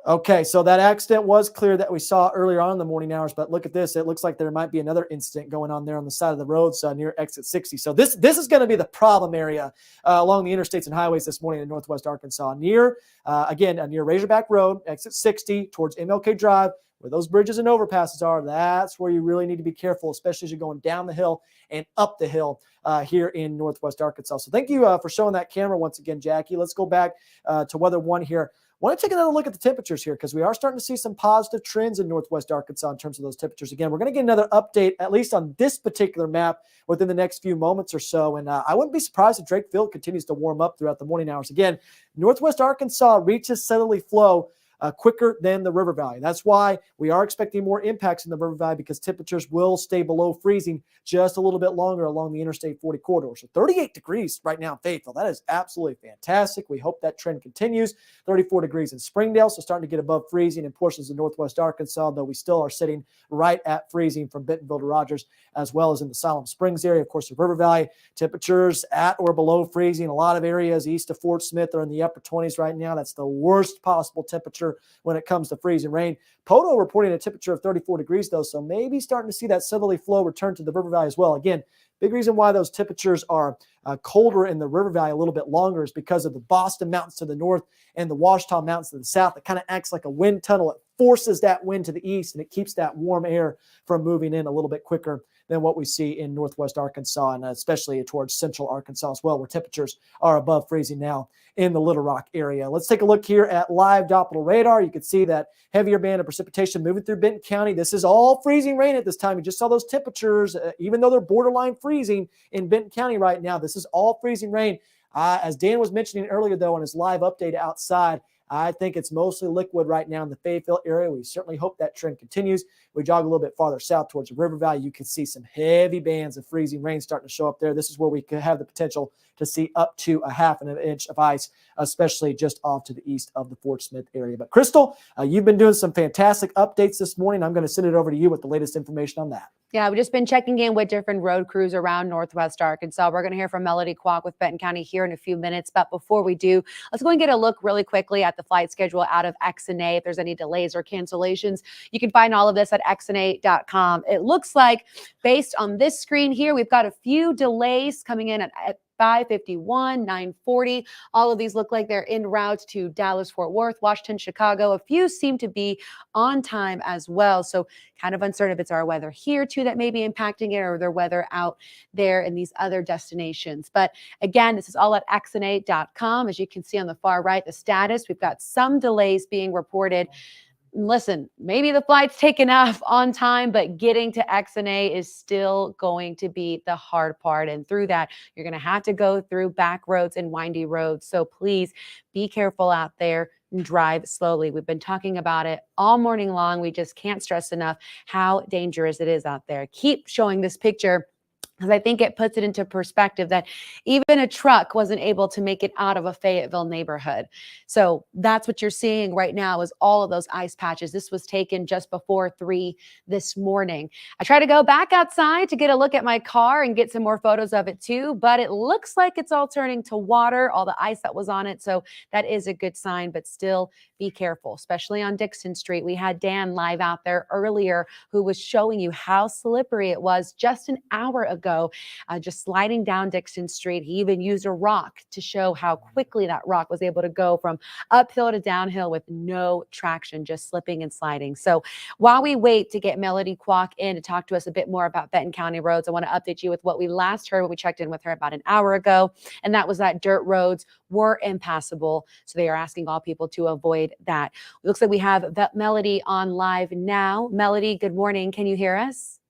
Okay, so that accident was clear that we saw earlier on in the morning hours, but look at this. It looks like there might be another incident going on there on the side of the road near exit 60. So this is going to be the problem area along the interstates and highways this morning in Northwest Arkansas. Near Razorback Road, exit 60 towards MLK Drive, where those bridges and overpasses are. That's where you really need to be careful, especially as you're going down the hill and up the hill here in Northwest Arkansas. So thank you for showing that camera once again, Jackie. Let's go back to weather one here. I want to take another look at the temperatures here because we are starting to see some positive trends in Northwest Arkansas in terms of those temperatures. Again, we're going to get another update, at least on this particular map, within the next few moments or so. And I wouldn't be surprised if Drake Field continues to warm up throughout the morning hours. Again, Northwest Arkansas reaches southerly flow quicker than the River Valley. That's why we are expecting more impacts in the River Valley, because temperatures will stay below freezing just a little bit longer along the Interstate 40 corridor. So 38 degrees right now in Fayetteville. That is absolutely fantastic. We hope that trend continues. 34 degrees in Springdale, so starting to get above freezing in portions of Northwest Arkansas, though we still are sitting right at freezing from Bentonville to Rogers, as well as in the Siloam Springs area. Of course, the River Valley, temperatures at or below freezing. A lot of areas east of Fort Smith are in the upper 20s right now. That's the worst possible temperature when it comes to freezing rain. Poto reporting a temperature of 34 degrees, though, so maybe starting to see that southerly flow return to the River Valley as well. Again, big reason why those temperatures are colder in the River Valley a little bit longer is because of the Boston Mountains to the north and the Ouachita Mountains to the south. It kind of acts like a wind tunnel. It forces that wind to the east, and it keeps that warm air from moving in a little bit quicker than what we see in Northwest Arkansas, and especially towards Central Arkansas as well, where temperatures are above freezing now in the Little Rock area. Let's take a look here at live Doppler radar. You can see that heavier band of precipitation moving through Benton County. This is all freezing rain at this time. You just saw those temperatures, even though they're borderline freezing in Benton County right now. This is all freezing rain. As Dan was mentioning earlier, though, on his live update outside, I think it's mostly liquid right now in the Fayetteville area. We certainly hope that trend continues. We jog a little bit farther south towards the River Valley. You can see some heavy bands of freezing rain starting to show up there. This is where we could have the potential to see up to a half an inch of ice, especially just off to the east of the Fort Smith area. But Crystal, you've been doing some fantastic updates this morning. I'm going to send it over to you with the latest information on that. Yeah, we've just been checking in with different road crews around Northwest Arkansas. We're going to hear from Melody Kwok with Benton County here in a few minutes. But before we do, let's go and get a look really quickly at the flight schedule out of XNA. If there's any delays or cancellations, you can find all of this at xna.com. It looks like, based on this screen here, we've got a few delays coming in at 551, 940. All of these look like they're en route to Dallas, Fort Worth, Washington, Chicago. A few seem to be on time as well. So kind of uncertain if it's our weather here too that may be impacting it or their weather out there in these other destinations. But again, this is all at actionate.com. As you can see on the far right, the status, we've got some delays being reported. Listen, maybe the flight's taken off on time, but getting to XNA is still going to be the hard part. And through that, you're going to have to go through back roads and windy roads. So please be careful out there and drive slowly. We've been talking about it all morning long. We just can't stress enough how dangerous it is out there. Keep showing this picture, because I think it puts it into perspective that even a truck wasn't able to make it out of a Fayetteville neighborhood. So that's what you're seeing right now is all of those ice patches. This was taken just before 3 this morning. I try to go back outside to get a look at my car and get some more photos of it too, but it looks like it's all turning to water, all the ice that was on it. So that is a good sign, but still be careful, especially on Dixon Street. We had Dan live out there earlier who was showing you how slippery it was just an hour ago, just sliding down Dixon Street. He even used a rock to show how quickly that rock was able to go from uphill to downhill with no traction, just slipping and sliding. So while we wait to get Melody Kwok in to talk to us a bit more about Benton County roads, I want to update you with what we last heard when we checked in with her about an hour ago, and that was that dirt roads were impassable. So they are asking all people to avoid that. It looks like we have Melody on live now. Melody, good morning. Can you hear us?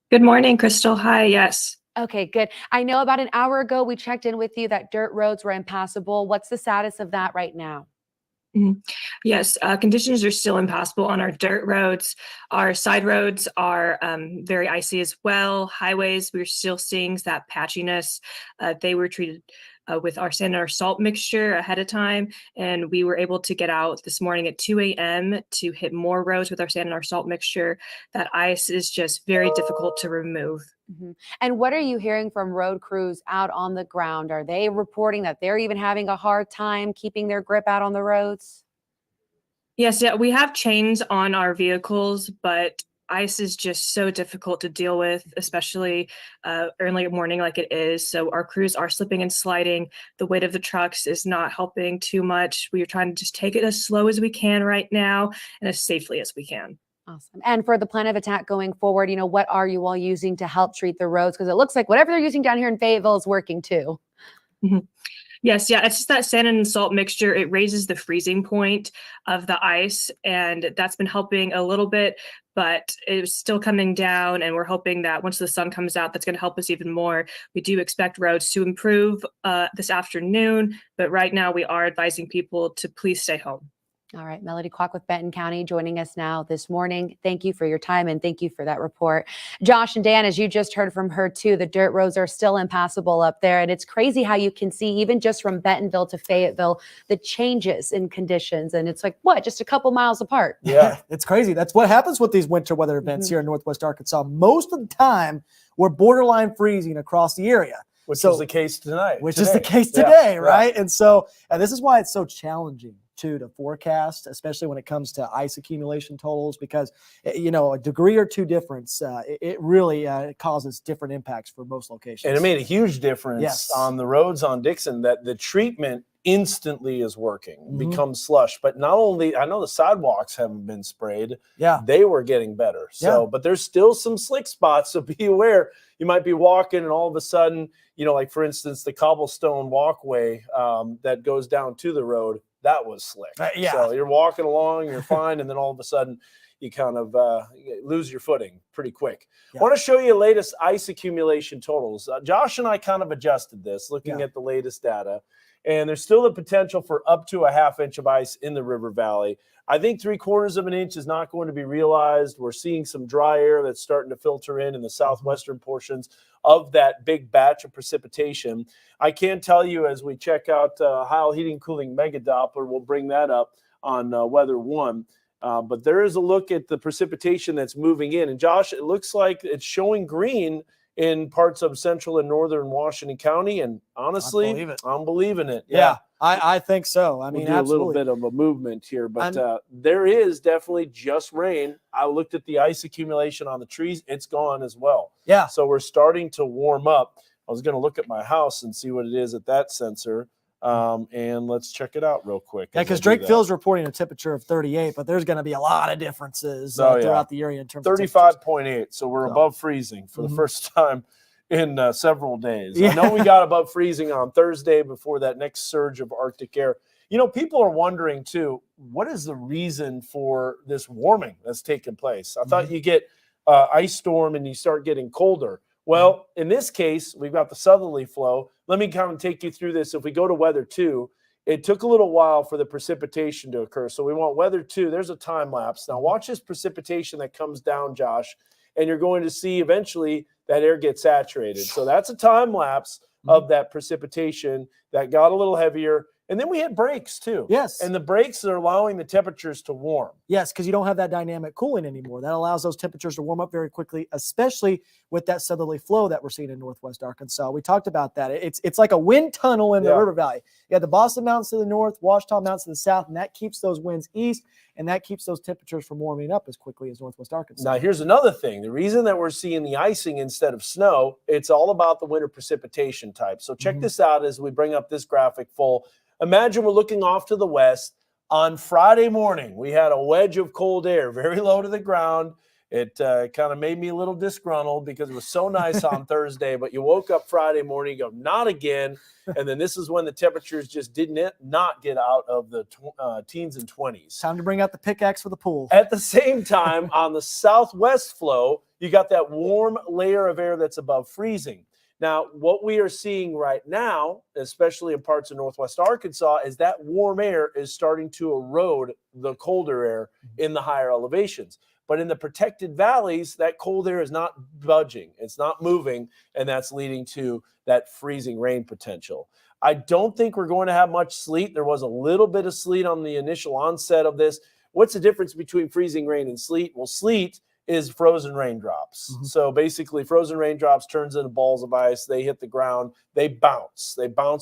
Good morning, Crystal. Hi, yes. Okay, good. I know about an hour ago we checked in with you that dirt roads were impassable. What's the status of that right now? Yes, conditions are still impassable on our dirt roads. Our side roads are very icy as well. Highways, we're still seeing that patchiness. They were treated with our sand and our salt mixture ahead of time, and we were able to get out this morning at 2 a.m. to hit more roads with our sand and our salt mixture. That ice is just very difficult to remove. And what are you hearing from road crews out on the ground? Are they reporting that they're even having a hard time keeping their grip out on the roads? Yes, yeah, we have chains on our vehicles, but ice is just so difficult to deal with, especially early morning like it is. So our crews are slipping and sliding. The weight of the trucks is not helping too much. We are trying to just take it as slow as we can right now and as safely as we can. Awesome. And for the plan of attack going forward, what are you all using to help treat the roads? Because it looks like whatever they're using down here in Fayetteville is working too. Yes, yeah, it's just that sand and salt mixture. It raises the freezing point of the ice, and that's been helping a little bit, but it's still coming down, and we're hoping that once the sun comes out, that's going to help us even more. We do expect roads to improve this afternoon, but right now we are advising people to please stay home. All right, Melody Kwok with Benton County joining us now this morning. Thank you for your time and thank you for that report. Josh and Dan, as you just heard from her too, the dirt roads are still impassable up there. And it's crazy how you can see even just from Bentonville to Fayetteville, the changes in conditions. And it's like, what, just a couple miles apart? Yeah, it's crazy. That's what happens with these winter weather events here in Northwest Arkansas. Most of the time, we're borderline freezing across the area. Which is the case tonight. Which is the case today, right? And so, and this is why it's so challenging to forecast, especially when it comes to ice accumulation totals, because a degree or two difference, it really causes different impacts for most locations. And it made a huge difference on the roads on Dixon that the treatment instantly is working, becomes slush. But not only, I know the sidewalks haven't been sprayed, they were getting better. So, but there's still some slick spots, so be aware. You might be walking and all of a sudden, like for instance, the cobblestone walkway that goes down to the road, that was slick. So you're walking along, you're fine, and then all of a sudden you kind of lose your footing pretty quick. I want to show you the latest ice accumulation totals. Josh and I kind of adjusted this, looking at the latest data, and there's still the potential for up to a ½ inch of ice in the river valley. I think 3/4 of an inch is not going to be realized. We're seeing some dry air that's starting to filter in the southwestern portions of that big batch of precipitation. I can tell you as we check out Heil Heating Cooling Mega Doppler, we'll bring that up on Weather 1. But there is a look at the precipitation that's moving in. And Josh, it looks like it's showing green in parts of central and northern Washington County. And honestly, I'm believing it. Yeah, I think so. I mean, we'll do a little bit of a movement here, but there is definitely just rain. I looked at the ice accumulation on the trees. It's gone as well. Yeah. So we're starting to warm up. I was going to look at my house and see what it is at that sensor. And let's check it out real quick. Yeah, because Drake Phil's reporting a temperature of 38, but there's going to be a lot of differences throughout the area in terms of 35.8. So we're above freezing for the first time in several days. Yeah. I know we got above freezing on Thursday before that next surge of Arctic air. You know, people are wondering too, what is the reason for this warming that's taking place? I thought you get ice storm and you start getting colder. Well, in this case, we've got the southerly flow. Let me kind of take you through this. If we go to weather 2, it took a little while for the precipitation to occur. So we want weather 2. There's a time lapse. Now watch this precipitation that comes down, Josh, and you're going to see eventually that air gets saturated. So that's a time lapse of that precipitation that got a little heavier. And then we had breaks too. Yes. And the breaks are allowing the temperatures to warm. Yes, because you don't have that dynamic cooling anymore. That allows those temperatures to warm up very quickly, especially with that southerly flow that we're seeing in northwest Arkansas. We talked about that. It's like a wind tunnel in the river valley. You got the Boston Mountains to the north, Ouachita Mountains to the south, and that keeps those winds east, and that keeps those temperatures from warming up as quickly as northwest Arkansas. Now, here's another thing. The reason that we're seeing the icing instead of snow, it's all about the winter precipitation type. So check this out as we bring up this graphic full. Imagine we're looking off to the west. On Friday morning, we had a wedge of cold air very low to the ground. It kind of made me a little disgruntled because it was so nice on Thursday, but you woke up Friday morning, you go, not again. And then this is when the temperatures just did not get out of the teens and 20s. Time to bring out the pickaxe for the pool. At the same time, on the southwest flow, you got that warm layer of air that's above freezing. Now, what we are seeing right now, especially in parts of northwest Arkansas, is that warm air is starting to erode the colder air in the higher elevations. But in the protected valleys, that cold air is not budging. It's not moving, and that's leading to that freezing rain potential. I don't think we're going to have much sleet. There was a little bit of sleet on the initial onset of this. What's the difference between freezing rain and sleet? Well, sleet is frozen raindrops. So basically frozen raindrops turns into balls of ice. They hit the ground. They bounce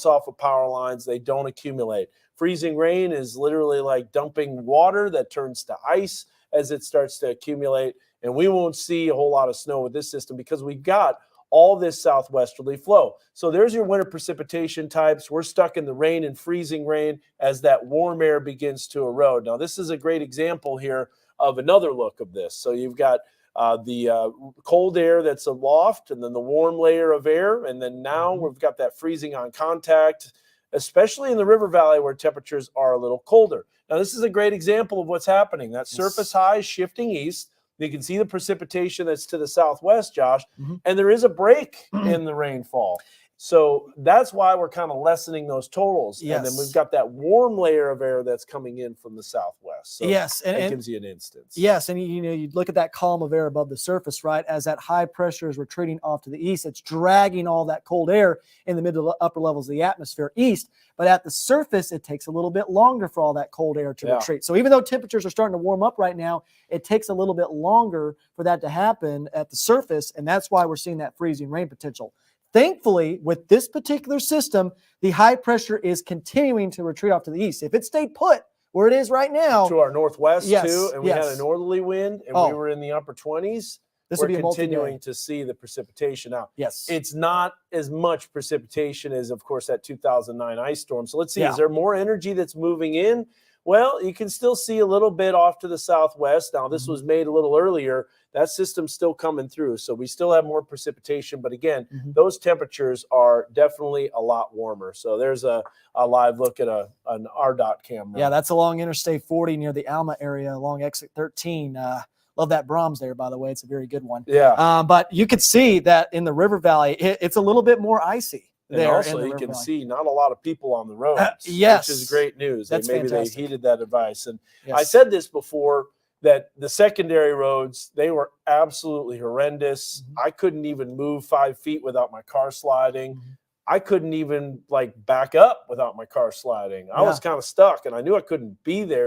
off of power lines. They don't accumulate. Freezing rain is literally like dumping water that turns to ice as it starts to accumulate. And we won't see a whole lot of snow with this system because we've got all this southwesterly flow. So there's your winter precipitation types. We're stuck in the rain and freezing rain as that warm air begins to erode. Now, this is a great example here of another look of this. So you've got the cold air that's aloft and then the warm layer of air. And then now we've got that freezing on contact, especially in the river valley where temperatures are a little colder. Now, this is a great example of what's happening. That surface high is shifting east. You can see the precipitation that's to the southwest, Josh, and there is a break in the rainfall. So that's why we're kind of lessening those totals. Yes. And then we've got that warm layer of air that's coming in from the southwest. So yes, and it gives you an instance. Yes, and you look at that column of air above the surface, right? As that high pressure is retreating off to the east, it's dragging all that cold air in the mid to upper levels of the atmosphere east. But at the surface, it takes a little bit longer for all that cold air to retreat. So even though temperatures are starting to warm up right now, it takes a little bit longer for that to happen at the surface, and that's why we're seeing that freezing rain potential. Thankfully, with this particular system, the high pressure is continuing to retreat off to the east. If it stayed put where it is right now, to our northwest too, and we had yes. a northerly wind, and we were in the upper 20s. This we're would be continuing to see the precipitation out. Yes. It's not as much precipitation as, of course, that 2009 ice storm. So let's see, is there more energy that's moving in? Well, you can still see a little bit off to the southwest. Now, this was made a little earlier. That system's still coming through. So we still have more precipitation. But again, those temperatures are definitely a lot warmer. So there's a live look at an ARDOT camera. Yeah, that's along Interstate 40 near the Alma area along exit 13. Love that Brahms there, by the way. It's a very good one. Yeah. But you could see that in the river valley, it's a little bit more icy. And also, you can see not a lot of people on the roads, yes. which is great news. That's maybe fantastic. They heeded that advice. And yes. I said this before, that the secondary roads, they were absolutely horrendous. I couldn't even move 5 feet without my car sliding. I couldn't even back up without my car sliding. I was kind of stuck, and I knew I couldn't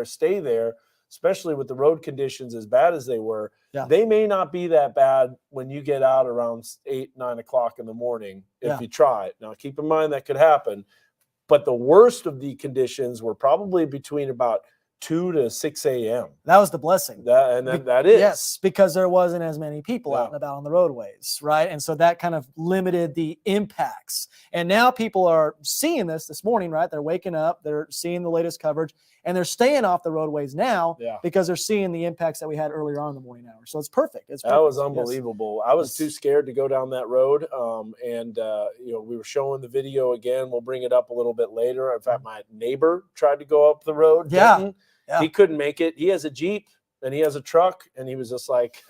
stay there, especially with the road conditions as bad as they were. They may not be that bad when you get out around 8, 9 o'clock in the morning if you try it. Now, keep in mind that could happen. But the worst of the conditions were probably between about 2 to 6 a.m. That was the blessing. That is. Yes, because there wasn't as many people Yeah. out and about on the roadways, right? And so that kind of limited the impacts. And now people are seeing this morning, right? They're waking up, they're seeing the latest coverage, and they're staying off the roadways now because they're seeing the impacts that we had earlier on in the morning hours. So it's perfect. It's perfect. That was unbelievable. Yes. I was too scared to go down that road. We were showing the video again. We'll bring it up a little bit later. In fact, my neighbor tried to go up the road. Yeah. He couldn't make it. He has a Jeep and he has a truck. And he was just like,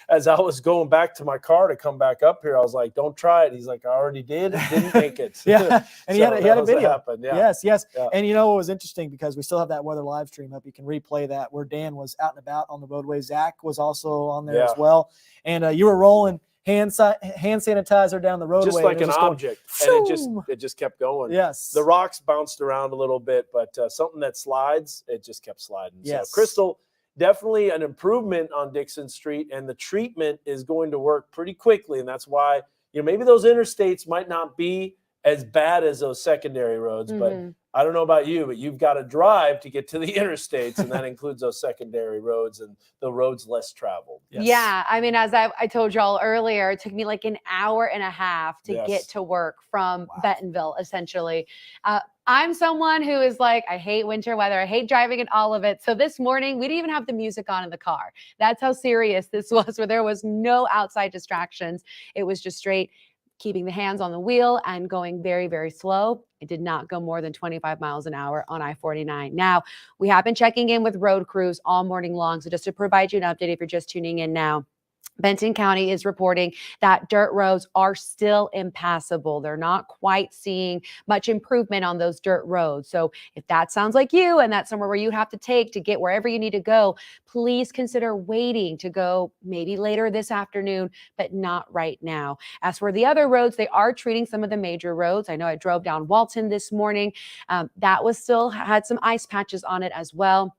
as I was going back to my car to come back up here, I was like, don't try it. He's like, I already did. It didn't make it. Yeah. And he had a video. Yeah. Yes. Yeah. And you know what was interesting, because we still have that weather live stream up. You can replay that where Dan was out and about on the roadway. Zach was also on there as well. And you were rolling hand sanitizer down the roadway. Just like an object. And it just kept going. Yes. The rocks bounced around a little bit, but something that slides, it just kept sliding. Yes. So Crystal, definitely an improvement on Dixon Street, and the treatment is going to work pretty quickly. And that's why, maybe those interstates might not be as bad as those secondary roads, but I don't know about you, but you've got to drive to get to the interstates, and that includes those secondary roads and the roads less traveled. Yes. Yeah, I mean, as I told y'all earlier, it took me like an hour and a half to get to work from Bentonville, essentially. I'm someone who is like, I hate winter weather. I hate driving in all of it. So this morning, we didn't even have the music on in the car. That's how serious this was, where there was no outside distractions. It was just straight keeping the hands on the wheel and going very, very slow. It did not go more than 25 miles an hour on I-49. Now, we have been checking in with road crews all morning long. So just to provide you an update, if you're just tuning in now, Benton County is reporting that dirt roads are still impassable. They're not quite seeing much improvement on those dirt roads. So if that sounds like you and that's somewhere where you have to take to get wherever you need to go, please consider waiting to go maybe later this afternoon, but not right now. As for the other roads, they are treating some of the major roads. I know I drove down Walton this morning. That was still had some ice patches on it as well.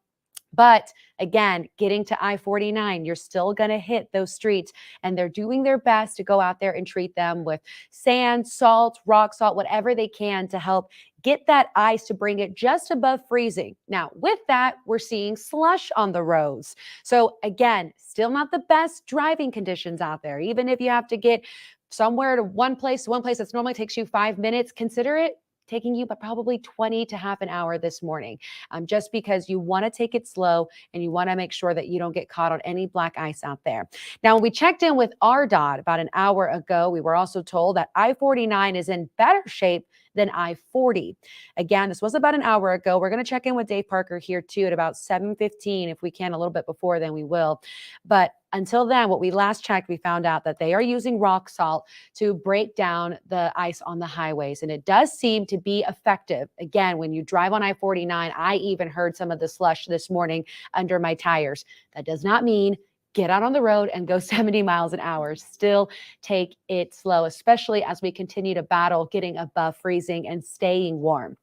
But again, getting to I-49, you're still going to hit those streets, and they're doing their best to go out there and treat them with sand, salt, rock salt, whatever they can to help get that ice to bring it just above freezing. Now, with that, we're seeing slush on the roads. So again, still not the best driving conditions out there. Even if you have to get somewhere to one place that normally takes you 5 minutes, consider it taking you probably 20 to half an hour this morning, just because you want to take it slow and you want to make sure that you don't get caught on any black ice out there. Now, when we checked in with ARDOT about an hour ago, we were also told that I-49 is in better shape than I-40. Again, this was about an hour ago. We're going to check in with Dave Parker here too at about 7:15. If we can, a little bit before then we will. But until then, what we last checked, we found out that they are using rock salt to break down the ice on the highways. And it does seem to be effective. Again, when you drive on I-49, I even heard some of the slush this morning under my tires. That does not mean get out on the road and go 70 miles an hour. Still take it slow, especially as we continue to battle getting above freezing and staying warm.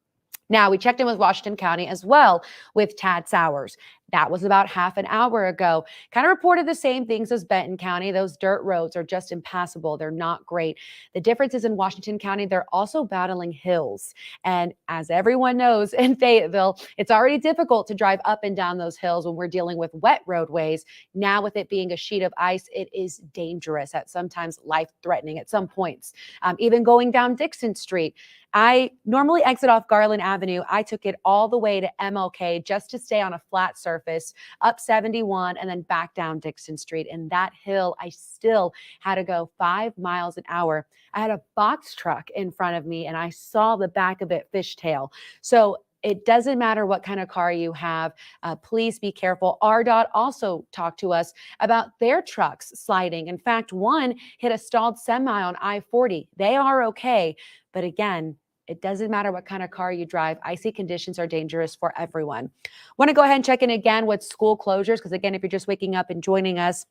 Now, we checked in with Washington County as well with Tad Sowers. That was about half an hour ago. Kind of reported the same things as Benton County. Those dirt roads are just impassable. They're not great. The difference is in Washington County, they're also battling hills. And as everyone knows in Fayetteville, it's already difficult to drive up and down those hills when we're dealing with wet roadways. Now, with it being a sheet of ice, it is dangerous, at sometimes life-threatening at some points. Even going down Dixon Street, I normally exit off Garland Avenue. I took it all the way to MLK just to stay on a flat surface, up 71 and then back down Dixon Street. And that hill, I still had to go 5 miles an hour. I had a box truck in front of me and I saw the back of it fishtail. So it doesn't matter what kind of car you have. Please be careful. ARDOT also talked to us about their trucks sliding. In fact, one hit a stalled semi on I-40. They are okay. But again, it doesn't matter what kind of car you drive. Icy conditions are dangerous for everyone. Want to go ahead and check in again with school closures, because again, if you're just waking up and joining us,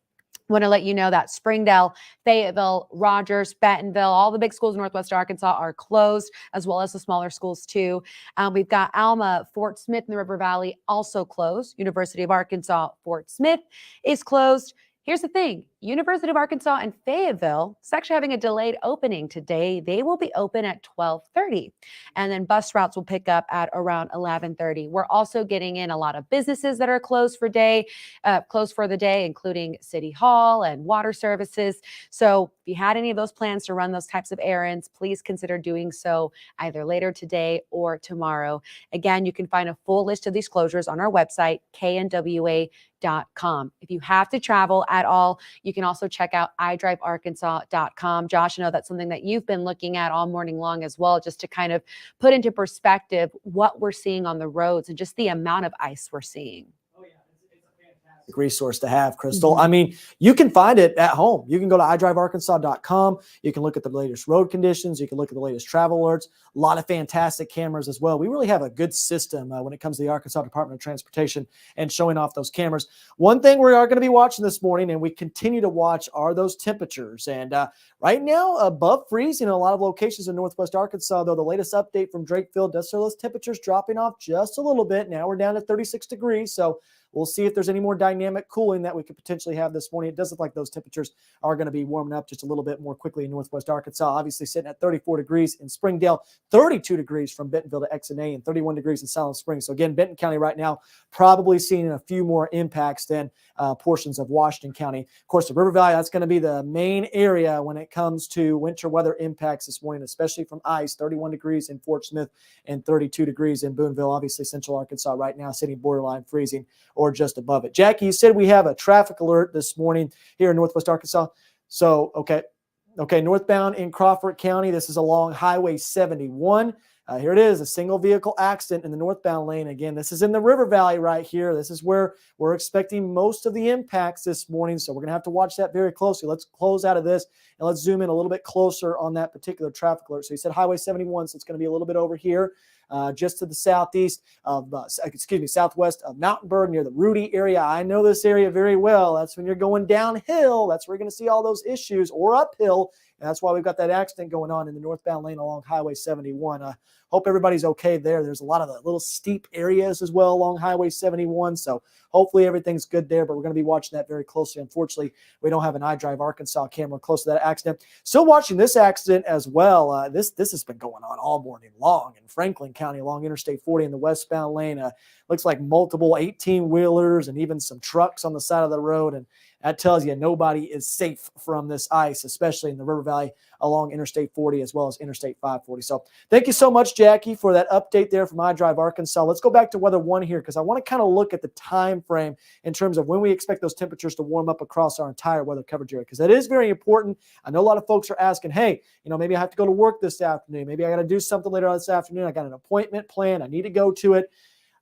want to let you know that Springdale, Fayetteville, Rogers, Bentonville, all the big schools in Northwest Arkansas are closed, as well as the smaller schools too. We've got Alma, Fort Smith in the River Valley also closed. University of Arkansas, Fort Smith is closed. Here's the thing. University of Arkansas and Fayetteville is actually having a delayed opening today. They will be open at 12:30, and then bus routes will pick up at around 11:30. We're also getting in a lot of businesses that are closed for the day, including City Hall and water services. So if you had any of those plans to run those types of errands, please consider doing so either later today or tomorrow. Again, you can find a full list of these closures on our website, knwa.com. If you have to travel at all, you can also check out idrivearkansas.com. Josh, I know that's something that you've been looking at all morning long as well, just to kind of put into perspective what we're seeing on the roads and just the amount of ice we're seeing. Resource to have, Crystal. I mean, you can find it at home. You can go to idrivearkansas.com. You can look at the latest road conditions. You can look at the latest travel alerts. A lot of fantastic cameras as well. We really have a good system when it comes to the Arkansas Department of Transportation and showing off those cameras. One thing we are going to be watching this morning, and we continue to watch, are those temperatures. And right now, above freezing in a lot of locations in Northwest Arkansas, though the latest update from Drakeville does show those temperatures dropping off just a little bit. Now we're down to 36 degrees. So we'll see if there's any more dynamic cooling that we could potentially have this morning. It does look like those temperatures are going to be warming up just a little bit more quickly in Northwest Arkansas. Obviously sitting at 34 degrees in Springdale, 32 degrees from Bentonville to XNA, and 31 degrees in Silent Springs. So again, Benton County right now probably seeing a few more impacts than portions of Washington County. Of course, the River Valley, that's going to be the main area when it comes to winter weather impacts this morning, especially from ice. 31 degrees in Fort Smith and 32 degrees in Boonville. Obviously, Central Arkansas right now sitting borderline freezing or just above it. Jackie, you said we have a traffic alert this morning here in Northwest Arkansas. So, okay, northbound in Crawford County, this is along Highway 71. Here it is, a single vehicle accident in the northbound lane. Again, this is in the River Valley right here. This is where we're expecting most of the impacts this morning. So we're going to have to watch that very closely. Let's close out of this and let's zoom in a little bit closer on that particular traffic alert. So you said Highway 71, so it's going to be a little bit over here. Just to the southwest of Mountainburg near the Rudy area. I know this area very well. That's when you're going downhill. That's where you're going to see all those issues, or uphill. And that's why we've got that accident going on in the northbound lane along Highway 71. Hope everybody's okay there. There's a lot of the little steep areas as well along Highway 71. So hopefully everything's good there, but we're going to be watching that very closely. Unfortunately, we don't have an iDrive Arkansas camera close to that accident. Still watching this accident as well. This has been going on all morning long in Franklin County along Interstate 40 in the westbound lane. Looks like multiple 18-wheelers and even some trucks on the side of the road. And that tells you nobody is safe from this ice, especially in the River Valley along Interstate 40 as well as Interstate 540. So thank you so much, Jackie, for that update there from iDrive Arkansas. Let's go back to Weather One here because I want to kind of look at the time frame in terms of when we expect those temperatures to warm up across our entire weather coverage area, because that is very important. I know a lot of folks are asking, hey, maybe I have to go to work this afternoon. Maybe I got to do something later on this afternoon. I got an appointment planned. I need to go to it.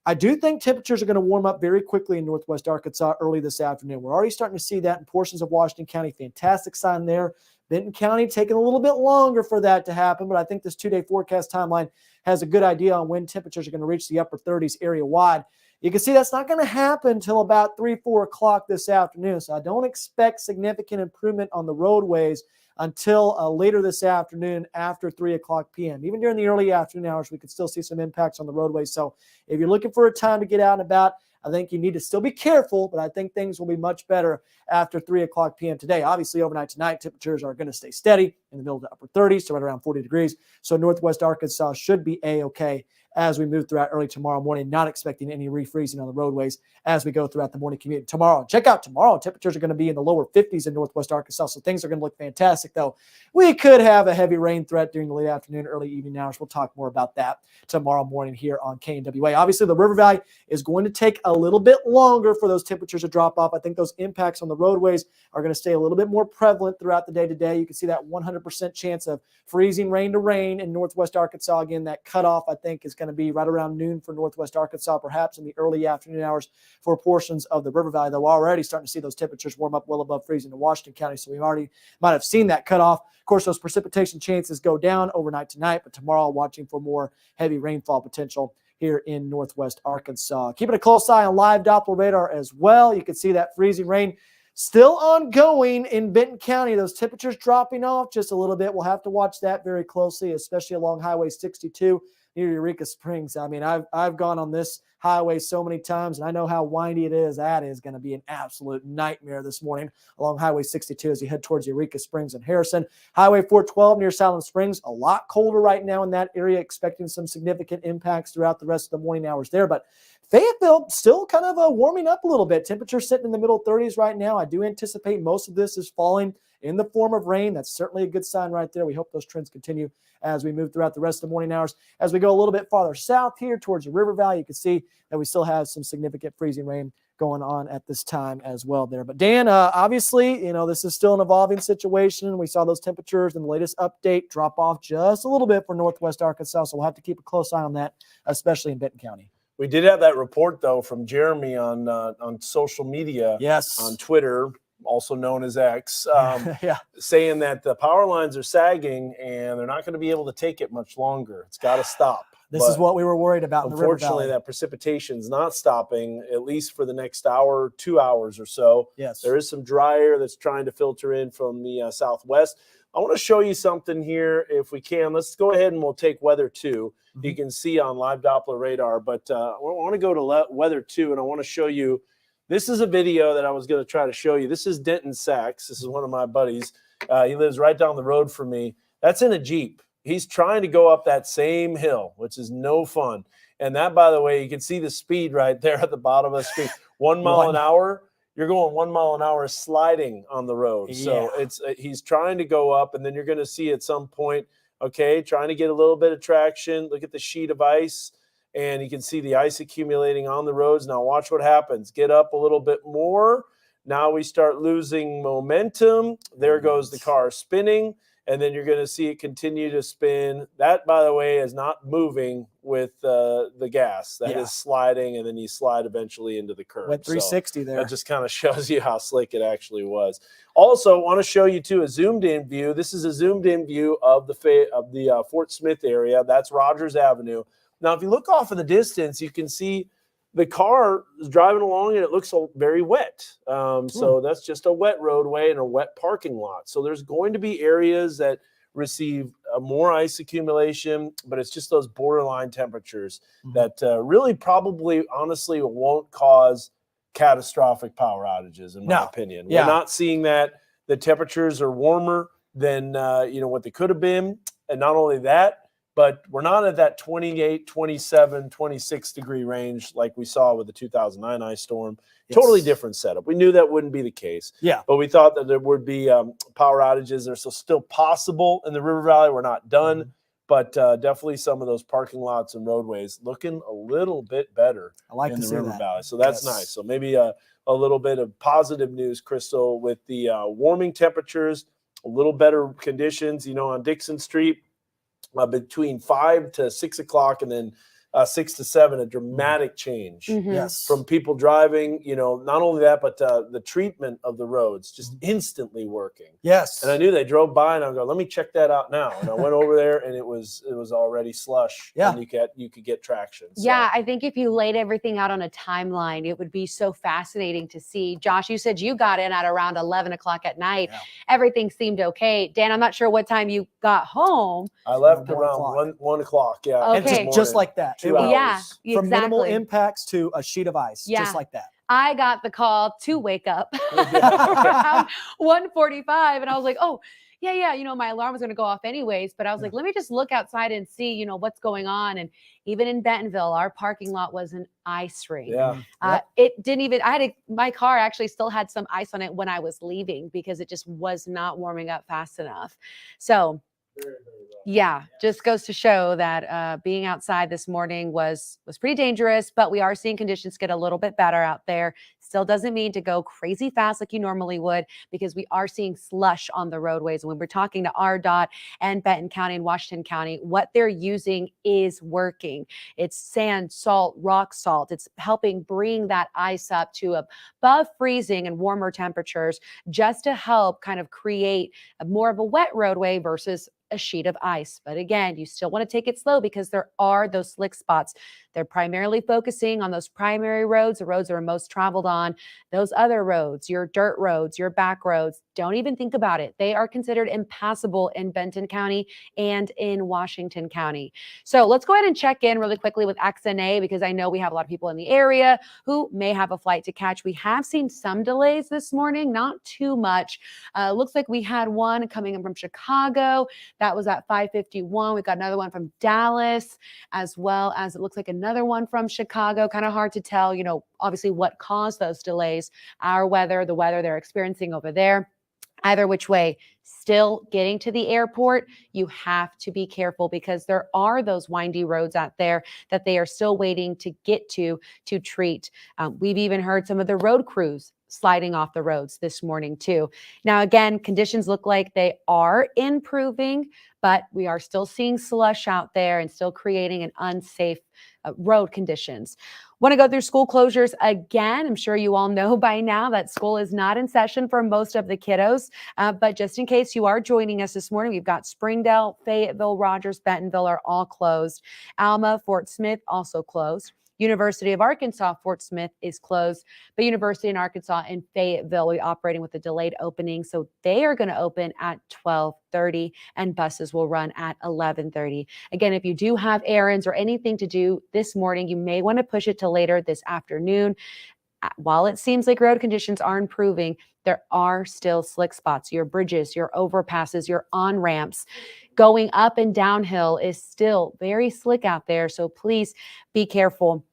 I do think temperatures are going to warm up very quickly in Northwest Arkansas early this afternoon. We're already starting to see that in portions of Washington County. Fantastic sign there. Benton County taking a little bit longer for that to happen, but I think this 2-day forecast timeline has a good idea on when temperatures are going to reach the upper 30s area wide. You can see that's not going to happen until about 3-4 o'clock this afternoon, so I don't expect significant improvement on the roadways until later this afternoon after 3 o'clock p.m. Even during the early afternoon hours, we could still see some impacts on the roadways. So if you're looking for a time to get out and about, I think you need to still be careful, but I think things will be much better after 3 o'clock p.m. today. Obviously, overnight tonight, temperatures are going to stay steady in the middle to upper 30s, so right around 40 degrees. So Northwest Arkansas should be A-okay as we move throughout early tomorrow morning, not expecting any refreezing on the roadways as we go throughout the morning commute. Tomorrow, check out tomorrow. Temperatures are going to be in the lower 50s in Northwest Arkansas, so things are going to look fantastic, though. We could have a heavy rain threat during the late afternoon, early evening hours. We'll talk more about that tomorrow morning here on KNWA. Obviously, the River Valley is going to take a little bit longer for those temperatures to drop off. I think those impacts on the roadways are going to stay a little bit more prevalent throughout the day today. You can see that 100% chance of freezing rain to rain in Northwest Arkansas. Again, that cutoff, I think, is going to be right around noon for Northwest Arkansas, perhaps in the early afternoon hours for portions of the River Valley, though we're already starting to see those temperatures warm up well above freezing in Washington County, so we already might have seen that cutoff. Of course, those precipitation chances go down overnight tonight, but tomorrow watching for more heavy rainfall potential here in Northwest Arkansas. Keeping a close eye on live Doppler radar as well. You can see that freezing rain still ongoing in Benton County. Those temperatures dropping off just a little bit. We'll have to watch that very closely, especially along Highway 62 near Eureka Springs. I mean, I've gone on this highway so many times, and I know how windy it is. That is going to be an absolute nightmare this morning along Highway 62 as you head towards Eureka Springs and Harrison. Highway 412 near Silent Springs, a lot colder right now in that area, expecting some significant impacts throughout the rest of the morning hours there. But Fayetteville still kind of warming up a little bit. Temperature sitting in the middle 30s right now. I do anticipate most of this is falling in the form of rain. That's certainly a good sign right there. We hope those trends continue as we move throughout the rest of the morning hours. As we go a little bit farther south here towards the River Valley, you can see that we still have some significant freezing rain going on at this time as well there. But Dan, obviously, this is still an evolving situation. We saw those temperatures in the latest update drop off just a little bit for Northwest Arkansas, so we'll have to keep a close eye on that, especially in Benton County. We did have that report, though, from Jeremy on social media, yes, on Twitter, also known as X, yeah, saying that the power lines are sagging and they're not going to be able to take it much longer. It's got to stop. This is what we were worried about in the River Valley. Unfortunately, that precipitation's not stopping, at least for the next hour, 2 hours or so. Yes. There is some dry air that's trying to filter in from the southwest. I want to show you something here, if we can. Let's go ahead and we'll take weather 2. Mm-hmm. You can see on live Doppler radar, but I want to go to weather 2, and I want to show you. This is a video that I was going to try to show you. This is Denton Sachs. This is one of my buddies. He lives right down the road from me. That's in a Jeep. He's trying to go up that same hill, which is no fun. And that, by the way, you can see the speed right there at the bottom of the speed. 1 mile an hour. You're going 1 mile an hour sliding on the road. So he's trying to go up, and then you're going to see at some point, okay, trying to get a little bit of traction. Look at the sheet of ice. And you can see the ice accumulating on the roads. Now watch what happens. Get up a little bit more. Now we start losing momentum. There goes the car spinning. And then you're going to see it continue to spin. That, by the way, is not moving with the gas. That is sliding, and then you slide eventually into the curb. Went 360 there. That just kind of shows you how slick it actually was. Also, want to show you, too, a zoomed-in view. This is a zoomed-in view of the Fort Smith area. That's Rogers Avenue. Now, if you look off in the distance, you can see the car is driving along and it looks very wet. So that's just a wet roadway and a wet parking lot. So there's going to be areas that receive more ice accumulation, but it's just those borderline temperatures that really probably, honestly, won't cause catastrophic power outages, in my opinion. We're not seeing that. The temperatures are warmer than what they could have been. And not only that, but we're not at that 28, 27, 26 degree range like we saw with the 2009 ice storm. Totally different setup. We knew that wouldn't be the case. Yeah. But we thought that there would be power outages. They're still possible in the River Valley. We're not done. But definitely some of those parking lots and roadways looking a little bit better in the River Valley. So that's nice. So maybe a little bit of positive news, Crystal, with the warming temperatures, a little better conditions, on Dixon Street. Between 5 to 6 o'clock and then 6 to 7, a dramatic change from people driving, not only that, but the treatment of the roads just instantly working. Yes. And I knew they drove by and I go, let me check that out now. And I went over there and it was already slush. Yeah. And you could get traction. So. Yeah. I think if you laid everything out on a timeline, it would be so fascinating to see. Josh, you said you got in at around 11 o'clock at night. Yeah. Everything seemed okay. Dan, I'm not sure what time you got home. I left around 1 o'clock. Yeah. Okay. And just like that. 2 hours. Yeah, exactly. From minimal impacts to a sheet of ice, just like that. I got the call to wake up around 1:45, and I was like, oh, yeah, my alarm was going to go off anyways, but I was like, let me just look outside and see, what's going on. And even in Bentonville, our parking lot was an ice rink. Yeah. It didn't even, my car actually still had some ice on it when I was leaving because it just was not warming up fast enough. So just goes to show that being outside this morning was pretty dangerous, but we are seeing conditions get a little bit better out there. Still doesn't mean to go crazy fast like you normally would, because we are seeing slush on the roadways. When we're talking to ARDOT and Benton County and Washington County, what they're using is working. It's sand, salt, rock salt. It's helping bring that ice up to above freezing and warmer temperatures just to help kind of create more of a wet roadway versus a sheet of ice. But again, you still want to take it slow because there are those slick spots. They're primarily focusing on those primary roads, the roads that are most traveled on. Those other roads, your dirt roads, your back roads, don't even think about it. They are considered impassable in Benton County and in Washington County. So let's go ahead and check in really quickly with XNA because I know we have a lot of people in the area who may have a flight to catch. We have seen some delays this morning, not too much. Looks like we had one coming in from Chicago. That was at 5:51. We got another one from Dallas, as well as it looks like another one from Chicago. Kind of hard to tell, obviously what caused those delays, our weather, the weather they're experiencing over there. Either which way, still getting to the airport, you have to be careful because there are those windy roads out there that they are still waiting to get to treat. We've even heard some of the road crews sliding off the roads this morning too. Now, again, conditions look like they are improving, but we are still seeing slush out there and still creating an unsafe road conditions. Want to go through school closures again? I'm sure you all know by now that school is not in session for most of the kiddos, but just in case you are joining us this morning, we've got Springdale, Fayetteville, Rogers, Bentonville are all closed. Alma, Fort Smith also closed. University of Arkansas, Fort Smith is closed, but University in Arkansas and Fayetteville, we're operating with a delayed opening. So they are going to open at 12:30 and buses will run at 11:30. Again, if you do have errands or anything to do this morning, you may want to push it to later this afternoon. While it seems like road conditions are improving, there are still slick spots. Your bridges, your overpasses, your on-ramps, going up and downhill is still very slick out there. So please be careful.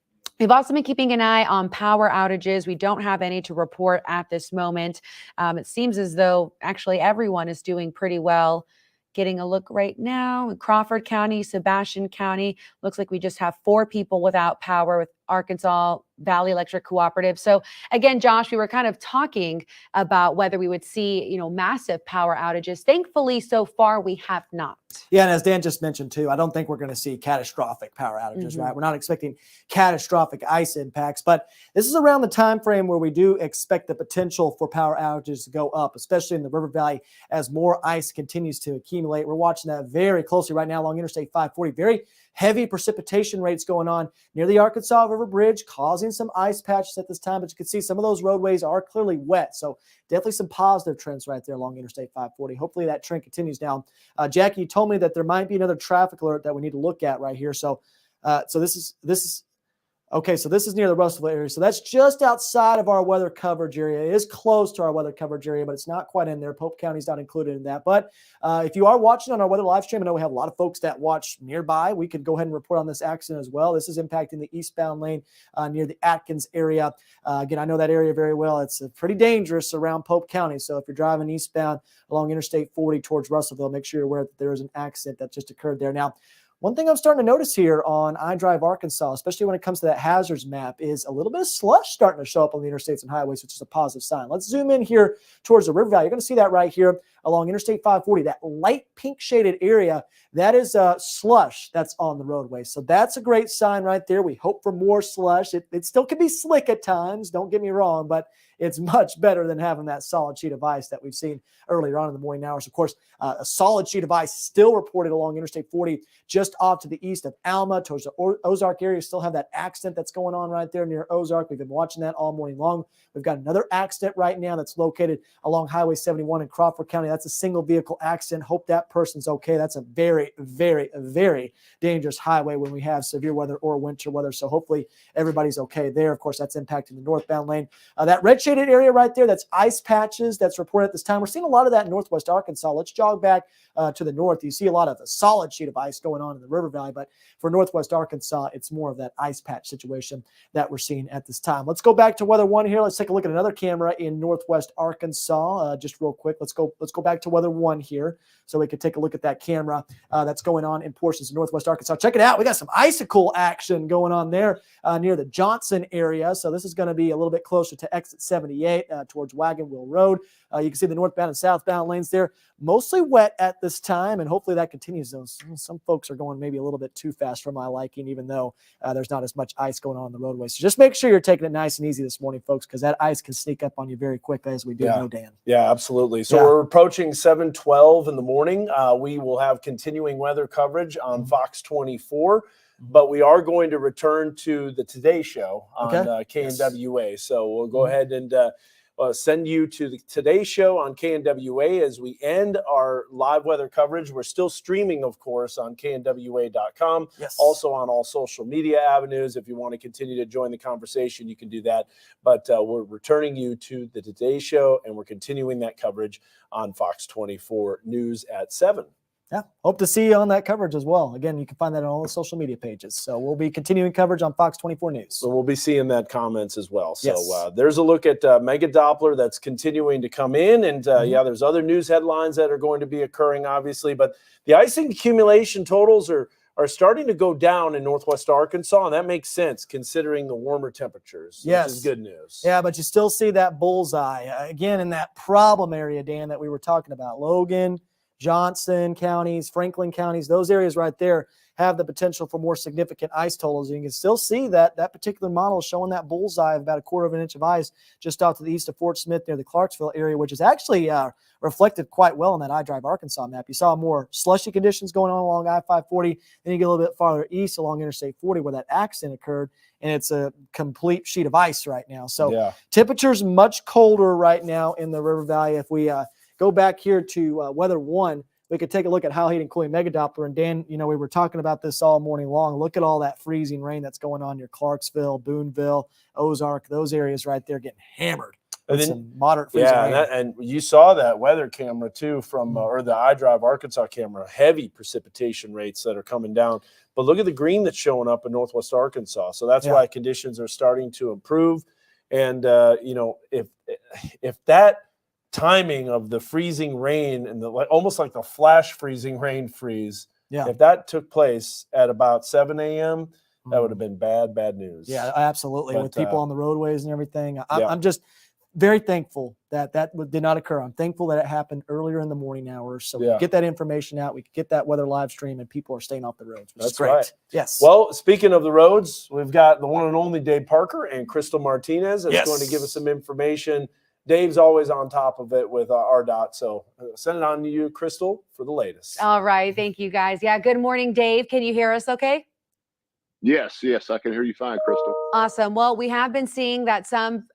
We've also been keeping an eye on power outages. We don't have any to report at this moment. It seems as though actually everyone is doing pretty well. Getting a look right now in Crawford County, Sebastian County, looks like we just have 4 people without power with Arkansas Valley Electric Cooperative. So again, Josh, we were kind of talking about whether we would see, massive power outages. Thankfully, so far we have not. Yeah, and as Dan just mentioned too, I don't think we're going to see catastrophic power outages, right? We're not expecting catastrophic ice impacts, but this is around the time frame where we do expect the potential for power outages to go up, especially in the River Valley as more ice continues to accumulate. We're watching that very closely right now along Interstate 540. Very heavy precipitation rates going on near the Arkansas River Bridge, causing some ice patches at this time, but you can see some of those roadways are clearly wet. So definitely some positive trends right there along Interstate 540. Hopefully that trend continues down. Jackie, you told me that there might be another traffic alert that we need to look at right here. So this is okay, so this is near the Russellville area. So that's just outside of our weather coverage area. It is close to our weather coverage area, but it's not quite in there. Pope County is not included in that. But if you are watching on our weather live stream, I know we have a lot of folks that watch nearby. We could go ahead and report on this accident as well. This is impacting the eastbound lane near the Atkins area. Again, I know that area very well. It's pretty dangerous around Pope County. So if you're driving eastbound along Interstate 40 towards Russellville, make sure you're aware that there is an accident that just occurred there. Now, one thing I'm starting to notice here on iDrive Arkansas, especially when it comes to that hazards map, is a little bit of slush starting to show up on the interstates and highways, which is a positive sign. Let's zoom in here towards the River Valley. You're going to see that right here along Interstate 540, that light pink shaded area. That is slush that's on the roadway. So that's a great sign right there. We hope for more slush. It still can be slick at times, don't get me wrong, but it's much better than having that solid sheet of ice that we've seen earlier on in the morning hours. Of course, a solid sheet of ice still reported along Interstate 40 just off to the east of Alma towards the Ozark area. Still have that accident that's going on right there near Ozark. We've been watching that all morning long. We've got another accident right now that's located along Highway 71 in Crawford County. That's a single vehicle accident. Hope that person's okay. That's a very, very, very dangerous highway when we have severe weather or winter weather. So hopefully everybody's okay there. Of course, that's impacting the northbound lane. That red shaded area right there, that's ice patches that's reported at this time. We're seeing a lot of that in northwest Arkansas. Let's jog back to the north. You see a lot of a solid sheet of ice going on in the River Valley, but for northwest Arkansas, it's more of that ice patch situation that we're seeing at this time. Let's go back to Weather 1 here. Let's take a look at another camera in northwest Arkansas. Just real quick, let's go back to Weather 1 here so we can take a look at that camera that's going on in portions of northwest Arkansas. Check it out. We got some icicle action going on there near the Johnson area. So this is going to be a little bit closer to exit 78 towards Wagon Wheel Road. You can see the northbound and southbound lanes there, mostly wet at this time, and hopefully that continues. Some folks are going maybe a little bit too fast for my liking, even though there's not as much ice going on the roadway. So just make sure you're taking it nice and easy this morning, folks, because that ice can sneak up on you very quickly, as we do know, Dan. Yeah, absolutely. So we're approaching watching 7:12 in the morning, we will have continuing weather coverage on Fox 24. But we are going to return to the Today Show on KNWA. So we'll go ahead and send you to the Today Show on KNWA as we end our live weather coverage. We're still streaming, of course, on knwa.com. Yes. Also on all social media avenues. If you want to continue to join the conversation, you can do that. But we're returning you to the Today Show, and we're continuing that coverage on Fox 24 News at 7. Yeah, hope to see you on that coverage as well. Again, you can find that on all the social media pages. So we'll be continuing coverage on Fox 24 News. So we'll be seeing that comments as well. So Yes. there's a look at Mega Doppler that's continuing to come in. And there's other news headlines that are going to be occurring, obviously. But the icing accumulation totals are starting to go down in Northwest Arkansas. And that makes sense considering the warmer temperatures. Yes. Which is good news. Yeah, but you still see that bullseye. Again, in that problem area, Dan, that we were talking about. Logan, Johnson counties, Franklin counties, those areas right there have the potential for more significant ice totals. You can still see that particular model showing that bullseye of about 1/4 of an inch of ice just off to the east of Fort Smith near the Clarksville area, which is actually reflected quite well in that iDrive Arkansas map. You saw more slushy conditions going on along I-540. Then you get a little bit farther east along Interstate 40 where that accident occurred, and it's a complete sheet of ice right now. So temperatures much colder right now in the River Valley. If we go back here to Weather 1, we could take a look at High Heat and Cooling Mega Doppler. And Dan, we were talking about this all morning long. Look at all that freezing rain that's going on near Clarksville, Boonville, Ozark, those areas right there getting hammered. And then, some moderate freezing rain. And you saw that weather camera too from, or the iDrive Arkansas camera, heavy precipitation rates that are coming down. But look at the green that's showing up in Northwest Arkansas. So that's why conditions are starting to improve. And, if that timing of the freezing rain and almost like the flash freezing rain freeze, if that took place at about 7 a.m., that would have been bad news. Yeah, absolutely. With people on the roadways and everything. I'm just very thankful that did not occur. I'm thankful that it happened earlier in the morning hours. So we could get that information out. We could get that weather live stream, and people are staying off the roads, which is great. Right. Yes. Well, speaking of the roads, we've got the one and only Dave Parker and Crystal Martinez that's going to give us some information. Dave's always on top of it with ARDOT. So send it on to you, Crystal, for the latest. All right. Thank you, guys. Yeah. Good morning, Dave. Can you hear us okay? Yes, I can hear you fine, Crystal. Awesome. Well, we have been seeing that some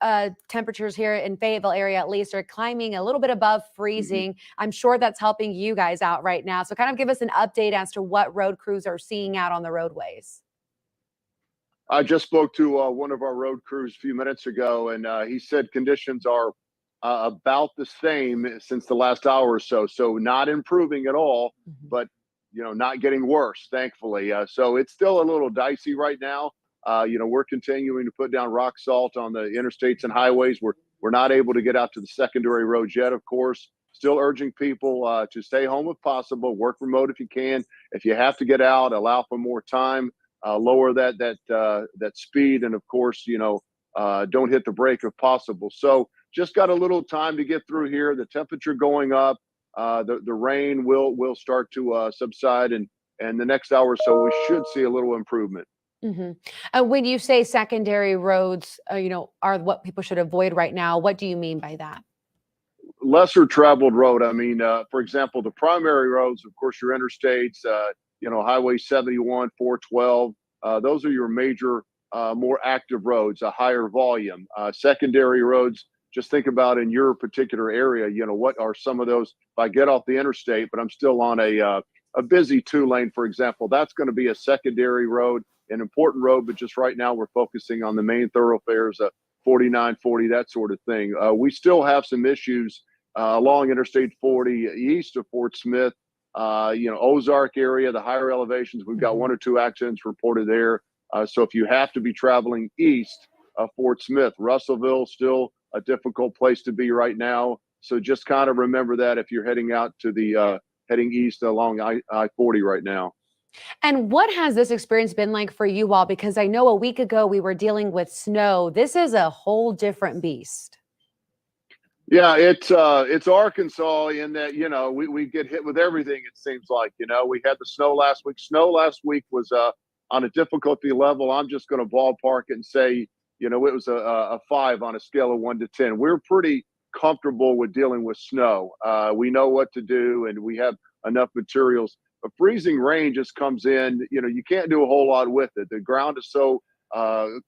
temperatures here in Fayetteville area at least are climbing a little bit above freezing. I'm sure that's helping you guys out right now. So kind of give us an update as to what road crews are seeing out on the roadways. I just spoke to one of our road crews a few minutes ago, and he said conditions are about the same since the last hour or so. So not improving at all, but not getting worse, thankfully. So it's still a little dicey right now. We're continuing to put down rock salt on the interstates and highways. We're not able to get out to the secondary roads yet, of course. Still urging people to stay home if possible, work remote if you can. If you have to get out, allow for more time. Lower that speed, and of course, don't hit the brake if possible. So just got a little time to get through here. The temperature going up, the rain will start to subside, and the next hour or so we should see a little improvement. When you say secondary roads, are what people should avoid right now, what do you mean by that? Lesser traveled road. I mean, for example, the primary roads, of course, your interstates. Highway 71, 412, those are your major, more active roads, a higher volume. Secondary roads, just think about in your particular area, what are some of those? If I get off the interstate, but I'm still on a busy 2-lane, for example, that's going to be a secondary road, an important road, but just right now we're focusing on the main thoroughfares, 49, 40, that sort of thing. We still have some issues along Interstate 40 east of Fort Smith. Ozark area, the higher elevations, we've got 1 or 2 accidents reported there. So if you have to be traveling east of Fort Smith, Russellville, still a difficult place to be right now. So just kind of remember that if you're heading out to the, heading east along I-40 right now. And what has this experience been like for you all? Because I know a week ago we were dealing with snow. This is a whole different beast. Yeah, it's Arkansas in that, we get hit with everything, it seems like. We had the snow last week. Snow last week was on a difficulty level. I'm just going to ballpark it and say, it was a 5 on a scale of 1 to 10. We're pretty comfortable with dealing with snow. We know what to do, and we have enough materials. A freezing rain just comes in, you can't do a whole lot with it. The ground is so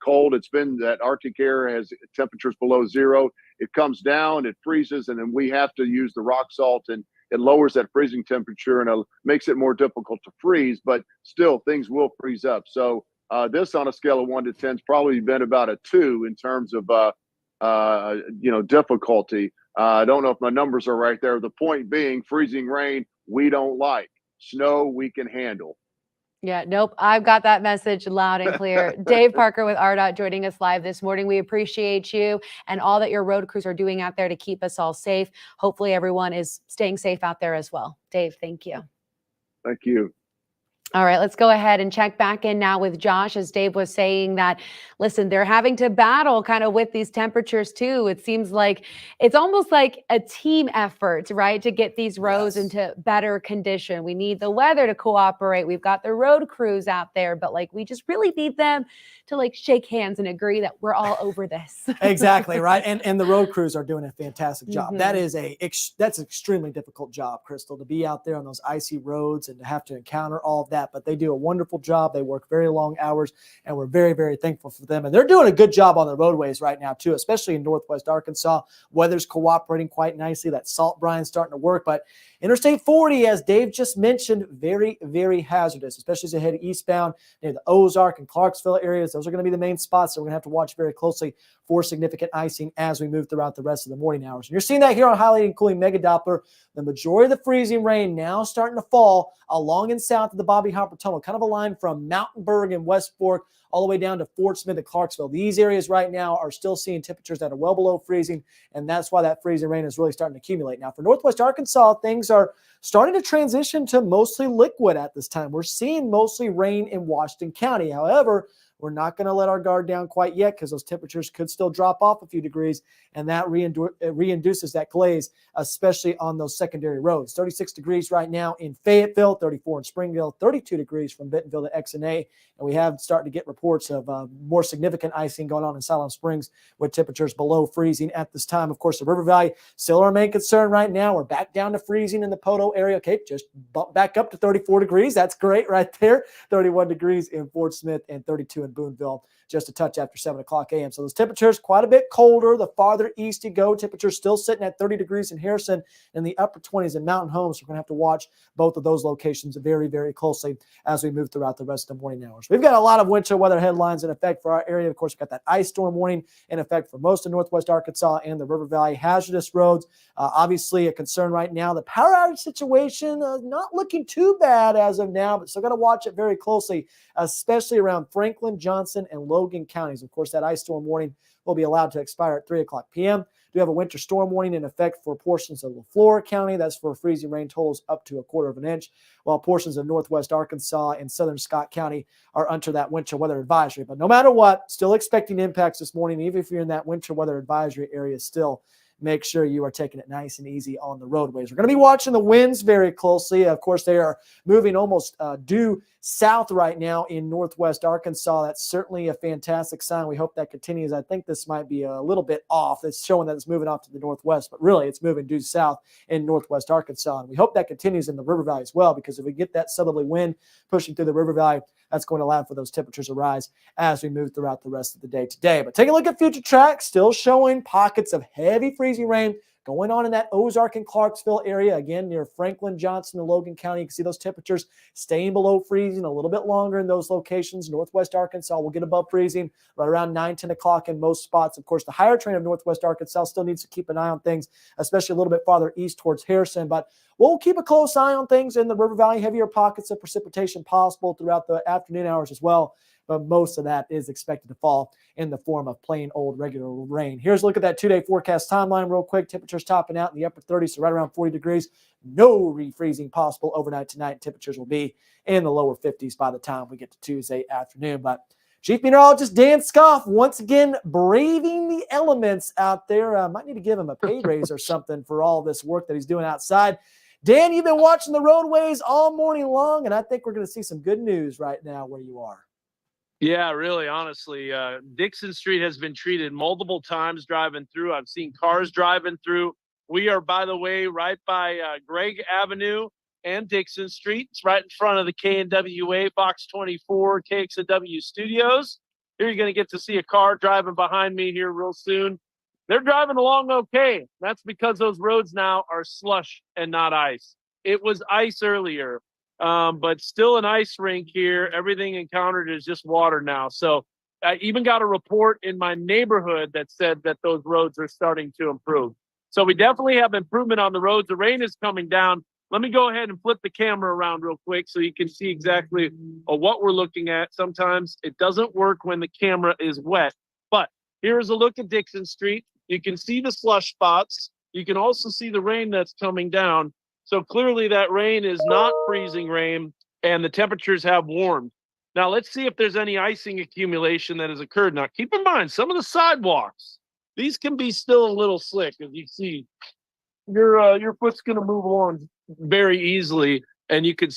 cold. It's been that Arctic air has temperatures below zero. It comes down, it freezes, and then we have to use the rock salt, and it lowers that freezing temperature and it makes it more difficult to freeze, but still things will freeze up. So this on a scale of 1 to 10 has probably been about a 2 in terms of difficulty. I don't know if my numbers are right there. The point being, freezing rain we don't like. Snow we can handle. Yeah, nope. I've got that message loud and clear. Dave Parker with ARDOT joining us live this morning. We appreciate you and all that your road crews are doing out there to keep us all safe. Hopefully everyone is staying safe out there as well. Dave, thank you. Thank you. All right, let's go ahead and check back in now with Josh. As Dave was saying that, listen, they're having to battle kind of with these temperatures too. It seems like it's almost like a team effort, right, to get these roads into better condition. We need the weather to cooperate. We've got the road crews out there, but like we just really need them to like shake hands and agree that we're all over this. Exactly, right. And the road crews are doing a fantastic job. That's an extremely difficult job, Crystal, to be out there on those icy roads and to have to encounter all of that. But they do a wonderful job. They work very long hours, and we're very, very thankful for them. And they're doing a good job on the roadways right now, too, especially in Northwest Arkansas. Weather's cooperating quite nicely. That salt brine's starting to work. But Interstate 40, as Dave just mentioned, very, very hazardous, especially as you head eastbound near the Ozark and Clarksville areas. Those are going to be the main spots that we're going to have to watch very closely for significant icing as we move throughout the rest of the morning hours. And you're seeing that here on Highlight and Cooling Mega Doppler. The majority of the freezing rain now starting to fall along and south of the Bobby Hopper Tunnel, kind of a line from Mountainburg and West Fork all the way down to Fort Smith and Clarksville. These areas right now are still seeing temperatures that are well below freezing, and that's why that freezing rain is really starting to accumulate. Now, for Northwest Arkansas, things are starting to transition to mostly liquid at this time. We're seeing mostly rain in Washington County. However, we're not going to let our guard down quite yet because those temperatures could still drop off a few degrees, and that reinduces that glaze, especially on those secondary roads. 36 degrees right now in Fayetteville, 34 in Springville, 32 degrees from Bentonville to X&A, and we have started to get reports of more significant icing going on in Siloam Springs with temperatures below freezing at this time. Of course, the River Valley still our main concern right now. We're back down to freezing in the Poto area. Okay, just bump back up to 34 degrees. That's great right there. 31 degrees in Fort Smith and 32 in Boonville, just a touch after 7 o'clock a.m. So those temperatures quite a bit colder. The farther east you go, temperatures still sitting at 30 degrees in Harrison and the upper 20s in Mountain Home. So we're going to have to watch both of those locations very, very closely as we move throughout the rest of the morning hours. We've got a lot of winter weather headlines in effect for our area. Of course, we've got that ice storm warning in effect for most of Northwest Arkansas and the River Valley. Hazardous roads, obviously a concern right now. The power outage situation not looking too bad as of now, but still got to watch it very closely, especially around Franklin, Johnson, and Logan counties. Of course, that ice storm warning will be allowed to expire at 3 o'clock p.m. We have a winter storm warning in effect for portions of LaFleur County. That's for freezing rain totals up to 1/4 inch, while portions of Northwest Arkansas and Southern Scott County are under that winter weather advisory. But no matter what, still expecting impacts this morning, even if you're in that winter weather advisory area still. Make sure you are taking it nice and easy on the roadways. We're going to be watching the winds very closely. Of course, they are moving almost due south right now in Northwest Arkansas. That's certainly a fantastic sign. We hope that continues. I think this might be a little bit off. It's showing that it's moving off to the northwest, but really it's moving due south in Northwest Arkansas. And we hope that continues in the River Valley as well, because if we get that southerly wind pushing through the River Valley, that's going to allow for those temperatures to rise as we move throughout the rest of the day today. But take a look at future tracks, still showing pockets of heavy freezing rain going on in that Ozark and Clarksville area, again, near Franklin, Johnson, and Logan County. You can see those temperatures staying below freezing a little bit longer in those locations. Northwest Arkansas will get above freezing right around 9, 10 o'clock in most spots. Of course, the higher train of Northwest Arkansas still needs to keep an eye on things, especially a little bit farther east towards Harrison. But we'll keep a close eye on things in the River Valley. Heavier pockets of precipitation possible throughout the afternoon hours as well. But most of that is expected to fall in the form of plain old regular rain. Here's a look at that 2-day forecast timeline real quick. Temperatures topping out in the upper 30s, so right around 40 degrees. No refreezing possible overnight tonight. Temperatures will be in the lower 50s by the time we get to Tuesday afternoon. But Chief Meteorologist Dan Scoff once again braving the elements out there. Might need to give him a pay raise or something for all this work that he's doing outside. Dan, you've been watching the roadways all morning long, and I think we're going to see some good news right now where you are. Yeah, really, honestly, Dixon Street has been treated multiple times driving through. I've seen cars driving through. We are, by the way, right by Gregg Avenue and Dixon Street. It's right in front of the KNWA Fox 24 KXW studios. Here you're going to get to see a car driving behind me here real soon. They're driving along okay. That's because those roads now are slush and not ice. It was ice earlier. But still an ice rink here. Everything encountered is just water now. So I even got a report in my neighborhood that said that those roads are starting to improve. So we definitely have improvement on the roads. The rain is coming down. Let me go ahead and flip the camera around real quick so you can see exactly what we're looking at. Sometimes it doesn't work when the camera is wet. But here's a look at Dixon Street. You can see the slush spots. You can also see the rain that's coming down. So clearly that rain is not freezing rain and the temperatures have warmed. Now let's see if there's any icing accumulation that has occurred. Now keep in mind, some of the sidewalks, these can be still a little slick. As you see, your foot's going to move along very easily and you can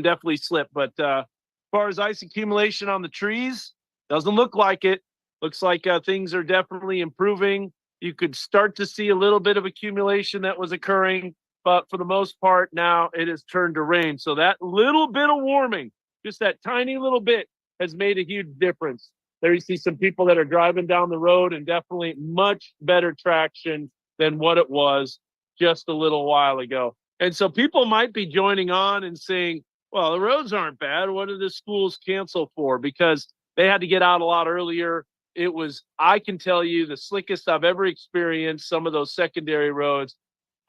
definitely slip. But as far as ice accumulation on the trees, doesn't look like it. Looks like things are definitely improving. You could start to see a little bit of accumulation that was occurring. But for the most part, now it has turned to rain. So that little bit of warming, just that tiny little bit, has made a huge difference. There you see some people that are driving down the road and definitely much better traction than what it was just a little while ago. And so people might be joining on and saying, well, the roads aren't bad. What did the schools cancel for? Because they had to get out a lot earlier. It was, I can tell you, the slickest I've ever experienced some of those secondary roads.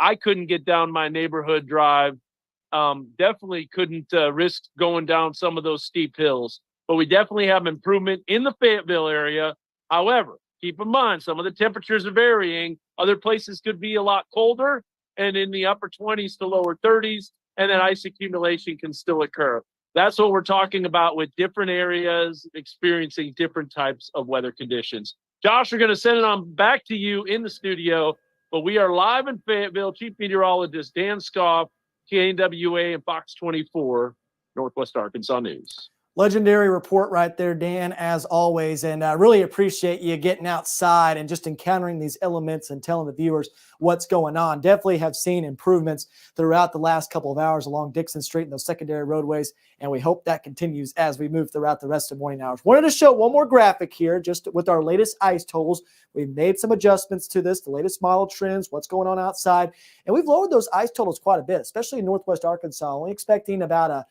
I couldn't get down my neighborhood drive. Definitely couldn't risk going down some of those steep hills. But we definitely have improvement in the Fayetteville area. However, keep in mind, some of the temperatures are varying. Other places could be a lot colder and in the upper 20s to lower 30s, and then ice accumulation can still occur. That's what we're talking about with different areas experiencing different types of weather conditions. Josh, we're going to send it on back to you in the studio. But we are live in Fayetteville. Chief Meteorologist Dan Scoff, KNWA and Fox 24, Northwest Arkansas News. Legendary report right there, Dan, as always. And I really appreciate you getting outside and just encountering these elements and telling the viewers what's going on. Definitely have seen improvements throughout the last couple of hours along Dixon Street and those secondary roadways. And we hope that continues as we move throughout the rest of morning hours. Wanted to show one more graphic here just with our latest ice totals. We've made some adjustments to this, the latest model trends, what's going on outside. And we've lowered those ice totals quite a bit, especially in Northwest Arkansas. Only expecting about a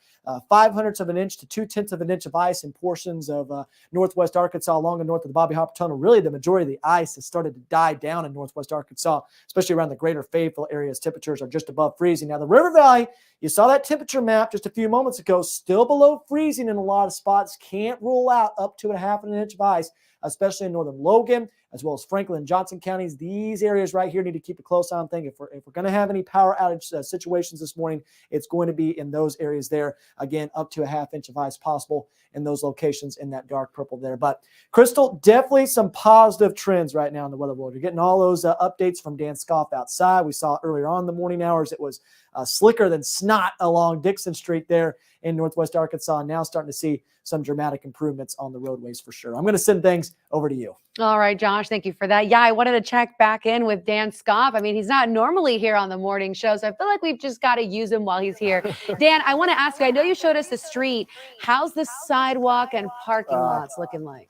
0.05 of an inch to 0.2 of an inch of ice in portions of Northwest Arkansas along and north of the Bobby Hopper Tunnel. Really, the majority of the ice has started to die down in Northwest Arkansas, especially around the greater Fayetteville areas. Temperatures are just above freezing. Now, the River Valley, you saw that temperature map just a few moments ago, still below freezing in a lot of spots. Can't rule out up to 0.5 inch of ice, especially in northern Logan, as well as Franklin and Johnson counties. These areas right here need to keep a close eye on things. If we're going to have any power outage situations this morning, it's going to be in those areas there. Again, up to 0.5 inch of ice possible in those locations in that dark purple there. But Crystal, definitely some positive trends right now in the weather world. You're getting all those updates from Dan Scoff outside. We saw earlier on in the morning hours, it was slicker than snot along Dixon Street there in Northwest Arkansas. Now starting to see some dramatic improvements on the roadways for sure. I'm going to send things over to you. All right, Josh, thank you for that. Yeah, I wanted to check back in with Dan Scoff. I mean, he's not normally here on the morning show, so I feel like we've just got to use him while he's here. Dan, I want to ask you, I know you showed us the street. How's the sidewalk and parking lots looking like?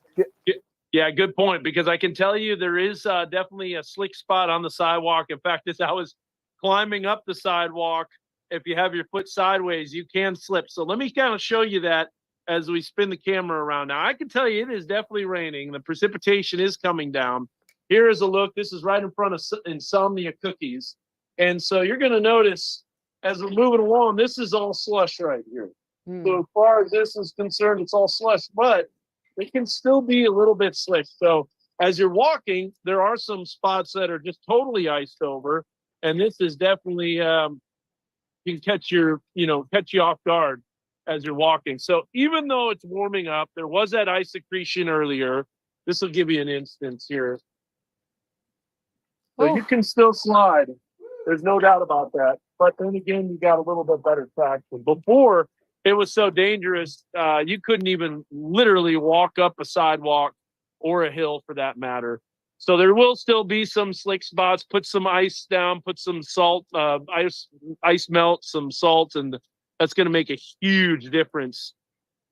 Yeah, good point, because I can tell you there is definitely a slick spot on the sidewalk. In fact, as I was climbing up the sidewalk, if you have your foot sideways, you can slip. So let me kind of show you that as we spin the camera around. Now, I can tell you it is definitely raining. The precipitation is coming down. Here is a look. This is right in front of Insomnia Cookies. And so you're going to notice as we're moving along, this is all slush right here. So as far as this is concerned, it's all slush, but it can still be a little bit slick. So as you're walking, there are some spots that are just totally iced over. And this is definitely can catch you off guard as you're walking. So even though it's warming up, there was that ice accretion earlier. This will give you an instance here. So you can still slide. There's no doubt about that. But then again, you got a little bit better traction. Before, it was so dangerous. You couldn't even literally walk up a sidewalk or a hill for that matter. So there will still be some slick spots. Put some ice down, put some salt, ice melt, some salt, and that's going to make a huge difference.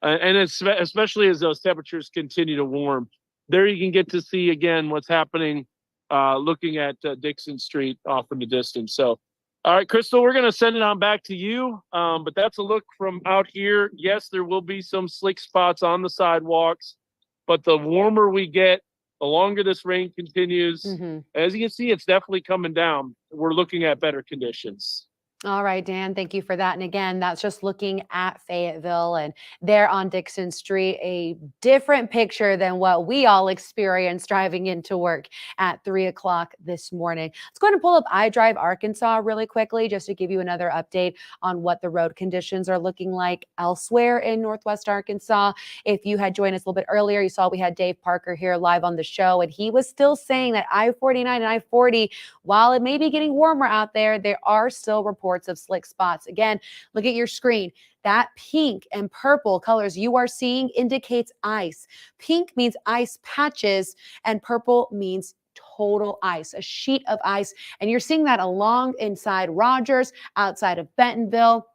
And it's, especially as those temperatures continue to warm. There you can get to see again what's happening looking at Dixon Street off in the distance. So, all right, Crystal, we're going to send it on back to you. But that's a look from out here. Yes, there will be some slick spots on the sidewalks, but the warmer we get, the longer this rain continues. As you can see, it's definitely coming down. We're looking at better conditions. All right, Dan, thank you for that. And again, that's just looking at Fayetteville and there on Dixon Street, a different picture than what we all experienced driving into work at 3 o'clock this morning. Let's go ahead and pull up iDrive Arkansas really quickly just to give you another update on what the road conditions are looking like elsewhere in Northwest Arkansas. If you had joined us a little bit earlier, you saw we had Dave Parker here live on the show, and he was still saying that I-49 and I-40, while it may be getting warmer out there, there are still reports of slick spots. Again, look at your screen. That pink and purple colors you are seeing indicates ice. Pink means ice patches and purple means total ice, a sheet of ice. And you're seeing that along inside Rogers, outside of Bentonville,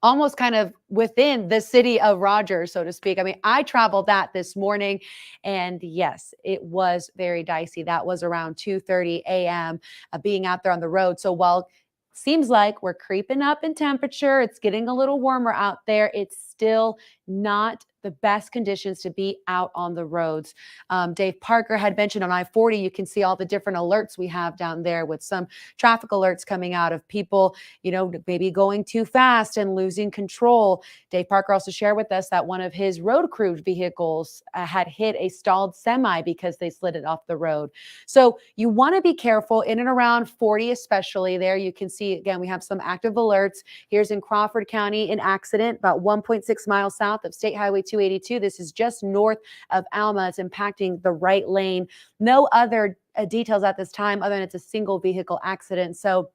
almost kind of within the city of Rogers, so to speak. I mean, I traveled that this morning, and yes, it was very dicey. That was around 2:30 a.m. Being out there on the road. So while seems like we're creeping up in temperature, it's getting a little warmer out there, it's still not the best conditions to be out on the roads. Dave Parker had mentioned on I-40, you can see all the different alerts we have down there with some traffic alerts coming out of people, you know, maybe going too fast and losing control. Dave Parker also shared with us that one of his road crew vehicles had hit a stalled semi because they slid it off the road. So you want to be careful in and around 40, especially there. You can see, again, we have some active alerts. Here's in Crawford County, an accident about 1.6 miles south of State Highway 282. This is just north of Alma. It's impacting the right lane. No other details at this time other than it's a single vehicle accident. So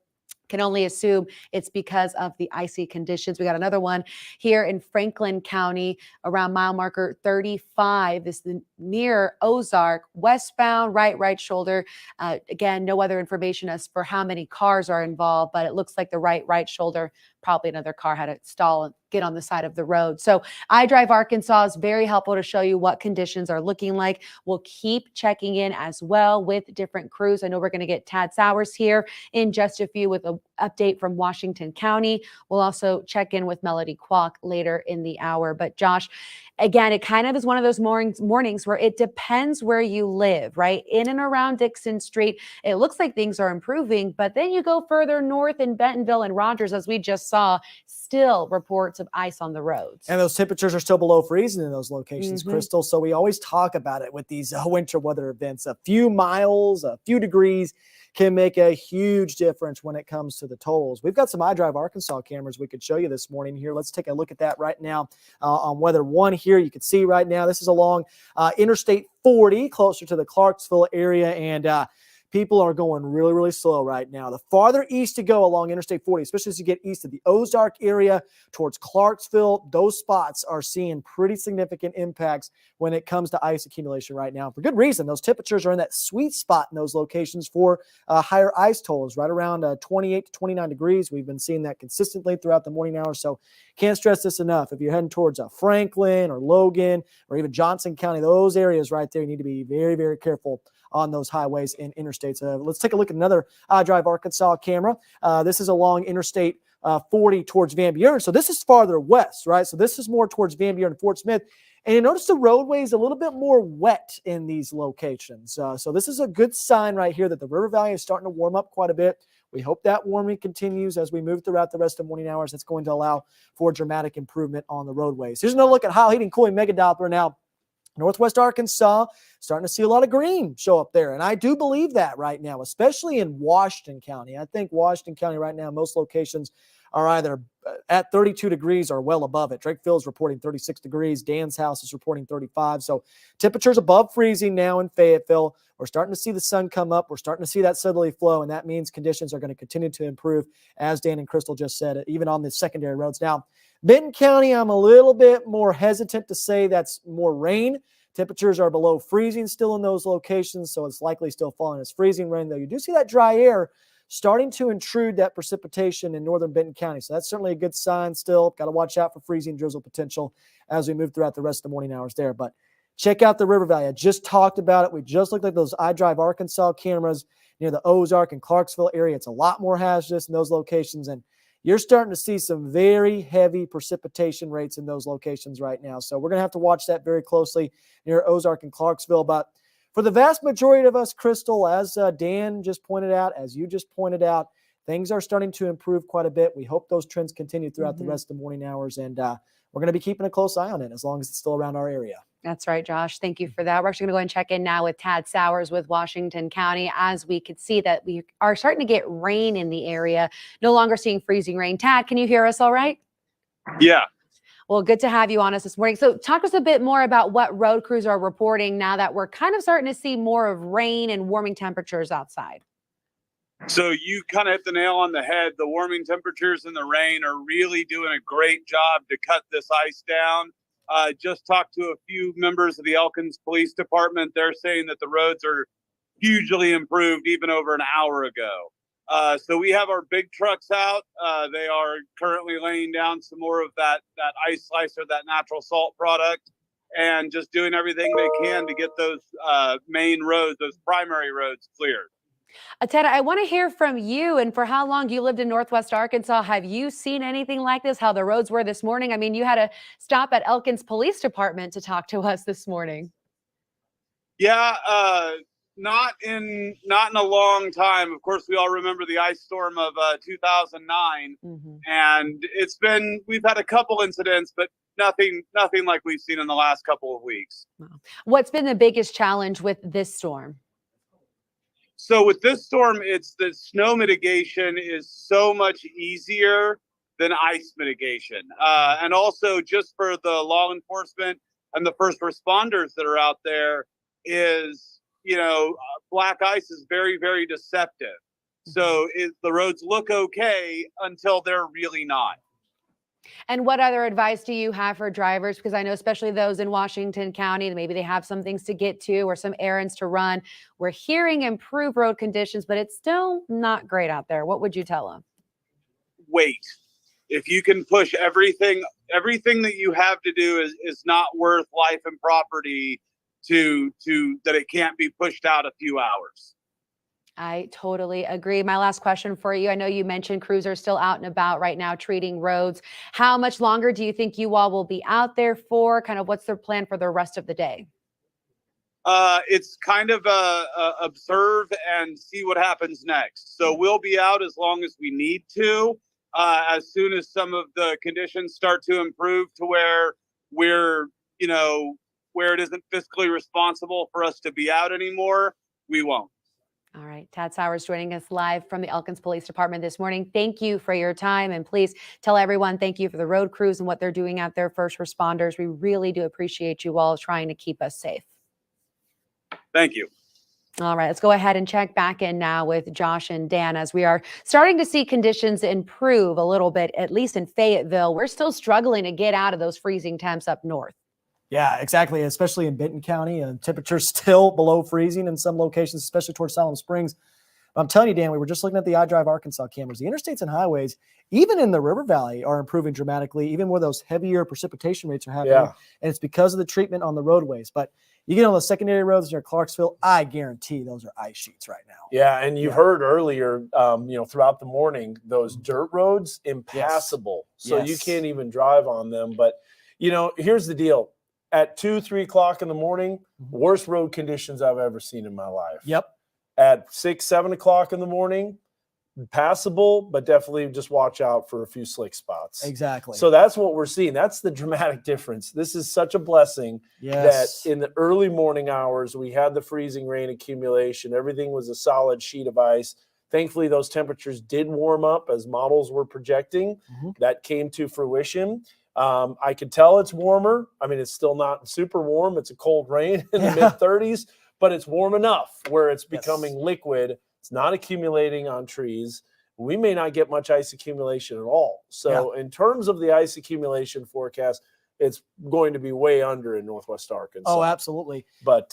can only assume it's because of the icy conditions. We got another one here in Franklin County around mile marker 35. This is near Ozark, westbound, right shoulder. Again, no other information as for how many cars are involved, but it looks like the right shoulder, probably another car had to stall and get on the side of the road. So iDrive Arkansas is very helpful to show you what conditions are looking like. We'll keep checking in as well with different crews. I know we're going to get Tad Sowers here in just a few with an update from Washington County. We'll also check in with Melody Kwok later in the hour. But Josh, again, it kind of is one of those mornings where it depends where you live, right? In and around Dixon Street, it looks like things are improving, but then you go further north in Bentonville and Rogers, as we just saw, still reports of ice on the roads. And those temperatures are still below freezing in those locations, Crystal. So we always talk about it with these winter weather events. A few miles, a few degrees can make a huge difference when it comes to the totals. We've got some iDrive Arkansas cameras we could show you this morning here. Let's take a look at that right now on weather one here. You can see right now, this is along Interstate 40, closer to the Clarksville area, and people are going really, really slow right now. The farther east you go along Interstate 40, especially as you get east of the Ozark area towards Clarksville, those spots are seeing pretty significant impacts when it comes to ice accumulation right now. For good reason. Those temperatures are in that sweet spot in those locations for higher ice totals, right around 28 to 29 degrees. We've been seeing that consistently throughout the morning hours. So can't stress this enough. If you're heading towards Franklin or Logan or even Johnson County, those areas right there, you need to be very, very careful on those highways and interstates. Let's take a look at another iDrive Arkansas camera. This is along Interstate 40 towards Van Buren. So this is farther west, right? So this is more towards Van Buren and Fort Smith. And you notice the roadway is a little bit more wet in these locations. So this is a good sign right here that the river valley is starting to warm up quite a bit. We hope that warming continues as we move throughout the rest of the morning hours. That's going to allow for dramatic improvement on the roadways. Here's another look at Heil Heating Cooling Mega Doppler now. Northwest Arkansas, starting to see a lot of green show up there. And I do believe that right now, especially in Washington County. I think Washington County right now, most locations are either at 32 degrees or well above it. Drakeville is reporting 36 degrees. Dan's house is reporting 35. So temperatures above freezing now in Fayetteville. We're starting to see the sun come up. We're starting to see that southerly flow, and that means conditions are going to continue to improve, as Dan and Crystal just said, even on the secondary roads. Now, Benton County, I'm a little bit more hesitant to say that's more rain. Temperatures are below freezing still in those locations, so it's likely still falling as freezing rain, though you do see that dry air starting to intrude that precipitation in northern Benton County. So that's certainly a good sign still. Got to watch out for freezing drizzle potential as we move throughout the rest of the morning hours there. But check out the River Valley. I just talked about it. We just looked at those iDrive Arkansas cameras near the Ozark and Clarksville area. It's a lot more hazardous in those locations, and you're starting to see some very heavy precipitation rates in those locations right now. So we're going to have to watch that very closely near Ozark and Clarksville. But for the vast majority of us, Crystal, as Dan just pointed out, as you just pointed out, things are starting to improve quite a bit. We hope those trends continue throughout the rest of the morning hours, and we're going to be keeping a close eye on it as long as it's still around our area. That's right, Josh. Thank you for that. We're actually going to go and check in now with Tad Sowers with Washington County, as we could see that we are starting to get rain in the area, no longer seeing freezing rain. Tad, can you hear us all right? Yeah. Well, good to have you on us this morning. So talk to us a bit more about what road crews are reporting now that we're kind of starting to see more of rain and warming temperatures outside. So you kind of hit the nail on the head. The warming temperatures and the rain are really doing a great job to cut this ice down. Just talked to a few members of the Elkins Police Department. They're saying that the roads are hugely improved even over an hour ago. So we have our big trucks out. They are currently laying down some more of that ice slicer, that natural salt product, and just doing everything they can to get those main roads, those primary roads cleared. Ted, I want to hear from you. And for how long you lived in Northwest Arkansas, have you seen anything like this? How the roads were this morning? I mean, you had to stop at Elkins Police Department to talk to us this morning. Yeah, not in a long time. Of course, we all remember the ice storm of 2009, and we've had a couple incidents, but nothing like we've seen in the last couple of weeks. Wow. What's been the biggest challenge with this storm? So with this storm, it's the snow mitigation is so much easier than ice mitigation. And also just for the law enforcement and the first responders that are out there is, black ice is very, very deceptive. So the roads look okay until they're really not. And what other advice do you have for drivers? Because I know especially those in Washington County, maybe they have some things to get to or some errands to run. We're hearing improved road conditions, but it's still not great out there. What would you tell them? Wait. If you can push everything that you have to do is not worth life and property to that it can't be pushed out a few hours. I totally agree. My last question for you. I know you mentioned crews are still out and about right now treating roads. How much longer do you think you all will be out there for? Kind of what's their plan for the rest of the day? It's kind of observe and see what happens next. So we'll be out as long as we need to. As soon as some of the conditions start to improve to where where it isn't fiscally responsible for us to be out anymore, we won't. All right. Tad Sowers joining us live from the Elkins Police Department this morning. Thank you for your time. And please tell everyone thank you for the road crews and what they're doing out there, first responders. We really do appreciate you all trying to keep us safe. Thank you. All right, let's go ahead and check back in now with Josh and Dan as we are starting to see conditions improve a little bit, at least in Fayetteville. We're still struggling to get out of those freezing temps up north. Yeah, exactly. Especially in Benton County, temperatures still below freezing in some locations, especially towards Salem Springs. But I'm telling you, Dan, we were just looking at the iDrive Arkansas cameras. The interstates and highways, even in the River Valley, are improving dramatically, even where those heavier precipitation rates are happening. Yeah. And it's because of the treatment on the roadways. But you get on the secondary roads near Clarksville, I guarantee those are ice sheets right now. Yeah, and you heard earlier, throughout the morning, those dirt roads, impassable. Yes. So you can't even drive on them. But, here's the deal. At 2-3 o'clock in the morning, worst road conditions I've ever seen in my life. Yep. At 6-7 o'clock in the morning, passable, but definitely just watch out for a few slick spots. Exactly. So that's what we're seeing. That's the dramatic difference. This is such a blessing that in the early morning hours, we had the freezing rain accumulation. Everything was a solid sheet of ice. Thankfully, those temperatures did warm up as models were projecting. That came to fruition. I could tell it's warmer. I mean, it's still not super warm. It's a cold rain in the mid 30s, but it's warm enough where it's becoming liquid. It's not accumulating on trees. We may not get much ice accumulation at all. So in terms of the ice accumulation forecast, it's going to be way under in Northwest Arkansas. Oh, absolutely. But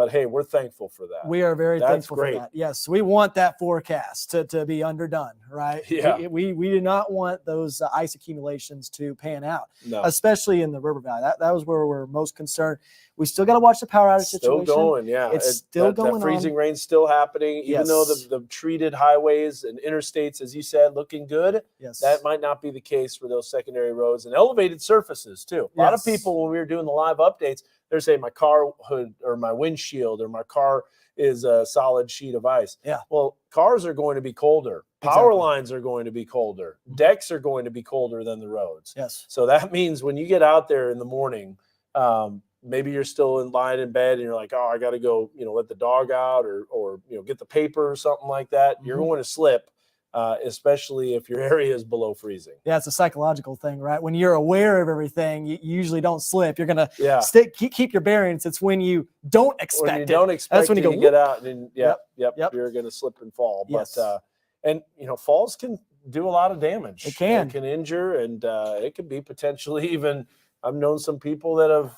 hey, we're thankful for that. We are very thankful great. for that. Yes, we want that forecast to be underdone, right? Yeah. We do not want those ice accumulations to pan out, No. especially in the River Valley. That was where we're most concerned. We still got to watch the power outage situation. Still going, yeah. It's still going that freezing on. rain's still happening, even though Yes. the treated highways and interstates, as you said, looking good. Yes. That might not be the case for those secondary roads and elevated surfaces too. A lot of people, when we were doing the live updates, they're saying my car hood or my windshield or my car is a solid sheet of ice. Yeah. Well, cars are going to be colder. Power lines are going to be colder. Decks are going to be colder than the roads. Yes. So that means when you get out there in the morning, maybe you're still lying in bed and you're like, oh, I got to go, let the dog out or get the paper or something like that. You're going to slip, especially if your area is below freezing. Yeah, it's a psychological thing, right? When you're aware of everything, you usually don't slip. You're going to keep your bearings. It's when you don't expect when you don't expect That's when you go, get out and Yep. you're going to slip and fall. Yes. But falls can do a lot of damage. It can. It can injure, and it could be potentially even. I've known some people that have,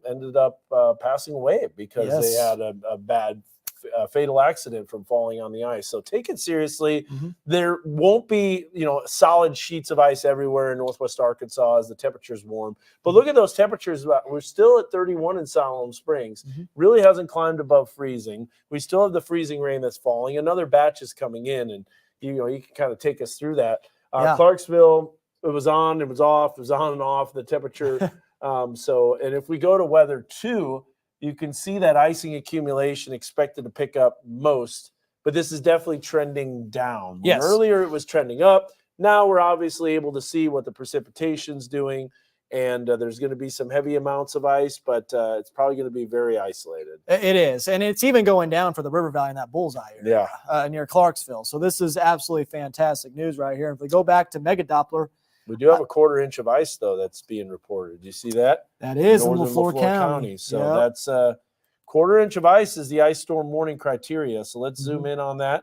ended up passing away because they had a bad fatal accident from falling on the ice. So take it seriously. There won't be, solid sheets of ice everywhere in Northwest Arkansas as the temperatures warm. But look at those temperatures. We're still at 31 in Siloam Springs. Really hasn't climbed above freezing. We still have the freezing rain that's falling. Another batch is coming in, and you can kind of take us through that. Clarksville, it was on, it was off, it was on and off, the temperature. And if we go to weather 2, you can see that icing accumulation expected to pick up most, but this is definitely trending down. Yes. Earlier it was trending up. Now we're obviously able to see what the precipitation's doing, and there's going to be some heavy amounts of ice, but it's probably going to be very isolated. It is, and it's even going down for the River Valley in that bullseye area near Clarksville. So this is absolutely fantastic news right here. If we go back to Mega Doppler, we do have a 1/4 inch of ice, though, that's being reported. Do you see that? That is in Northern LaFleur County. So that's 1/4 inch of ice is the ice storm warning criteria. So let's zoom in on that.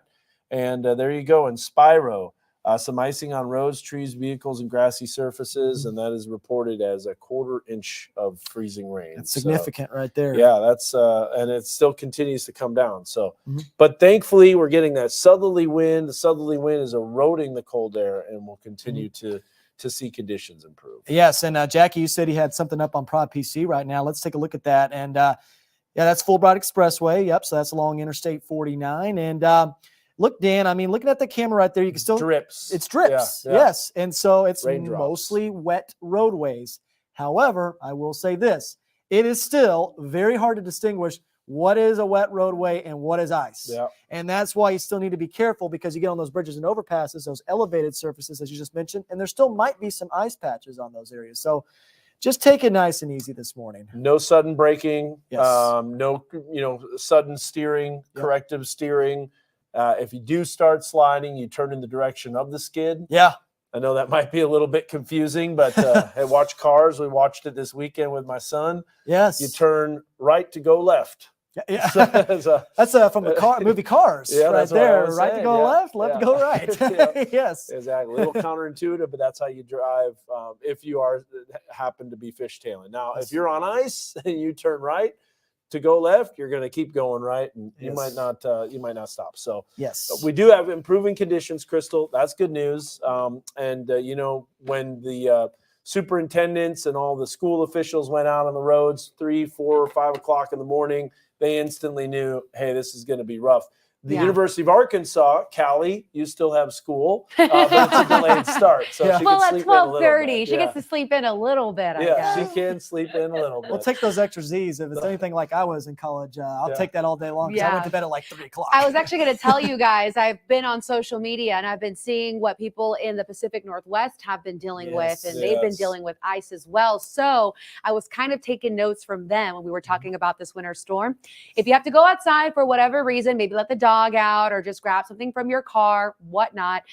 And there you go. In Spiro, some icing on roads, trees, vehicles, and grassy surfaces. And that is reported as a 1/4 inch of freezing rain. That's significant right there. Yeah, that's and it still continues to come down. So, but thankfully, we're getting that southerly wind. The southerly wind is eroding the cold air and will continue to see conditions improve. Yes, and Jackie, you said he had something up on Prod PC right now. Let's take a look at that. And that's Fulbright Expressway. Yep, so that's along Interstate 49. And look, Dan, I mean, looking at the camera right there, you can still drips. It's drips. Yeah. Yes, and so it's Raindrops. mostly wet roadways. However, I will say this: it is still very hard to distinguish what is a wet roadway and what is ice. Yeah. And that's why you still need to be careful, because you get on those bridges and overpasses, those elevated surfaces, as you just mentioned, and there still might be some ice patches on those areas. So just take it nice and easy this morning. No sudden braking. Yes. No, sudden steering, corrective steering. If you do start sliding, you turn in the direction of the skid. Yeah. I know that might be a little bit confusing, but hey, watch Cars. We watched it this weekend with my son. Yes. You turn right to go left. Yeah. So, that's from the movie Cars. Yeah, right that's what I there. was Right saying, to go yeah, left, left to go right. Yes. Exactly. A little counterintuitive, but that's how you drive if you happen to be fishtailing. Now, if you're on ice and you turn right to go left, you're going to keep going right, and you might not stop. So yes, we do have improving conditions, Crystal. That's good news. And when the superintendents and all the school officials went out on the roads 3, 4, 5 o'clock in the morning, they instantly knew, hey, this is going to be rough. The University of Arkansas, Callie, you still have school, but it's a delayed start. So she well, can at sleep in a little 12:30, bit. she gets to sleep in a little bit, I guess. She can sleep in a little bit. We'll take those extra Z's. If it's anything like I was in college, I'll take that all day long. I went to bed at like 3 o'clock. I was actually going to tell you guys, I've been on social media and I've been seeing what people in the Pacific Northwest have been dealing with, and they've been dealing with ice as well. So I was kind of taking notes from them when we were talking about this winter storm. If you have to go outside for whatever reason, maybe let the dog dog out or just grab something from your car, whatnot.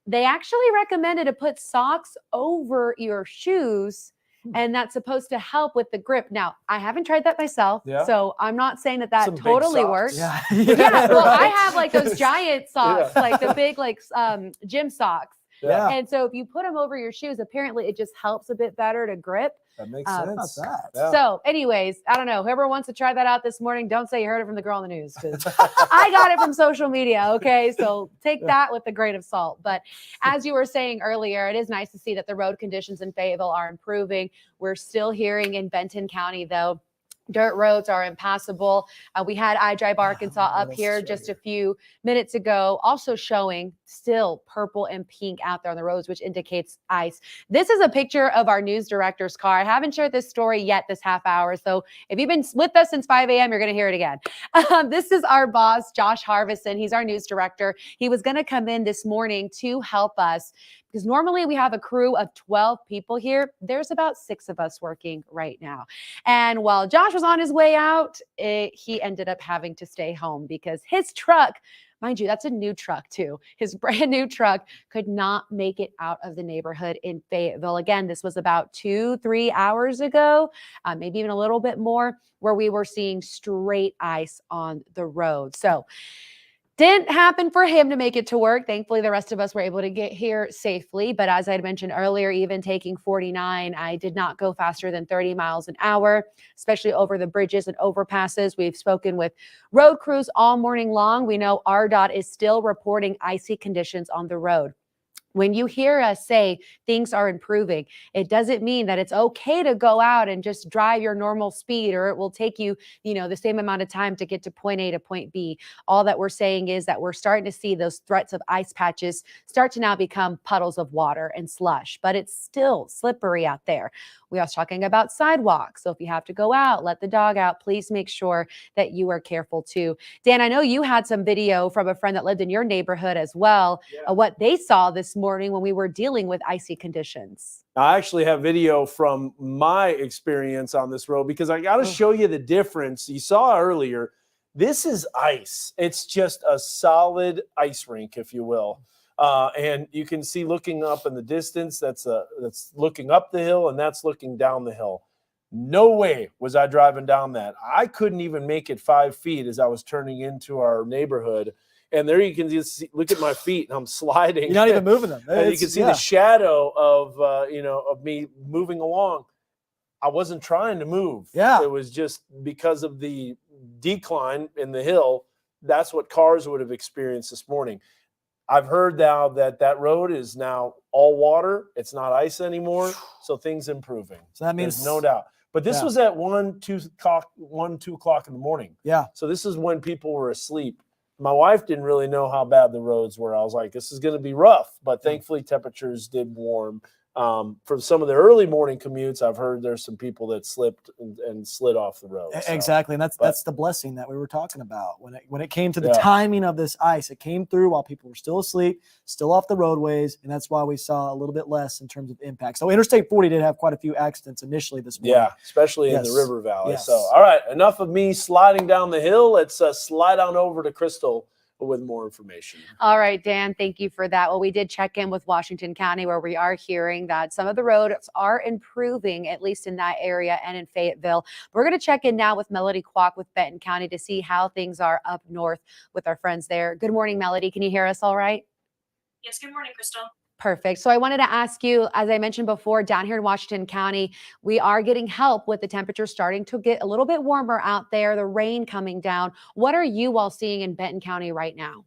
They actually recommended to put socks over your shoes, and that's supposed to help with the grip. Now, I haven't tried that myself, so I'm not saying that Some big totally socks. works. Yeah. Yeah, well, I right. have like those giant socks, like the big gym socks. Yeah. And so if you put them over your shoes, apparently it just helps a bit better to grip. That makes How about sense. that? Yeah. So anyways, I don't know. Whoever wants to try that out this morning, don't say you heard it from the girl on the news, because I got it from social media. Okay. So take that with a grain of salt. But as you were saying earlier, it is nice to see that the road conditions in Fayetteville are improving. We're still hearing in Benton County, though, dirt roads are impassable. We had iDrive Arkansas up here just a few minutes ago, also showing still purple and pink out there on the roads, which indicates ice. This is a picture of our news director's car. I haven't shared this story yet this half hour, so if you've been with us since 5 a.m., you're going to hear it again. This is our boss, Josh Harvison. He's our news director. He was going to come in this morning to help us, because normally we have a crew of 12 people here. There's about 6 of us working right now. And while Josh was on his way out, he ended up having to stay home because his truck, mind you, that's a new truck too. His brand new truck could not make it out of the neighborhood in Fayetteville. Again, this was about 2-3 hours ago, maybe even a little bit more, where we were seeing straight ice on the road. So didn't happen for him to make it to work. Thankfully, the rest of us were able to get here safely. But as I had mentioned earlier, even taking 49, I did not go faster than 30 miles an hour, especially over the bridges and overpasses. We've spoken with road crews all morning long. We know ARDOT is still reporting icy conditions on the road. When you hear us say things are improving, it doesn't mean that it's okay to go out and just drive your normal speed, or it will take you, the same amount of time to get to point A to point B. All that we're saying is that we're starting to see those threats of ice patches start to now become puddles of water and slush, but it's still slippery out there. We are talking about sidewalks. So if you have to go out, let the dog out, please make sure that you are careful too. Dan, I know you had some video from a friend that lived in your neighborhood as well, what they saw this morning when we were dealing with icy conditions. I actually have video from my experience on this road, because I got to show you the difference. You saw earlier, this is ice. It's just a solid ice rink, if you will. And you can see looking up in the distance, that's looking up the hill, and that's looking down the hill. No way was I driving down that. I couldn't even make it 5 feet as I was turning into our neighborhood. And there you can just see, look at my feet, and I'm sliding. You're not even moving them. And you can see the shadow of me moving along. I wasn't trying to move. Yeah. It was just because of the decline in the hill. That's what cars would have experienced this morning. I've heard now that road is now all water. It's not ice anymore. So things improving. So that means there's no doubt. But this was at 2 o'clock in the morning. Yeah. So this is when people were asleep. My wife didn't really know how bad the roads were. I was like, this is going to be rough. But thankfully, temperatures did warm. For some of the early morning commutes, I've heard there's some people that slipped and slid off the road. So, exactly, and that's the blessing that we were talking about when it came to the timing of this ice. It came through while people were still asleep, still off the roadways, and that's why we saw a little bit less in terms of impact. So Interstate 40 did have quite a few accidents initially this morning. Yeah, especially in the river valley. Yes. So, all right, enough of me sliding down the hill. Let's slide on over to Crystal with more information. All right, Dan, thank you for that. Well, we did check in with Washington County, where we are hearing that some of the roads are improving, at least in that area and in Fayetteville. We're going to check in now with Melody Kwok with Benton County to see how things are up north with our friends there. Good morning, Melody. Can you hear us all right? Yes, good morning, Crystal. Perfect. So I wanted to ask you, as I mentioned before, down here in Washington County, we are getting help with the temperatures starting to get a little bit warmer out there, the rain coming down. What are you all seeing in Benton County right now?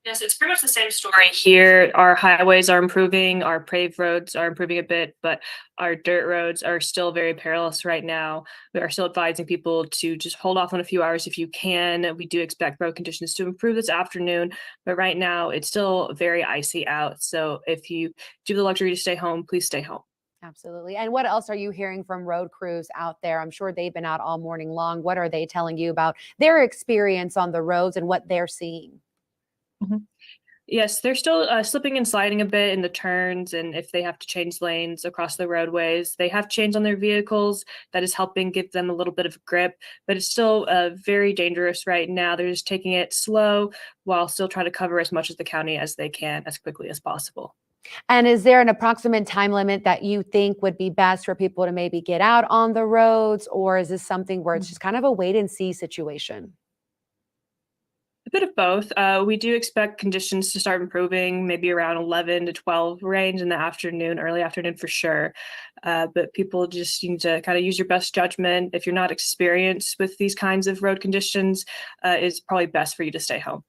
Yes, it's pretty much the same story here. Our highways are improving, our paved roads are improving a bit, but our dirt roads are still very perilous right now. We are still advising people to just hold off on a few hours if you can. We do expect road conditions to improve this afternoon, but right now it's still very icy out. So if you do have the luxury to stay home, please stay home. Absolutely. And what else are you hearing from road crews out there? I'm sure they've been out all morning long. What are they telling you about their experience on the roads and what they're seeing? Yes, they're still slipping and sliding a bit in the turns, and if they have to change lanes across the roadways, they have chains on their vehicles that is helping give them a little bit of grip, but it's still very dangerous right now. They're just taking it slow while still trying to cover as much of the county as they can as quickly as possible. And is there an approximate time limit that you think would be best for people to maybe get out on the roads, or is this something where it's just kind of a wait and see situation? A bit of both. We do expect conditions to start improving maybe around 11 to 12 range in the afternoon, early afternoon for sure. But people just need to kind of use your best judgment. If you're not experienced with these kinds of road conditions, it's probably best for you to stay home.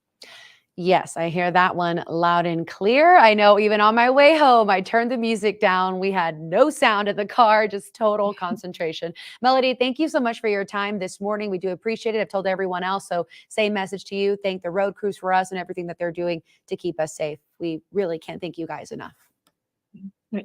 Yes, I hear that one loud and clear. I know even on my way home, I turned the music down. We had no sound in the car, just total concentration. Melody, thank you so much for your time this morning. We do appreciate it. I've told everyone else, so same message to you. Thank the road crews for us and everything that they're doing to keep us safe. We really can't thank you guys enough.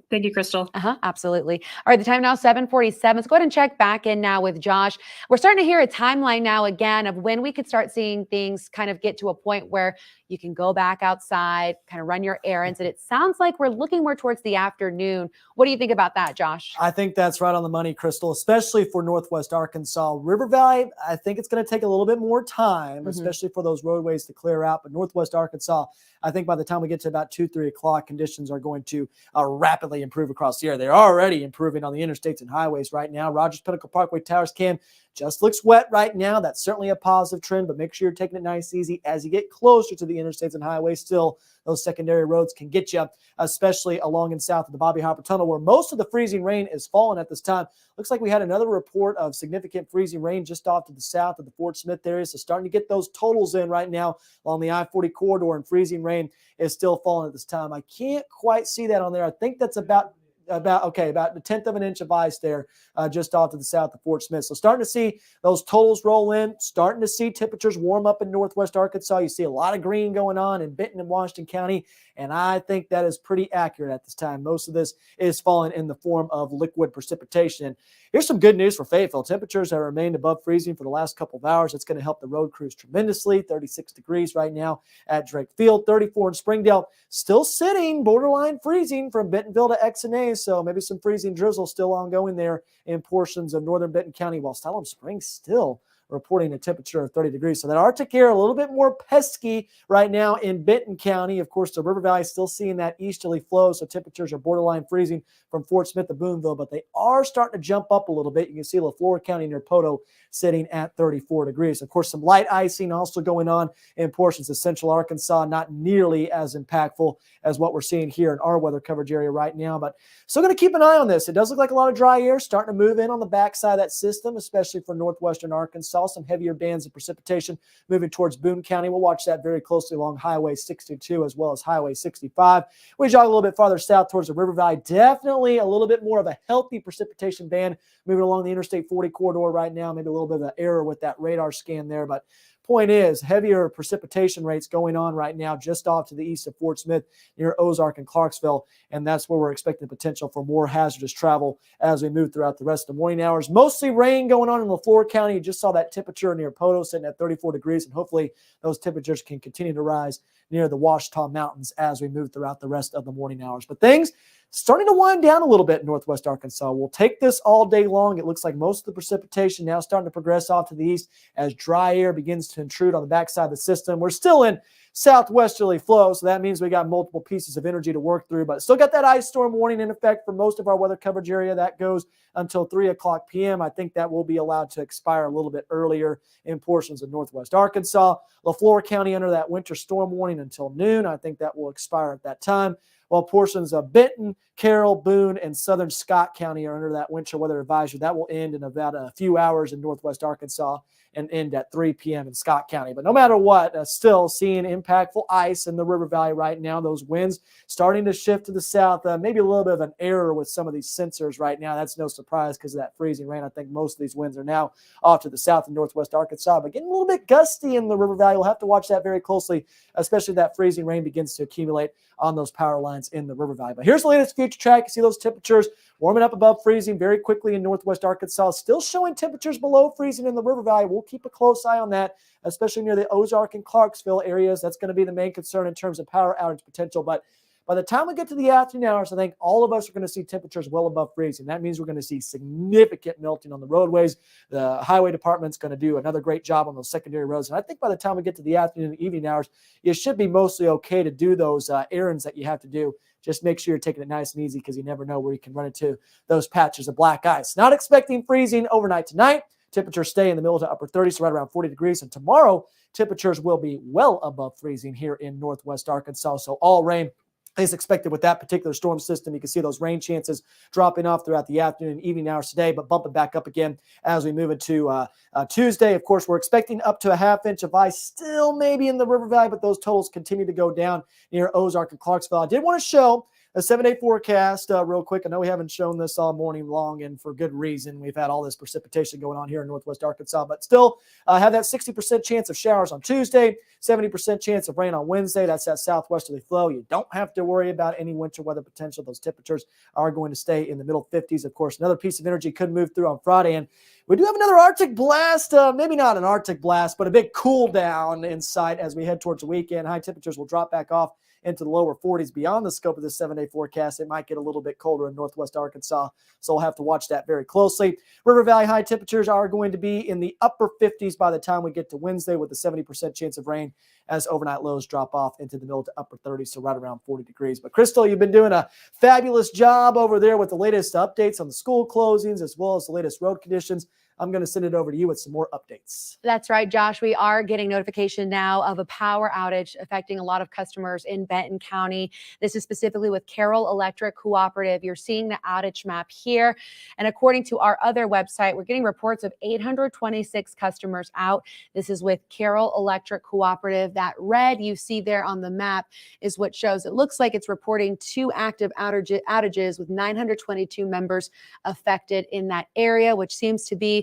Thank you, Crystal. Absolutely. All right, the time now 7:47. Let's go ahead and check back in now with Josh. We're starting to hear a timeline now again of when we could start seeing things kind of get to a point where you can go back outside, kind of run your errands. And it sounds like we're looking more towards the afternoon. What do you think about that, Josh? I think that's right on the money, Crystal, especially for Northwest Arkansas. River Valley, I think it's going to take a little bit more time, especially for those roadways to clear out. But Northwest Arkansas, I think by the time we get to about 2, 3 o'clock, conditions are going to rapidly improve across the area. They're already improving on the interstates and highways right now. Rogers Pinnacle Parkway, Towers Cam just looks wet right now. That's certainly a positive trend, but make sure you're taking it nice, easy. As you get closer to the interstates and highways, still those secondary roads can get you, especially along and south of the Bobby Hopper Tunnel, where most of the freezing rain is falling at this time. Looks like we had another report of significant freezing rain just off to the south of the Fort Smith area. So starting to get those totals in right now along the I-40 corridor, and freezing rain is still falling at this time. I can't quite see that on there. I think that's about a 1/10 of an inch of ice there just off to the south of Fort Smith. So starting to see those totals roll in, starting to see temperatures warm up in Northwest Arkansas. You see a lot of green going on in Benton and Washington County, and I think that is pretty accurate at this time. Most of this is falling in the form of liquid precipitation. Here's some good news for Fayetteville. Temperatures have remained above freezing for the last couple of hours. It's going to help the road crews tremendously. 36 degrees right now at Drake Field, 34 in Springdale. Still sitting borderline freezing from Bentonville to X&A, so maybe some freezing drizzle still ongoing there in portions of northern Benton County, while Siloam Springs still reporting a temperature of 30 degrees. So that Arctic air a little bit more pesky right now in Benton County. Of course, the River Valley is still seeing that easterly flow, so temperatures are borderline freezing from Fort Smith to Boonville, but they are starting to jump up a little bit. You can see LaFleur County near Poto sitting at 34 degrees. Of course, some light icing also going on in portions of central Arkansas, not nearly as impactful as what we're seeing here in our weather coverage area right now, but still going to keep an eye on this. It does look like a lot of dry air starting to move in on the backside of that system, especially for northwestern Arkansas. Some heavier bands of precipitation moving towards Boone County. We'll watch that very closely along Highway 62 as well as Highway 65. We jog a little bit farther south towards the River Valley. Definitely a little bit more of a healthy precipitation band moving along the Interstate 40 corridor right now. Maybe a little bit of an error with that radar scan there, but point is, heavier precipitation rates going on right now just off to the east of Fort Smith near Ozark and Clarksville, and that's where we're expecting potential for more hazardous travel as we move throughout the rest of the morning hours. Mostly rain going on in LaFleur County. You just saw that temperature near Poto sitting at 34 degrees, and hopefully those temperatures can continue to rise near the Ouachita Mountains as we move throughout the rest of the morning hours. But things starting to wind down a little bit in Northwest Arkansas. We'll take this all day long. It looks like most of the precipitation now starting to progress off to the east as dry air begins to intrude on the backside of the system. We're still in southwesterly flow, so that means we got multiple pieces of energy to work through, but still got that ice storm warning in effect for most of our weather coverage area. That goes until 3 o'clock p.m. I think that will be allowed to expire a little bit earlier in portions of Northwest Arkansas. LaFleur County under that winter storm warning until noon. I think that will expire at that time, while portions of Benton, Carroll, Boone, and southern Scott County are under that winter weather advisory. That will end in about a few hours in Northwest Arkansas and end at 3 p.m. in Scott County. But no matter what, still seeing impactful ice in the River Valley right now. Those winds starting to shift to the south. Maybe a little bit of an error with some of these sensors right now. That's no surprise because of that freezing rain. I think most of these winds are now off to the south and northwest Arkansas, but getting a little bit gusty in the River Valley. We'll have to watch that very closely, especially if that freezing rain begins to accumulate on those power lines lines in the River Valley. But here's the latest future track. You see those temperatures warming up above freezing very quickly in northwest Arkansas. Still showing temperatures below freezing in the River Valley. We'll keep a close eye on that, especially near the Ozark and Clarksville areas. That's going to be the main concern in terms of power outage potential. But by the time we get to the afternoon hours, I think all of us are going to see temperatures well above freezing. That means we're going to see significant melting on the roadways. The highway department's going to do another great job on those secondary roads. And I think by the time we get to the afternoon and evening hours, you should be mostly okay to do those errands that you have to do. Just make sure you're taking it nice and easy because you never know where you can run into those patches of black ice. Not expecting freezing overnight tonight. Temperatures stay in the middle to upper 30s, so right around 40 degrees. And tomorrow, temperatures will be well above freezing here in northwest Arkansas. So all rain is expected with that particular storm system. You can see those rain chances dropping off throughout the afternoon and evening hours today, but bumping back up again as we move into Tuesday. Of course, we're expecting up to a ½ inch of ice still maybe in the River Valley, but those totals continue to go down near Ozark and Clarksville. I did want to show a 7-day forecast real quick. I know we haven't shown this all morning long, and for good reason. We've had all this precipitation going on here in northwest Arkansas, but still have that 60% chance of showers on Tuesday, 70% chance of rain on Wednesday. That's that southwesterly flow. You don't have to worry about any winter weather potential. Those temperatures are going to stay in the middle 50s. Of course, another piece of energy could move through on Friday, and we do have another Arctic blast, maybe not an Arctic blast, but a big cool down in sight as we head towards the weekend. High temperatures will drop back off into the lower 40s beyond the scope of this 7-day forecast. It might get a little bit colder in northwest Arkansas, so we'll have to watch that very closely. River Valley high temperatures are going to be in the upper 50s by the time we get to Wednesday, with a 70% chance of rain as overnight lows drop off into the middle to upper 30s, so right around 40 degrees. But Crystal, you've been doing a fabulous job over there with the latest updates on the school closings as well as the latest road conditions. I'm going to send it over to you with some more updates. That's right, Josh. We are getting notification now of a power outage affecting a lot of customers in Benton County. This is specifically with Carroll Electric Cooperative. You're seeing the outage map here. And according to our other website, we're getting reports of 826 customers out. This is with Carroll Electric Cooperative. That red you see there on the map is what shows. It looks like it's reporting 2 active outages with 922 members affected in that area, which seems to be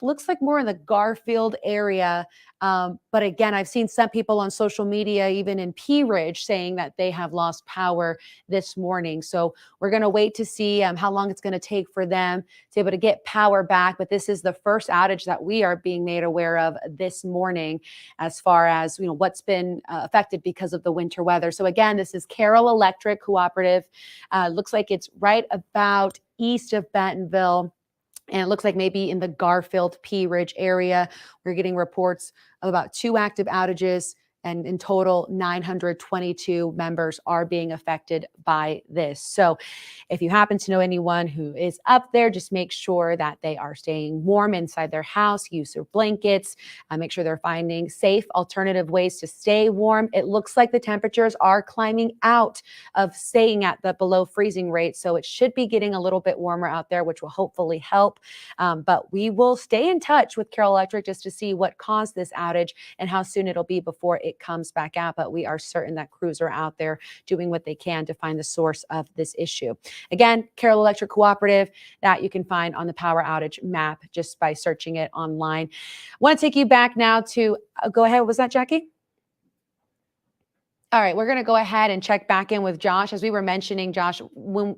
looks like more in the Garfield area. But again, I've seen some people on social media, even in Pea Ridge, saying that they have lost power this morning. So we're going to wait to see how long it's going to take for them to be able to get power back. But this is the first outage that we are being made aware of this morning, as far as what's been affected because of the winter weather. So again, this is Carroll Electric Cooperative. Looks like it's right about east of Bentonville. And it looks like maybe in the Garfield, Pea Ridge area, we're getting reports of about 2 active outages, and in total, 922 members are being affected by this. So if you happen to know anyone who is up there, just make sure that they are staying warm inside their house, use their blankets, make sure they're finding safe alternative ways to stay warm. It looks like the temperatures are climbing out of staying at the below freezing rate. So it should be getting a little bit warmer out there, which will hopefully help. But we will stay in touch with Carroll Electric just to see what caused this outage and how soon it'll be before it comes back out. But we are certain that crews are out there doing what they can to find the source of this issue. Again, Carroll Electric Cooperative, that you can find on the power outage map just by searching it online. I want to take you back now to, go ahead, was that Jackie? All right, we're going to go ahead and check back in with Josh. As we were mentioning, Josh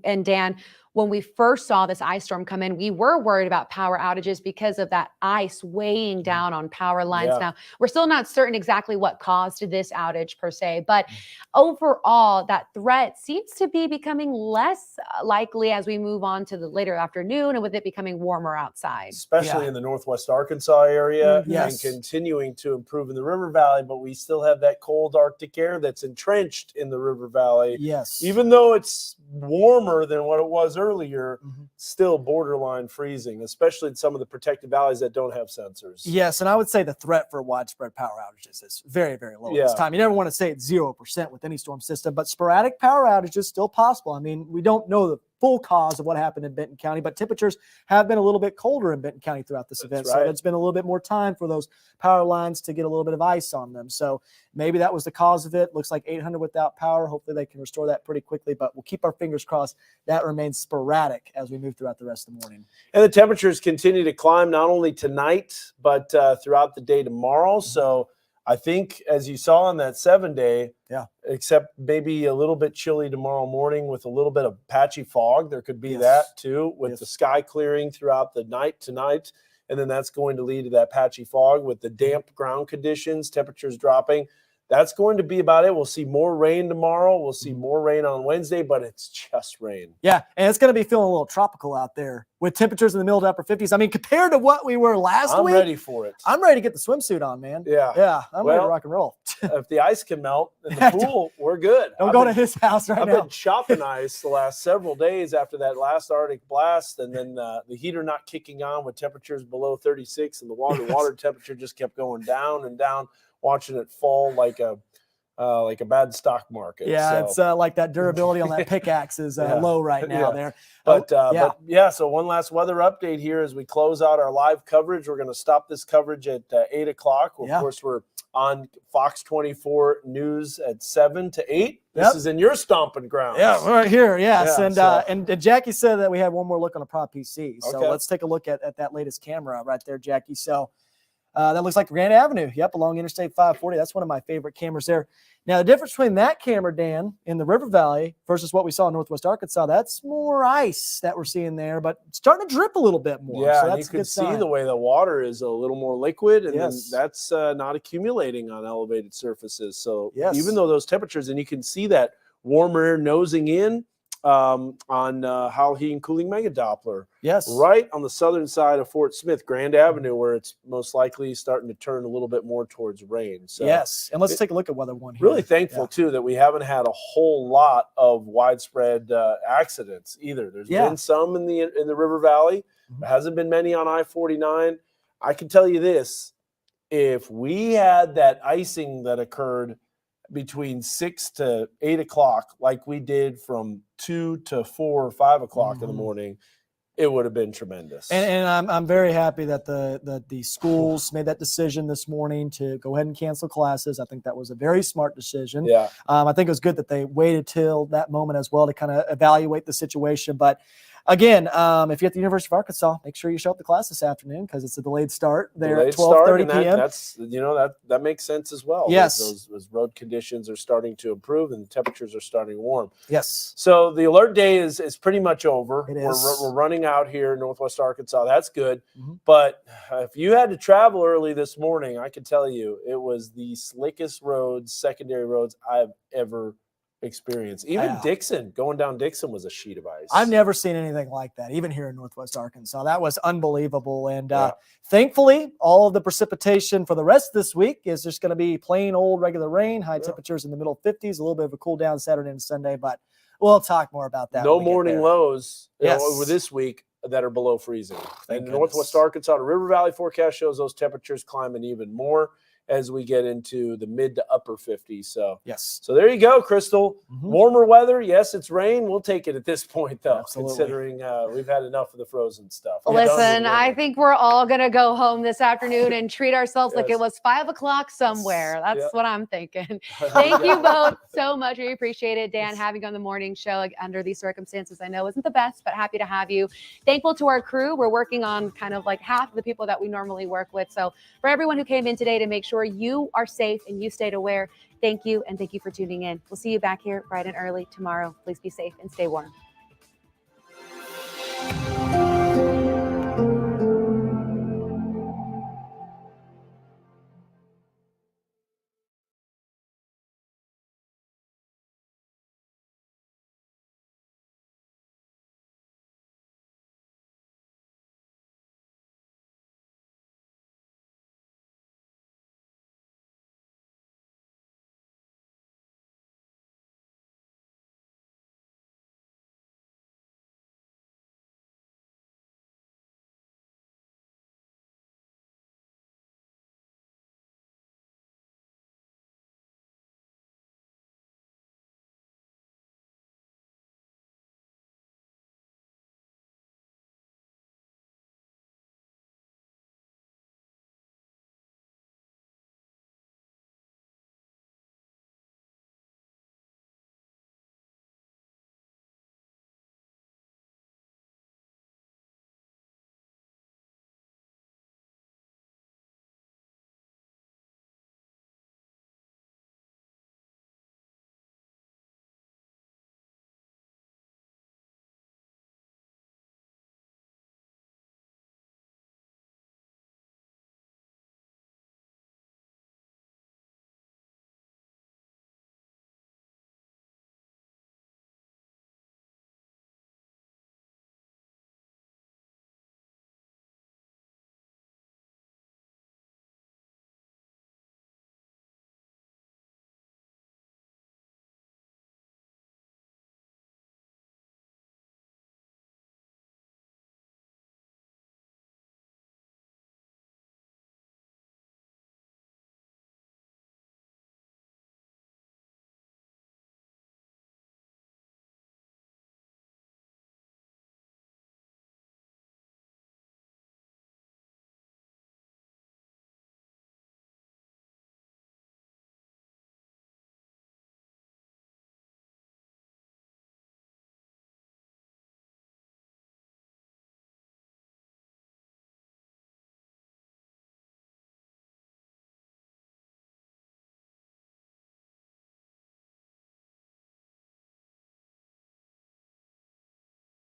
and Dan, when we first saw this ice storm come in, we were worried about power outages because of that ice weighing down on power lines. Yeah. Now, we're still not certain exactly what caused this outage per se, but overall, that threat seems to be becoming less likely as we move on to the later afternoon and with it becoming warmer outside. Especially in the northwest Arkansas area, Yes. and continuing to improve in the River Valley, but we still have that cold Arctic air that's entrenched in the River Valley. Yes. Even though it's warmer than what it was earlier, still borderline freezing, especially in some of the protected valleys that don't have sensors. Yes, and I would say the threat for widespread power outages is very, very low at this time. You never want to say it's 0% with any storm system, but sporadic power outages still possible. I mean, we don't know the full cause of what happened in Benton County, but temperatures have been a little bit colder in Benton County throughout this event. Right. So it's been a little bit more time for those power lines to get a little bit of ice on them. So maybe that was the cause of it. Looks like 800 without power. Hopefully they can restore that pretty quickly, but we'll keep our fingers crossed that remains sporadic as we move throughout the rest of the morning. And the temperatures continue to climb not only tonight, but throughout the day tomorrow. So I think as you saw on that 7-day, Yeah. except maybe a little bit chilly tomorrow morning with a little bit of patchy fog. There could be Yes. that too, with Yes. the sky clearing throughout the night tonight. And then that's going to lead to that patchy fog with the damp ground conditions, temperatures dropping. That's going to be about it. We'll see more rain tomorrow. We'll see more rain on Wednesday, but it's just rain. Yeah, and it's going to be feeling a little tropical out there with temperatures in the middle to upper 50s. I mean, compared to what we were last I'm week, ready for it. I'm ready to get the swimsuit on, man. Yeah. I'm ready to Well, rock and roll. If the ice can melt in the pool, we're good. Don't I've go been- to his house right I've now. been chopping ice the last several days after that last Arctic blast, and then the heater not kicking on with temperatures below 36, and the water temperature just kept going down and down, watching it fall like a bad stock market. Yeah, So, it's like that durability on that pickaxe is Yeah. low right now Yeah. there. but yeah. so one last weather update here as we close out our live coverage. We're going to stop this coverage at 8 o'clock. Of Yeah. course, we're on Fox 24 News at 7 to 8. This Yep. is in your stomping grounds. Yeah, right here. Yes. Yeah, And Jackie said that we had one more look on a prop PC. So Okay. let's take a look at that latest camera right there, Jackie. So that looks like Grand Avenue. Yep, along Interstate 540. That's one of my favorite cameras there. Now, the difference between that camera, Dan, in the River Valley versus what we saw in Northwest Arkansas, that's more ice that we're seeing there, but it's starting to drip a little bit more. Yeah, so and that's you a can good see sign. the way the water is a little more liquid, and Yes. then that's not accumulating on elevated surfaces. So Yes. even though those temperatures, and you can see that warmer air nosing in on Howell Heating Cooling Mega Doppler, Yes. right on the southern side of Fort Smith, Grand Avenue, where it's most likely starting to turn a little bit more towards rain. So Yes. And let's take a look at weather one here. really thankful too that we haven't had a whole lot of widespread accidents either. There's Yeah. been some in the River Valley. There hasn't been many on I-49. I can tell you this: if we had that icing that occurred between 6 to 8 o'clock, like we did from 2 to 4 or 5 o'clock in the morning, it would have been tremendous. And I'm very happy that the schools made that decision this morning to go ahead and cancel classes. I think that was a very smart decision. Yeah. I think it was good that they waited till that moment as well to kind of evaluate the situation. But again, if you're at the University of Arkansas, make sure you show up to class this afternoon because it's a delayed start there Delayed at start, 12:30 and p.m. That's that makes sense as well. Yes. Those road conditions are starting to improve and the temperatures are starting to warm. Yes. So the alert day is pretty much over. It is. We're running out here in Northwest Arkansas. That's good. Mhm. But if you had to travel early this morning, I can tell you it was the slickest roads, secondary roads I've ever experienced. Even Yeah. Dixon, going down Dixon was a sheet of ice. I've never seen anything like that, even here in Northwest Arkansas. That was unbelievable. And Yeah. thankfully, all of the precipitation for the rest of this week is just going to be plain old regular rain, high temperatures in the middle 50s, a little bit of a cool down Saturday and Sunday, but we'll talk more about that. No when we get morning there. lows Yes. over this week that are below freezing. Thank And Northwest goodness. Arkansas, the River Valley forecast shows those temperatures climbing even more as we get into the mid to upper 50s. So Yes. there you go, Crystal. Mhm. Warmer weather. Yes, it's rain. We'll take it at this point, though, Absolutely. considering we've had enough of the frozen stuff. We're done with Listen, I winter. think we're all going to go home this afternoon and treat ourselves like Yes. it was 5 o'clock somewhere. That's Yep. what I'm thinking. Thank you both so much. We appreciate it. Dan, having you on the morning show like, under these circumstances, I know isn't the best, but happy to have you. Thankful to our crew. We're working on kind of like half of the people that we normally work with. So for everyone who came in today to make sure you are safe and you stayed aware, thank you. And thank you for tuning in. We'll see you back here bright and early tomorrow. Please be safe and stay warm.